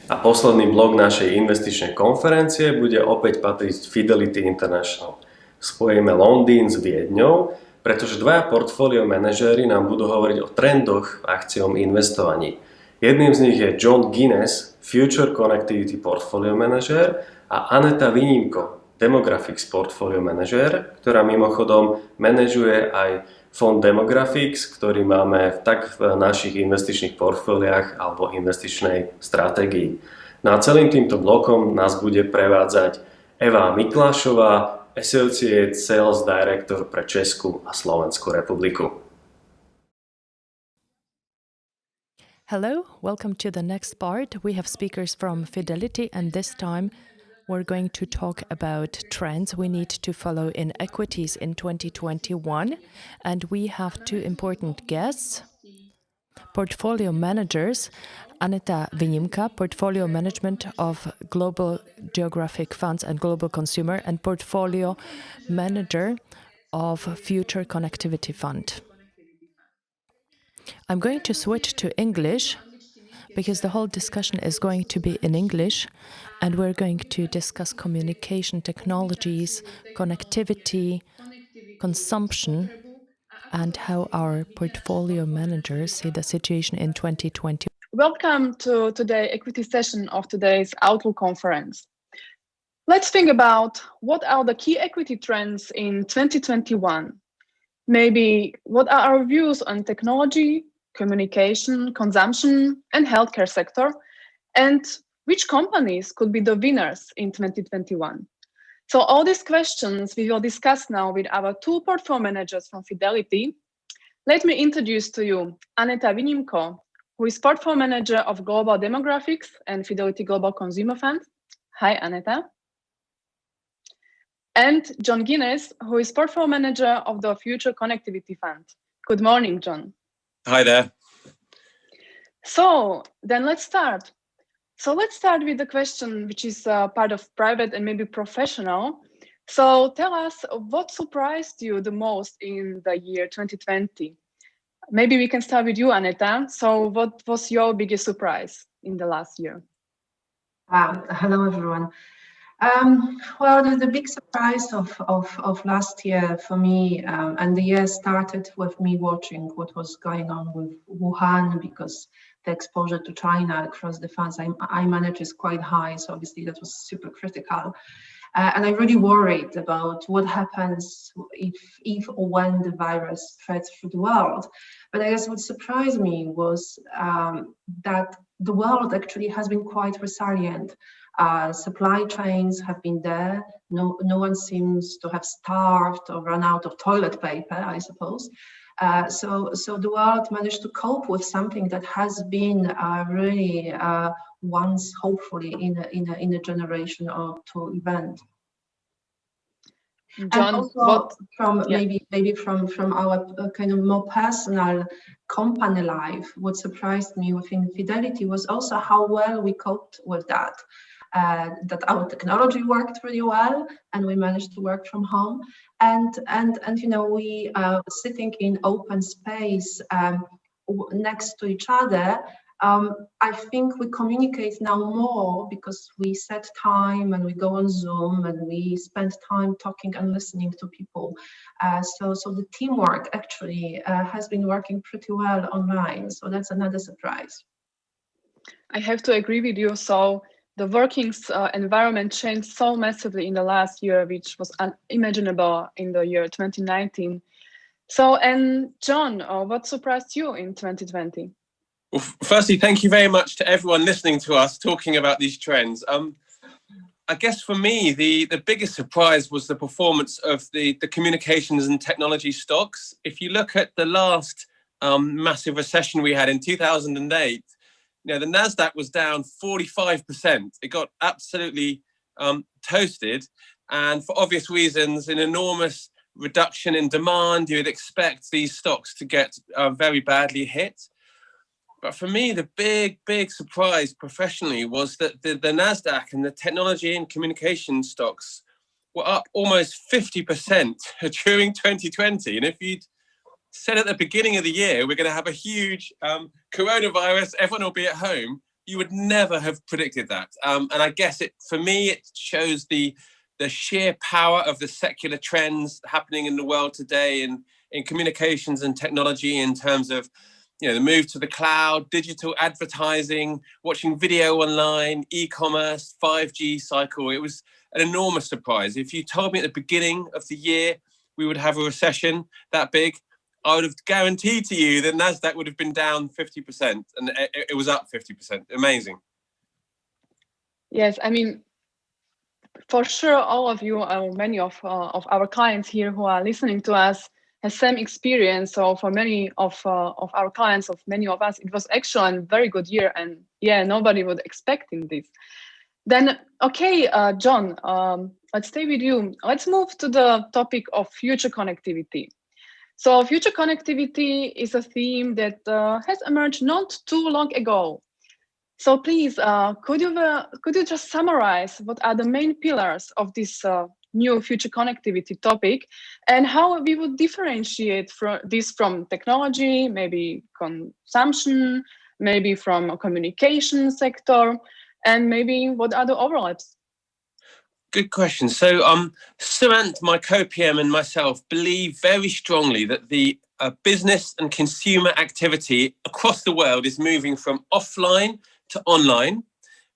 A posledný blok našej investičnej konferencie bude opäť patriť Fidelity International. Spojíme Londýn s Viedňou, pretože dvaja portfólio manažéri nám budú hovoriť o trendoch v akciovom investovaní. Jedným z nich je John Guinness, Future Connectivity Portfolio Manager, a Aneta Vinimko, Demographics Portfolio Manager, ktorá mimochodom manažuje aj fond Demographics, ktorý máme tak v našich investičných portfóliách alebo investičnej stratégii. No a celým týmto blokom nás bude prevádzať Eva Miklášová, Associate Sales Director pre Česku a Slovenskú republiku. Hello, welcome to the next part. We have speakers from Fidelity, and this time we're going to talk about trends we need to follow in equities in 2021. And we have two important guests, portfolio managers, Aneta Vinimka, portfolio management of global geographic funds and global consumer, and portfolio manager of Future Connectivity Fund. I'm going to switch to English because the whole discussion is going to be in English, and we're going to discuss communication technologies, connectivity, consumption, and how our portfolio managers see the situation in 2020. Welcome to today's equity session of today's Outlook conference. Let's think about what are the key equity trends in 2021. Maybe what are our views on technology, communication, consumption, and healthcare sector, and which companies could be the winners in 2021. So all these questions we will discuss now with our two portfolio managers from Fidelity. Let me introduce to you Aneta Vinimko, who is portfolio manager of Global Demographics and Fidelity Global Consumer Fund. Hi, Aneta. and John Guinness, who is portfolio manager of the Future Connectivity Fund. Good morning, John. Hi there. So then let's start. So let's start with the question, which is part of private and maybe professional. So tell us, what surprised you the most in the year 2020? Maybe we can start with you, Aneta. So what was your biggest surprise in the last year? Hello, everyone. Well, the big surprise of last year for me, and the year started with me watching what was going on with Wuhan, because the exposure to China across the funds I manage is quite high. So obviously that was super critical. And I really worried about what happens if or when the virus spreads through the world. But I guess what surprised me was that the world actually has been quite resilient. Supply chains have been there. No one seems to have starved or run out of toilet paper, I suppose. So the world managed to cope with something that has been really once, hopefully, in a generation or two event. John, and also what from maybe from our kind of more personal company life, what surprised me within Fidelity was also how well we coped with that. That our technology worked really well, and we managed to work from home. And you know, we sitting in open space next to each other. I think we communicate now more because we set time and we go on Zoom and we spend time talking and listening to people. So the teamwork actually has been working pretty well online. So that's another surprise. I have to agree with you. So the working environment changed so massively in the last year, which was unimaginable in the year 2019. So, and John, what surprised you in 2020? Well, firstly, thank you very much to everyone listening to us talking about these trends. I guess for me, the biggest surprise was the performance of the communications and technology stocks. If you look at the last massive recession we had in 2008, you know, the Nasdaq was down 45%. It got absolutely toasted, and for obvious reasons, an enormous reduction in demand. You would expect these stocks to get very badly hit. But for me, the big surprise professionally was that the Nasdaq and the technology and communication stocks were up almost 50% during 2020. And if you'd said at the beginning of the year, we're going to have a huge coronavirus, everyone will be at home, you would never have predicted that. And I guess for me, it shows the sheer power of the secular trends happening in the world today in communications and technology, in terms of, you know, the move to the cloud, digital advertising, watching video online, e-commerce, 5G cycle. It was an enormous surprise. If you told me at the beginning of the year we would have a recession that big, I would have guaranteed to you that Nasdaq would have been down 50%, and it was up 50%. Amazing. Yes, I mean, for sure, all of you, many of our clients here who are listening to us, has same experience. So for many of our clients, of many of us, it was actually a very good year, and yeah, nobody would expecting this. Then, okay, John, let's stay with you. Let's move to the topic of future connectivity. So future connectivity is a theme that has emerged not too long ago. So please, could you just summarize what are the main pillars of this new future connectivity topic, and how we would differentiate this from technology, maybe consumption, maybe from a communication sector, and maybe what are the overlaps? Good question. So Sumant, my co-PM, and myself believe very strongly that the business and consumer activity across the world is moving from offline to online,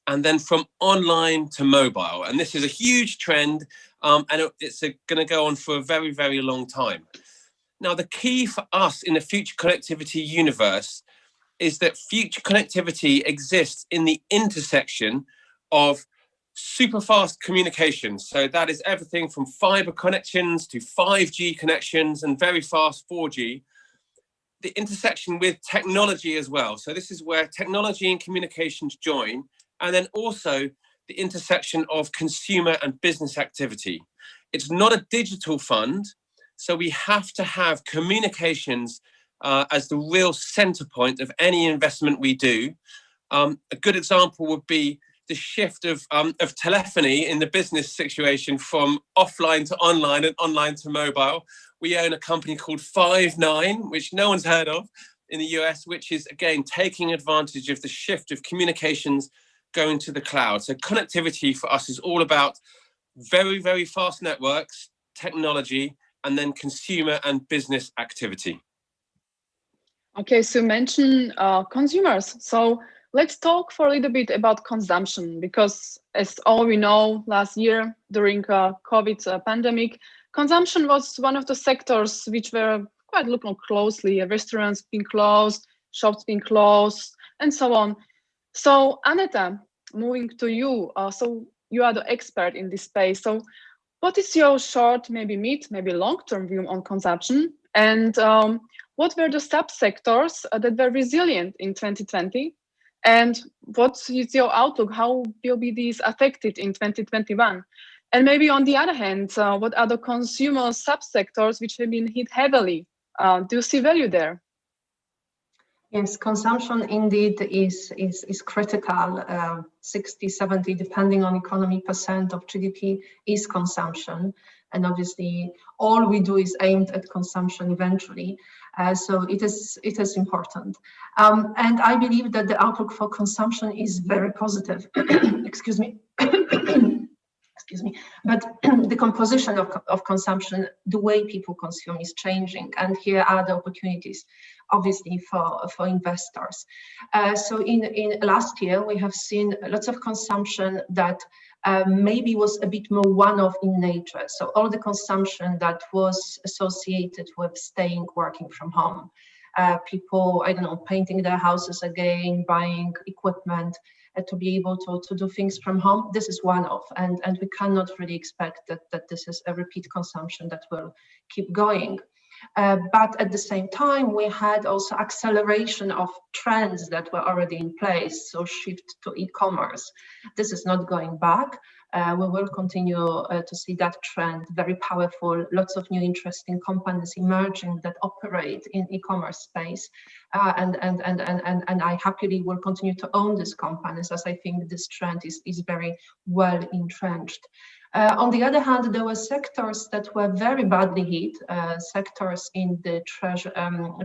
and then from online to mobile. And this is a huge trend, and it's going to go on for a very, very long time. Now, the key for us in the future connectivity universe is that future connectivity exists in the intersection of super fast communications. So that is everything from fiber connections to 5G connections and very fast 4G. The intersection with technology as well. So this is where technology and communications join. And then also the intersection of consumer and business activity. It's not a digital fund, so we have to have communications as the real center point of any investment we do. A good example would be the shift of telephony in the business situation from offline to online and online to mobile. We own a company called Five9, which no one's heard of in the US, which is, again, taking advantage of the shift of communications going to the cloud. So connectivity for us is all about very, very fast networks, technology, and then consumer and business activity. Okay, so you mentioned consumers. So let's talk for a little bit about consumption, because as all we know, last year during COVID pandemic, consumption was one of the sectors which were quite looked on closely. Restaurants being closed, shops being closed, and so on. So Aneta, moving to you. So you are the expert in this space. So what is your short, maybe mid, maybe long-term view on consumption? And what were the subsectors that were resilient in 2020? And what is your outlook? How will be these affected in 2021? And maybe on the other hand, what are the consumer subsectors which have been hit heavily? Do you see value there? Yes, consumption indeed is critical. 60, 70, depending on economy, % of GDP is consumption. And obviously, all we do is aimed at consumption eventually. So it is important. And I believe that the outlook for consumption is very positive. Excuse me. Excuse me. But the composition of consumption, the way people consume is changing. And here are the opportunities, obviously, for investors. So in last year, we have seen lots of consumption that maybe was a bit more one-off in nature. So all the consumption that was associated with staying, working from home. People, I don't know, painting their houses again, buying equipment to be able to do things from home. This is one-off, and we cannot really expect that this is a repeat consumption that will keep going. But at the same time, we had also acceleration of trends that were already in place, so shift to e-commerce. This is not going back. We will continue to see that trend, very powerful, lots of new interesting companies emerging that operate in e-commerce space. And I happily will continue to own these companies, as I think this trend is very well entrenched. On the other hand, there were sectors that were very badly hit, sectors in the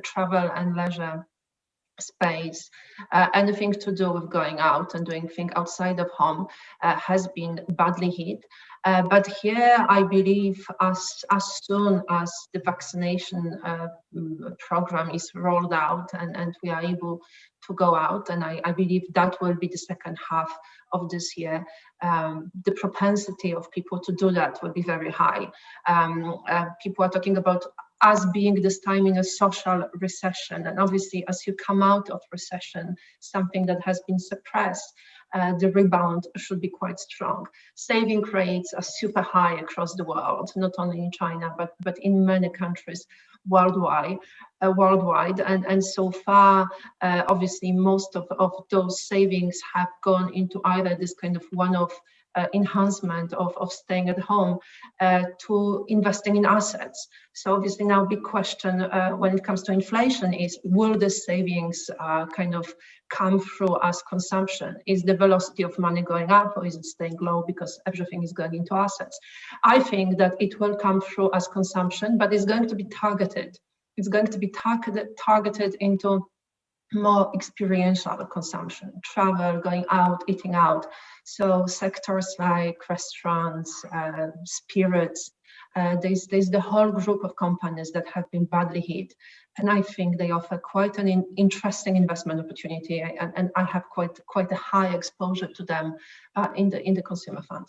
travel and leisure space. Anything to do with going out and doing things outside of home has been badly hit. But here, I believe as soon as the vaccination program is rolled out and we are able to go out, and I believe that will be the second half of this year, the propensity of people to do that will be very high. People are talking about us being this time in a social recession, and obviously as you come out of recession, something that has been suppressed, the rebound should be quite strong. Saving rates are super high across the world, not only in China, but in many countries worldwide. And so far, obviously, most of those savings have gone into either this kind of one-off enhancement of staying at home to investing in assets. So obviously now big question when it comes to inflation is, will the savings kind of come through as consumption? Is the velocity of money going up, or is it staying low because everything is going into assets? I think that it will come through as consumption, but it's going to be targeted. It's going to be targeted into more experiential consumption, travel, going out, eating out. So sectors like restaurants, spirits, there's the whole group of companies that have been badly hit. And I think they offer quite an interesting investment opportunity. And I have quite a high exposure to them in the consumer fund.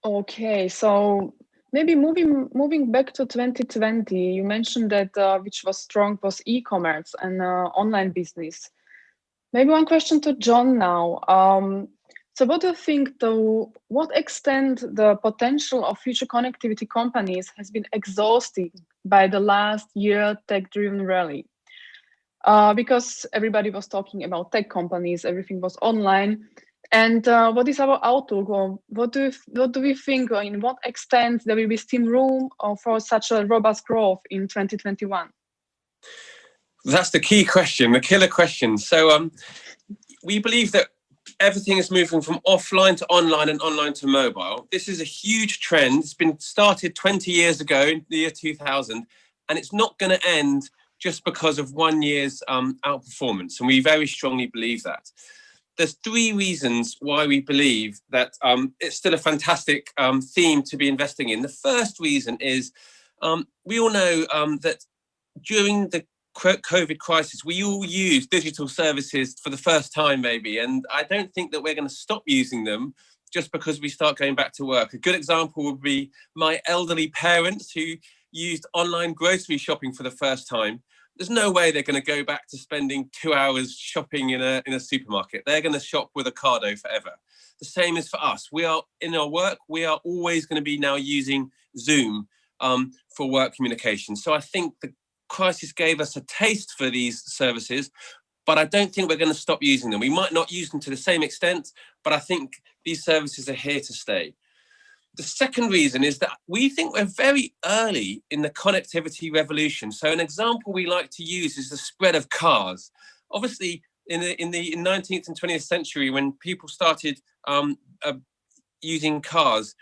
Okay, so maybe moving back to 2020, you mentioned that which was strong was e-commerce and online business. Maybe one question to John now. So what do you think, to what extent the potential of future connectivity companies has been exhausted by the last year tech-driven rally? Because everybody was talking about tech companies, everything was online. And what is our outlook? Or what do we think? Or in what extent there will be still room for such a robust growth in 2021? That's the key question, the killer question. So we believe that everything is moving from offline to online and online to mobile. This is a huge trend. It's been started 20 years ago in the year 2000, and it's not going to end just because of 1 year's outperformance. And we very strongly believe that. There's 3 reasons why we believe that it's still a fantastic theme to be investing in. The first reason is we all know that during the COVID crisis, we all use digital services for the first time, maybe. And I don't think that we're going to stop using them just because we start going back to work. A good example would be my elderly parents who used online grocery shopping for the first time. There's no way they're going to go back to spending 2 hours shopping in a supermarket. They're going to shop with Ocado forever. The same is for us. We are in our work. We are always going to be now using Zoom for work communication. So I think the crisis gave us a taste for these services, but I don't think we're going to stop using them. We might not use them to the same extent, but I think these services are here to stay. The second reason is that we think we're very early in the connectivity revolution. So an example we like to use is the spread of cars. Obviously, in the 19th and 20th century, when people started using cars,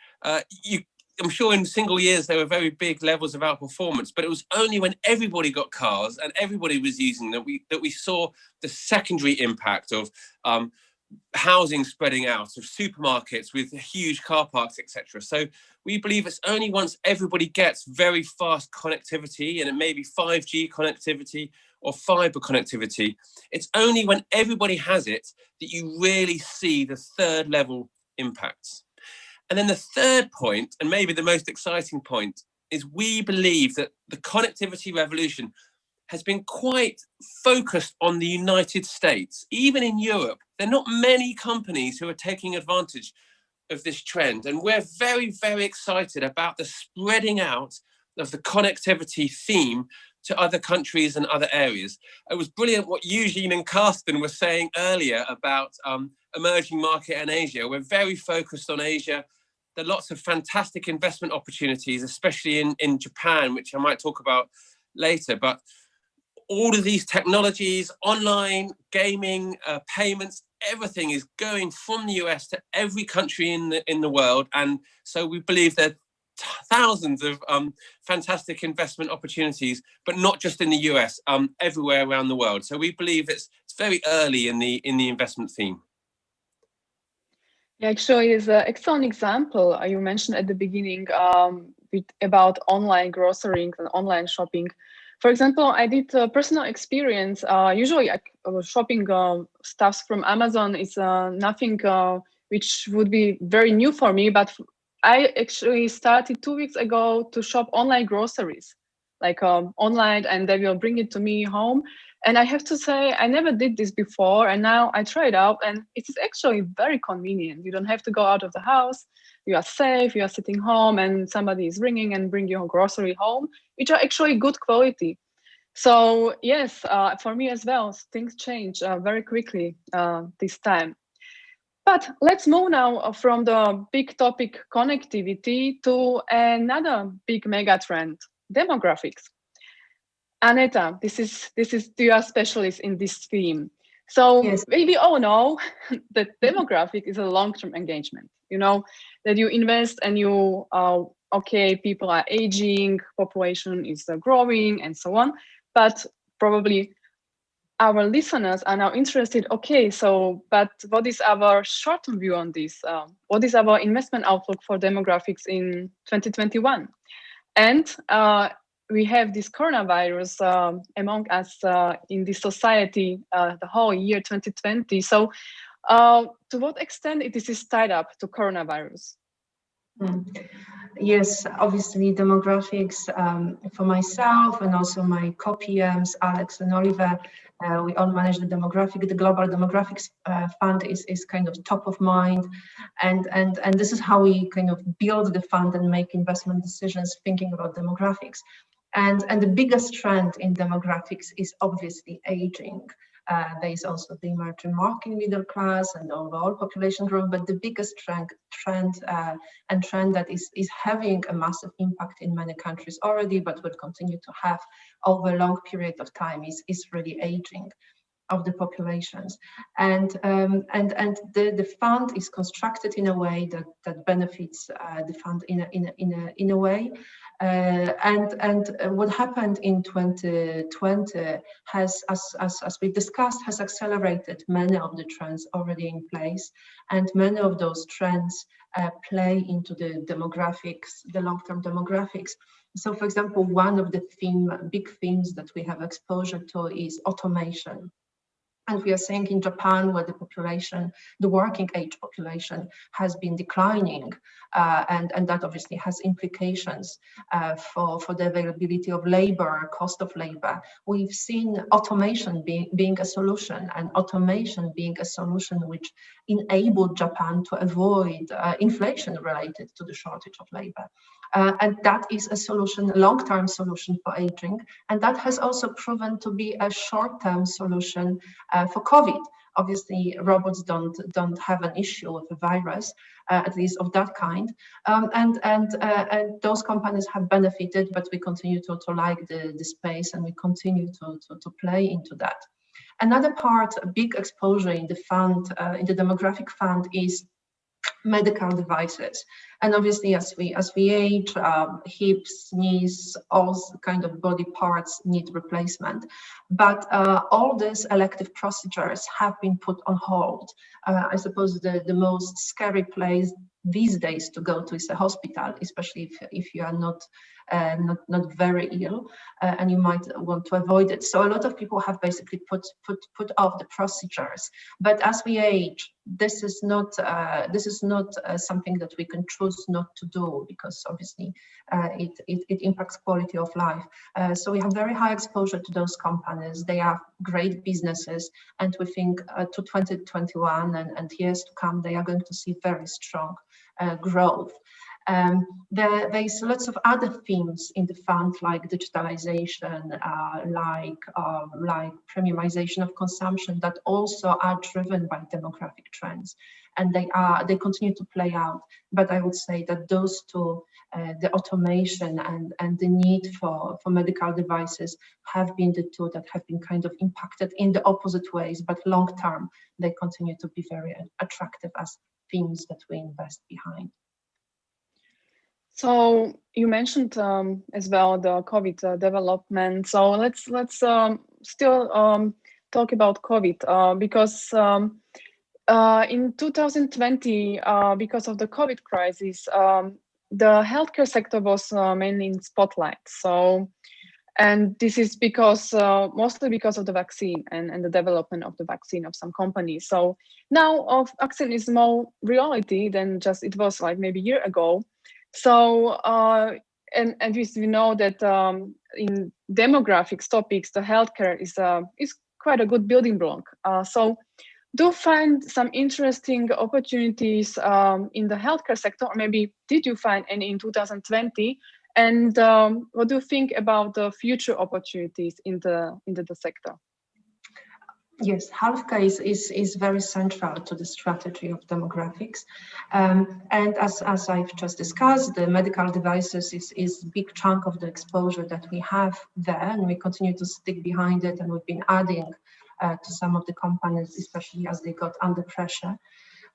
I'm sure in single years there were very big levels of outperformance, but it was only when everybody got cars and everybody was using them that we saw the secondary impact of housing spreading out, of supermarkets with huge car parks, etc. So we believe it's only once everybody gets very fast connectivity, and it may be 5G connectivity or fiber connectivity, it's only when everybody has it that you really see the third level impacts. And then the third point, and maybe the most exciting point, is we believe that the connectivity revolution has been quite focused on the United States. Even in Europe, there are not many companies who are taking advantage of this trend. And we're very, very excited about the spreading out of the connectivity theme to other countries and other areas. It was brilliant what Eugene and Carsten were saying earlier about emerging market and Asia. We're very focused on Asia. There are lots of fantastic investment opportunities, especially in Japan, which I might talk about later. But all of these technologies, online, gaming, payments, everything is going from the US to every country in the world. And so we believe there are thousands of fantastic investment opportunities, but not just in the US, everywhere around the world. So we believe it's very early in the investment theme. Yeah, actually, is an excellent example you mentioned at the beginning about online grocery and online shopping. For example, I did a personal experience. Usually, shopping stuffs from Amazon is nothing which would be very new for me. But I actually started 2 weeks ago to shop online groceries, like online, and they will bring it to me home. And I have to say, I never did this before, and now I try it out, and it is actually very convenient. You don't have to go out of the house. You are safe. You are sitting home, and somebody is ringing and bring your grocery home, which are actually good quality. So yes, for me as well, things change very quickly this time. But let's move now from the big topic connectivity to another big mega trend, demographics. Aneta, this is you are specialist in this theme. So yes. We all know that demographic is a long-term engagement. You know that you invest and you okay, people are aging, population is growing, and so on. But probably our listeners are now interested. Okay, so but what is our short-term view on this? What is our investment outlook for demographics in 2021? And we have this coronavirus among us in this society the whole year 2020. So to what extent it is tied up to coronavirus? Yes, obviously demographics for myself and also my co-PMs, Alex and Oliver, we all manage the global demographics fund is kind of top of mind. And this is how we kind of build the fund and make investment decisions thinking about demographics. And the biggest trend in demographics is obviously aging. There is also the emerging working middle class and overall population growth, but the biggest trend that is having a massive impact in many countries already, but will continue to have over a long period of time is really aging of the populations, and the fund is constructed in a way that benefits the fund in a way, and what happened in 2020 has, as we discussed, has accelerated many of the trends already in place, and many of those trends play into the demographics, the long-term demographics. So, for example, one of the big themes that we have exposure to is automation. And we are seeing in Japan, where the population, the working age population, has been declining, and that obviously has implications for the availability of labor, cost of labor. We've seen automation being a solution, and automation being a solution which enabled Japan to avoid inflation related to the shortage of labor. And that is a solution, a long-term solution for aging, and that has also proven to be a short-term solution for COVID. Obviously, robots don't have an issue with a virus, at least of that kind, and those companies have benefited. But we continue to like the space, and we continue to play into that. Another part, a big exposure in the fund, in the demographic fund, is medical devices. And obviously, as we age, hips, knees, all kind of body parts need replacement. But all these elective procedures have been put on hold. I suppose the most scary place these days to go to is a hospital, especially if you are not very ill, and you might want to avoid it. So a lot of people have basically put off the procedures. But as we age, this is not something that we can choose not to do, because obviously it impacts quality of life. So we have very high exposure to those companies. They are great businesses, and we think to 2021 and years to come, they are going to see very strong growth. There is lots of other themes in the fund, like digitalization, like premiumization of consumption, that also are driven by demographic trends, and they continue to play out. But I would say that those two, the automation and the need for medical devices, have been the two that have been kind of impacted in the opposite ways. But long term, they continue to be very attractive as themes that we invest behind. So you mentioned as well the COVID development. So let's still talk about COVID because in 2020, because of the COVID crisis, the healthcare sector was mainly in spotlight. So, and this is because mostly because of the vaccine and the development of the vaccine of some companies. So now vaccine is more reality than just it was like maybe a year ago. So, and we know that in demographics topics, the healthcare is quite a good building block. So, do you find some interesting opportunities in the healthcare sector, or maybe did you find any in 2020? And what do you think about the future opportunities in the sector? Yes, healthcare is very central to the strategy of demographics. And as I've just discussed, the medical devices is a big chunk of the exposure that we have there, and we continue to stick behind it, and we've been adding to some of the companies, especially as they got under pressure.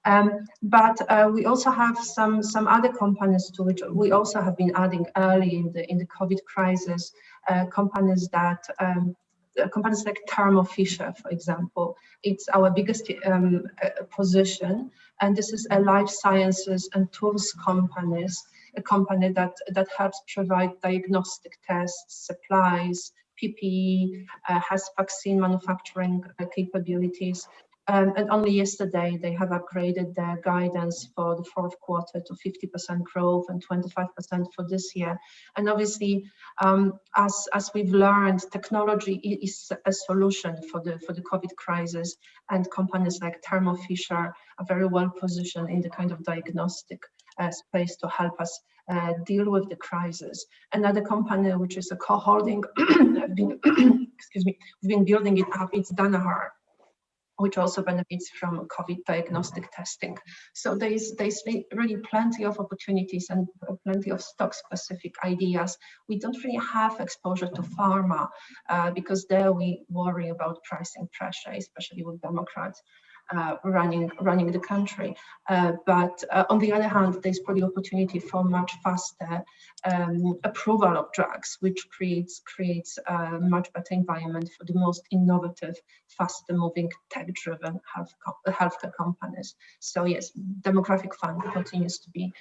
But we also have some other companies to which we also have been adding early in the COVID crisis, companies like Thermo Fisher, for example. It's our biggest position, and this is a life sciences and tools a company that helps provide diagnostic tests, supplies, PPE, has vaccine manufacturing capabilities. And only yesterday they have upgraded their guidance for the fourth quarter to 50% growth and 25% for this year. And obviously, as we've learned, technology is a solution for the COVID crisis, and companies like Thermo Fisher are very well positioned in the kind of diagnostic space to help us deal with the crisis. Another company, which is a co-holding, we've been building it up, it's Danaher. which also benefits from COVID diagnostic testing. So there's really plenty of opportunities and plenty of stock-specific ideas. We don't really have exposure to pharma because there we worry about pricing pressure, especially with Democrats running the country. But on the other hand, there's probably opportunity for much faster approval of drugs, which creates a much better environment for the most innovative, faster moving, tech-driven healthcare companies. So yes, demographic fund continues to be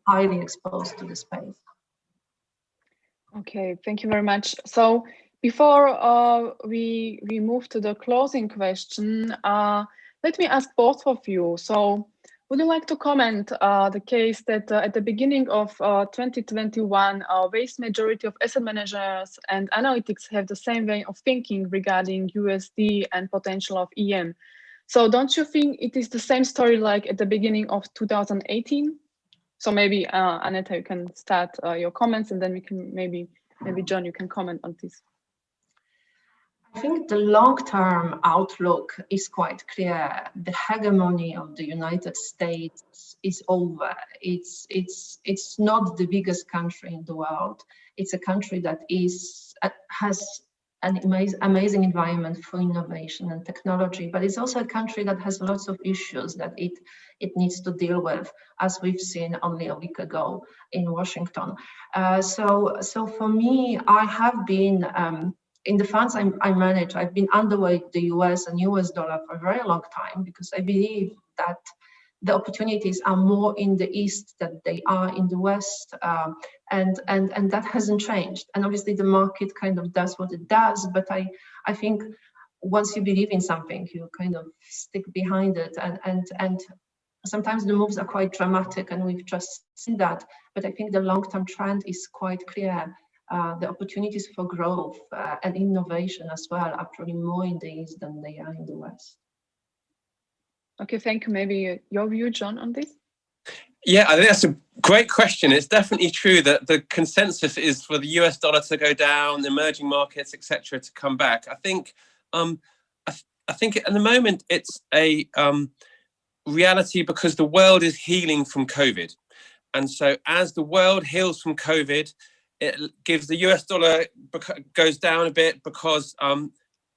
highly exposed to the space. Okay, thank you very much. So before we move to the closing question, let me ask both of you. So would you like to comment the case that at the beginning of 2021, a vast majority of asset managers and analytics have the same way of thinking regarding USD and potential of EM? So don't you think it is the same story like at the beginning of 2018? So maybe Aneta, you can start your comments, and then we can maybe John, you can comment on this. I think the long-term outlook is quite clear. The hegemony of the United States is over. It's not the biggest country in the world. It's a country that has an amazing environment for innovation and technology, but it's also a country that has lots of issues that it needs to deal with, as we've seen only a week ago in Washington. So for me, I have been in the funds I manage, I've been underweight the US and US dollar for a very long time because I believe that the opportunities are more in the East than they are in the West, and that hasn't changed. And obviously the market kind of does what it does, but I think once you believe in something, you kind of stick behind it, and sometimes the moves are quite dramatic, and we've just seen that. But I think the long-term trend is quite clear. The opportunities for growth and innovation as well are probably more in the East than they are in the West. Okay, thank you. Maybe your view, John, on this? Yeah, I think that's a great question. It's definitely true that the consensus is for the US dollar to go down, emerging markets, etc., to come back. I think at the moment it's a reality because the world is healing from COVID. And so as the world heals from COVID, it gives the US dollar goes down a bit because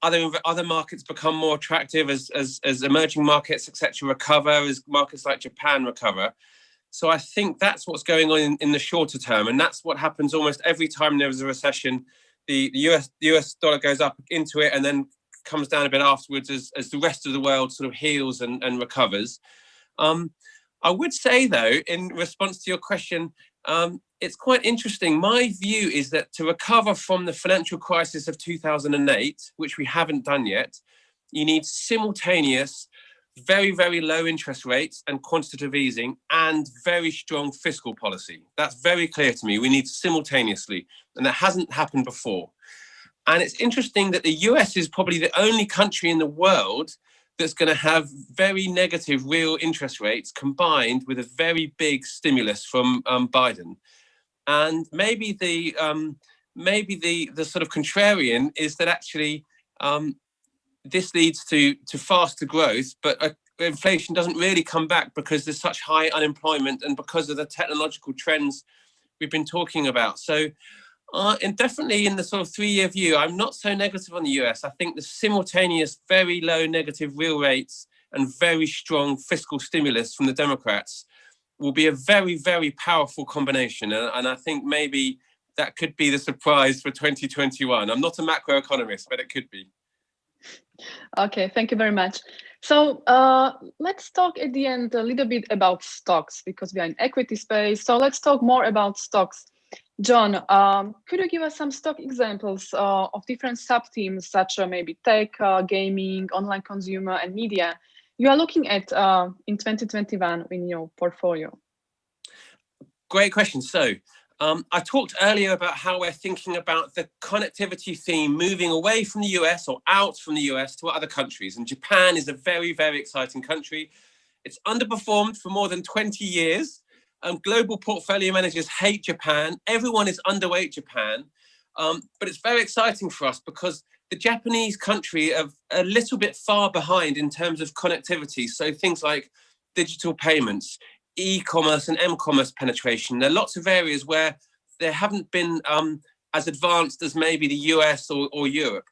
other markets become more attractive as emerging markets, etc., recover, as markets like Japan recover. So I think that's what's going on in the shorter term, and that's what happens almost every time there is a recession. The US dollar goes up into it and then comes down a bit afterwards as the rest of the world sort of heals and recovers. I would say, though, in response to your question, it's quite interesting. My view is that to recover from the financial crisis of 2008, which we haven't done yet, you need simultaneous, very, very low interest rates and quantitative easing and very strong fiscal policy. That's very clear to me. We need simultaneously, and that hasn't happened before. And it's interesting that the US is probably the only country in the world that's going to have very negative real interest rates combined with a very big stimulus from Biden. And maybe the sort of contrarian is that actually this leads to faster growth, but inflation doesn't really come back because there's such high unemployment and because of the technological trends we've been talking about. So and definitely in the sort of 3-year view, I'm not so negative on the US. I think the simultaneous very low negative real rates and very strong fiscal stimulus from the Democrats will be a very, very powerful combination. And I think maybe that could be the surprise for 2021. I'm not a macroeconomist, but it could be. Okay, thank you very much. So let's talk at the end a little bit about stocks because we are in equity space. So let's talk more about stocks. John, could you give us some stock examples of different sub-themes such as maybe tech, gaming, online consumer, and media you are looking at in 2021 in your portfolio? Great question. So I talked earlier about how we're thinking about the connectivity theme moving away from the US or out from the US to other countries. And Japan is a very, very exciting country. It's underperformed for more than 20 years. Global portfolio managers hate Japan. Everyone is underweight Japan. But it's very exciting for us because the Japanese country are a little bit far behind in terms of connectivity. So things like digital payments, e-commerce and m-commerce penetration. There are lots of areas where they haven't been as advanced as maybe the US or Europe.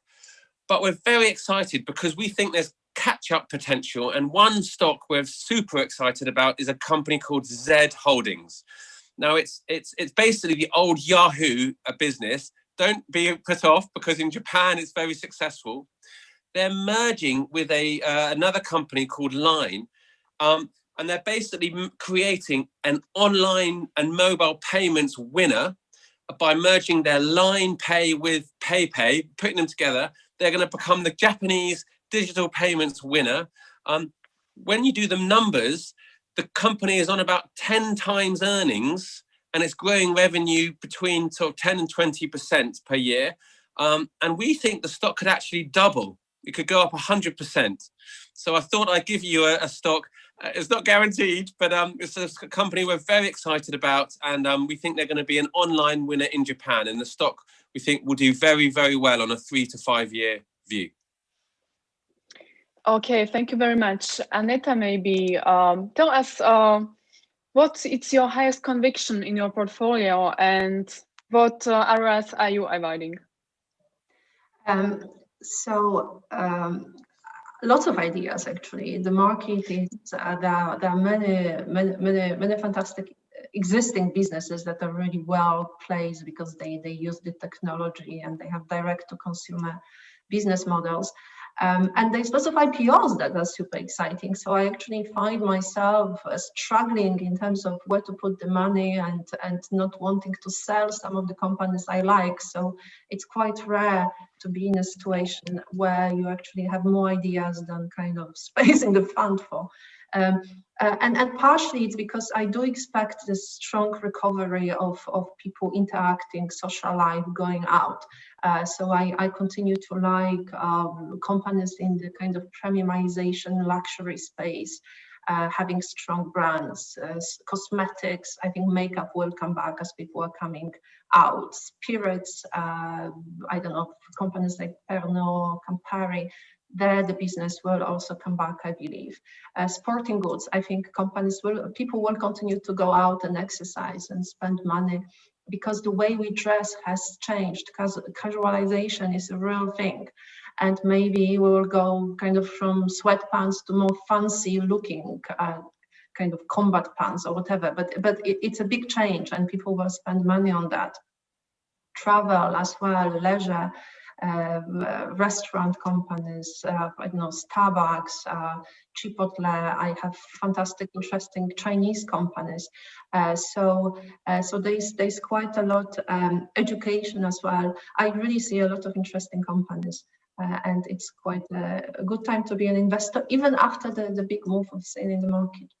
But we're very excited because we think there's catch-up potential. And one stock we're super excited about is a company called Z Holdings. Now, it's basically the old Yahoo business. Don't be put off because in Japan it's very successful. They're merging with another company called Line, and they're basically creating an online and mobile payments winner by merging their Line Pay with PayPay, putting them together. They're going to become the Japanese digital payments winner. When you do the numbers, the company is on about 10 times earnings, and it's growing revenue between sort of 10 and 20% per year. And we think the stock could actually double. It could go up 100%. So I thought I'd give you a stock. It's not guaranteed, but it's a company we're very excited about. And we think they're going to be an online winner in Japan. And the stock, we think, will do very, very well on a 3 to 5 year view. Okay, thank you very much. Aneta, maybe tell us what is your highest conviction in your portfolio and what areas are you avoiding? Lots of ideas, actually. The market is, there are many fantastic existing businesses that are really well placed because they use the technology and they have direct to consumer business models. And there's lots of IPOs that are super exciting. So I actually find myself struggling in terms of where to put the money and not wanting to sell some of the companies I like. So it's quite rare to be in a situation where you actually have more ideas than kind of space in the fund for. And partially it's because I do expect this strong recovery of people interacting, social life, going out. So I continue to like companies in the kind of premiumization luxury space, having strong brands, cosmetics. I think makeup will come back as people are coming out. Spirits, I don't know, companies like Pernod, Campari, there the business will also come back, I believe. Sporting goods, I think people will continue to go out and exercise and spend money because the way we dress has changed. Casualization is a real thing. And maybe we will go kind of from sweatpants to more fancy looking kind of combat pants or whatever. But it's a big change and people will spend money on that. Travel as well, leisure. Restaurant companies, I don't know, Starbucks, Chipotle. I have fantastic, interesting Chinese companies. So there's quite a lot. Education as well. I really see a lot of interesting companies, and it's quite a good time to be an investor, even after the big move of sale in the market.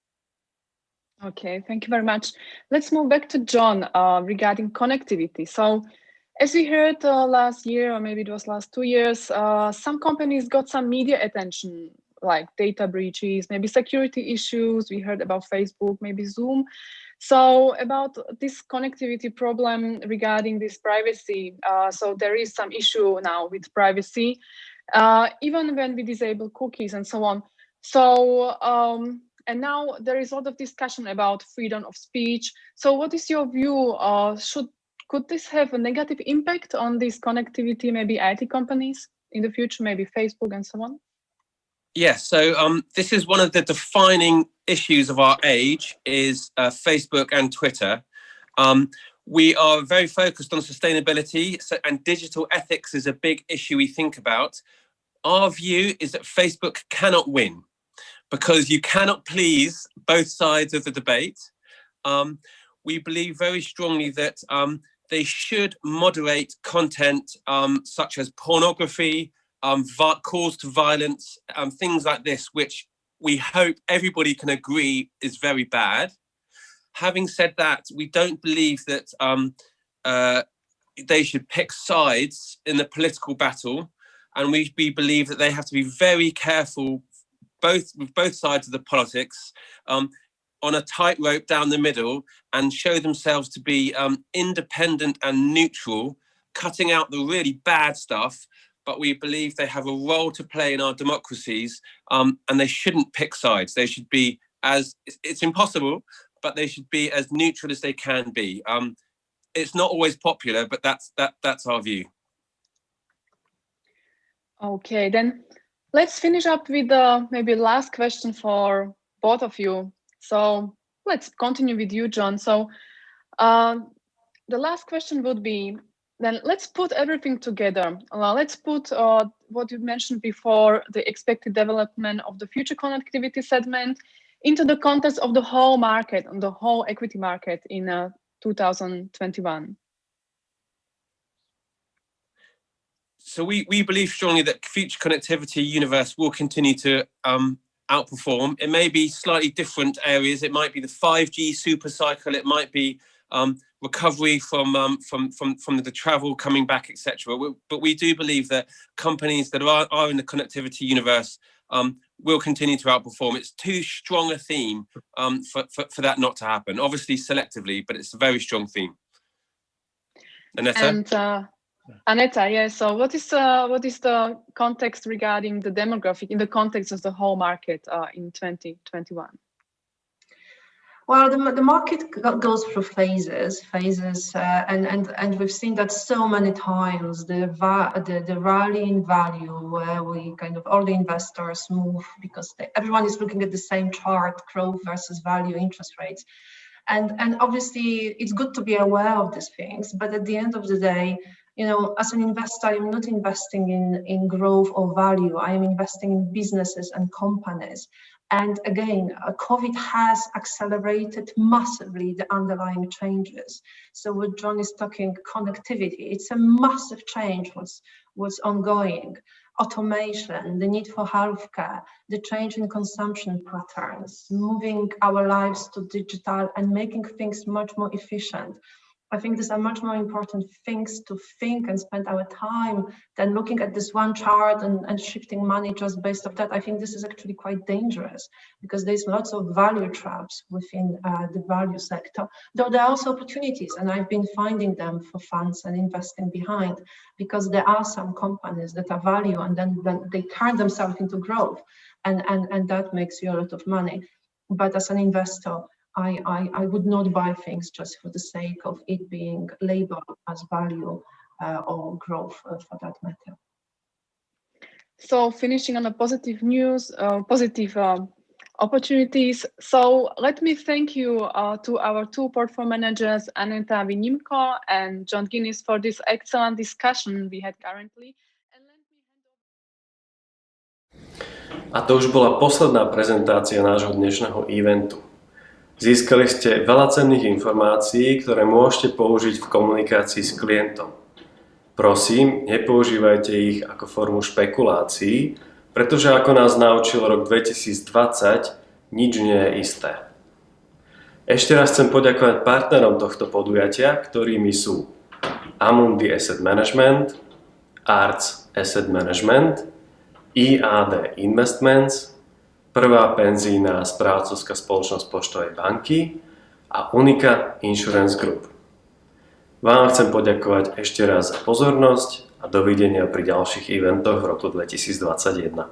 Okay, thank you very much. Let's move back to John regarding connectivity. So, as we heard last year, or maybe it was last 2 years, some companies got some media attention, like data breaches, maybe security issues. We heard about Facebook, maybe Zoom. So about this connectivity problem regarding this privacy. So there is some issue now with privacy, even when we disable cookies and so on. So, and now there is a lot of discussion about freedom of speech. So what is your view? Could this have a negative impact on this connectivity, maybe IT companies in the future, maybe Facebook and so on? Yes, so this is one of the defining issues of our age is Facebook and Twitter. We are very focused on sustainability and digital ethics is a big issue we think about. Our view is that Facebook cannot win because you cannot please both sides of the debate. We believe very strongly that they should moderate content such as pornography, calls to violence, things like this, which we hope everybody can agree is very bad. Having said that, we don't believe that they should pick sides in the political battle. And we believe that they have to be very careful with both sides of the politics on a tightrope down the middle and show themselves to be independent and neutral, cutting out the really bad stuff, but we believe they have a role to play in our democracies, and they shouldn't pick sides. They should be it's impossible, but they should be as neutral as they can be. It's not always popular, but that's our view. Okay, then let's finish up with maybe last question for both of you. So let's continue with you, John. So the last question would be, then let's put everything together. Let's put what you mentioned before, the expected development of the future connectivity segment into the context of the whole market, and the whole equity market in 2021. So we believe strongly that future connectivity universe will continue to outperform. It may be slightly different areas. It might be the 5G super cycle. It might be recovery from the travel coming back, etc. But we do believe that companies that are in the connectivity universe will continue to outperform. It's too strong a theme for that not to happen. Obviously selectively, but it's a very strong theme. Aneta? And Aneta, yeah. So what is the context regarding the demographic in the context of the whole market in 2021? Well, the market goes through phases, and we've seen that so many times. The rally in value, where we kind of all the investors move because everyone is looking at the same chart: growth versus value, interest rates, and obviously it's good to be aware of these things. But at the end of the day, you know, as an investor, I'm not investing in growth or value. I am investing in businesses and companies. And again, COVID has accelerated massively the underlying changes. So what John is talking, connectivity, it's a massive change what's ongoing. Automation, the need for healthcare, the change in consumption patterns, moving our lives to digital and making things much more efficient. I think these are much more important things to think and spend our time than looking at this one chart and shifting money just based off that. I think this is actually quite dangerous because there's lots of value traps within the value sector, though there are also opportunities, and I've been finding them for funds and investing behind, because there are some companies that are value and then they turn themselves into growth, and that makes you a lot of money. But as an investor, I would not buy things just for the sake of it being labeled as value or growth for that matter. So finishing on a positive news, positive opportunities. So let me thank you to our two portfolio managers, Aneta Vinimko and John Guinness, for this excellent discussion we had currently. A to už bola posledná prezentácia nášho dnešného eventu. Získali ste veľa cenných informácií, ktoré môžete použiť v komunikácii s klientom. Prosím, nepoužívajte ich ako formu špekulácií, pretože ako nás naučil rok 2020, nič nie je isté. Ešte raz chcem poďakovať partnerom tohto podujatia, ktorými sú Amundi Asset Management, Arts Asset Management, IAD Investments, Prvá penzína správcovská spoločnosť Poštovej banky a Unica Insurance Group. Vám chcem poďakovať ešte raz za pozornosť a dovidenia pri ďalších eventoch v roku 2021.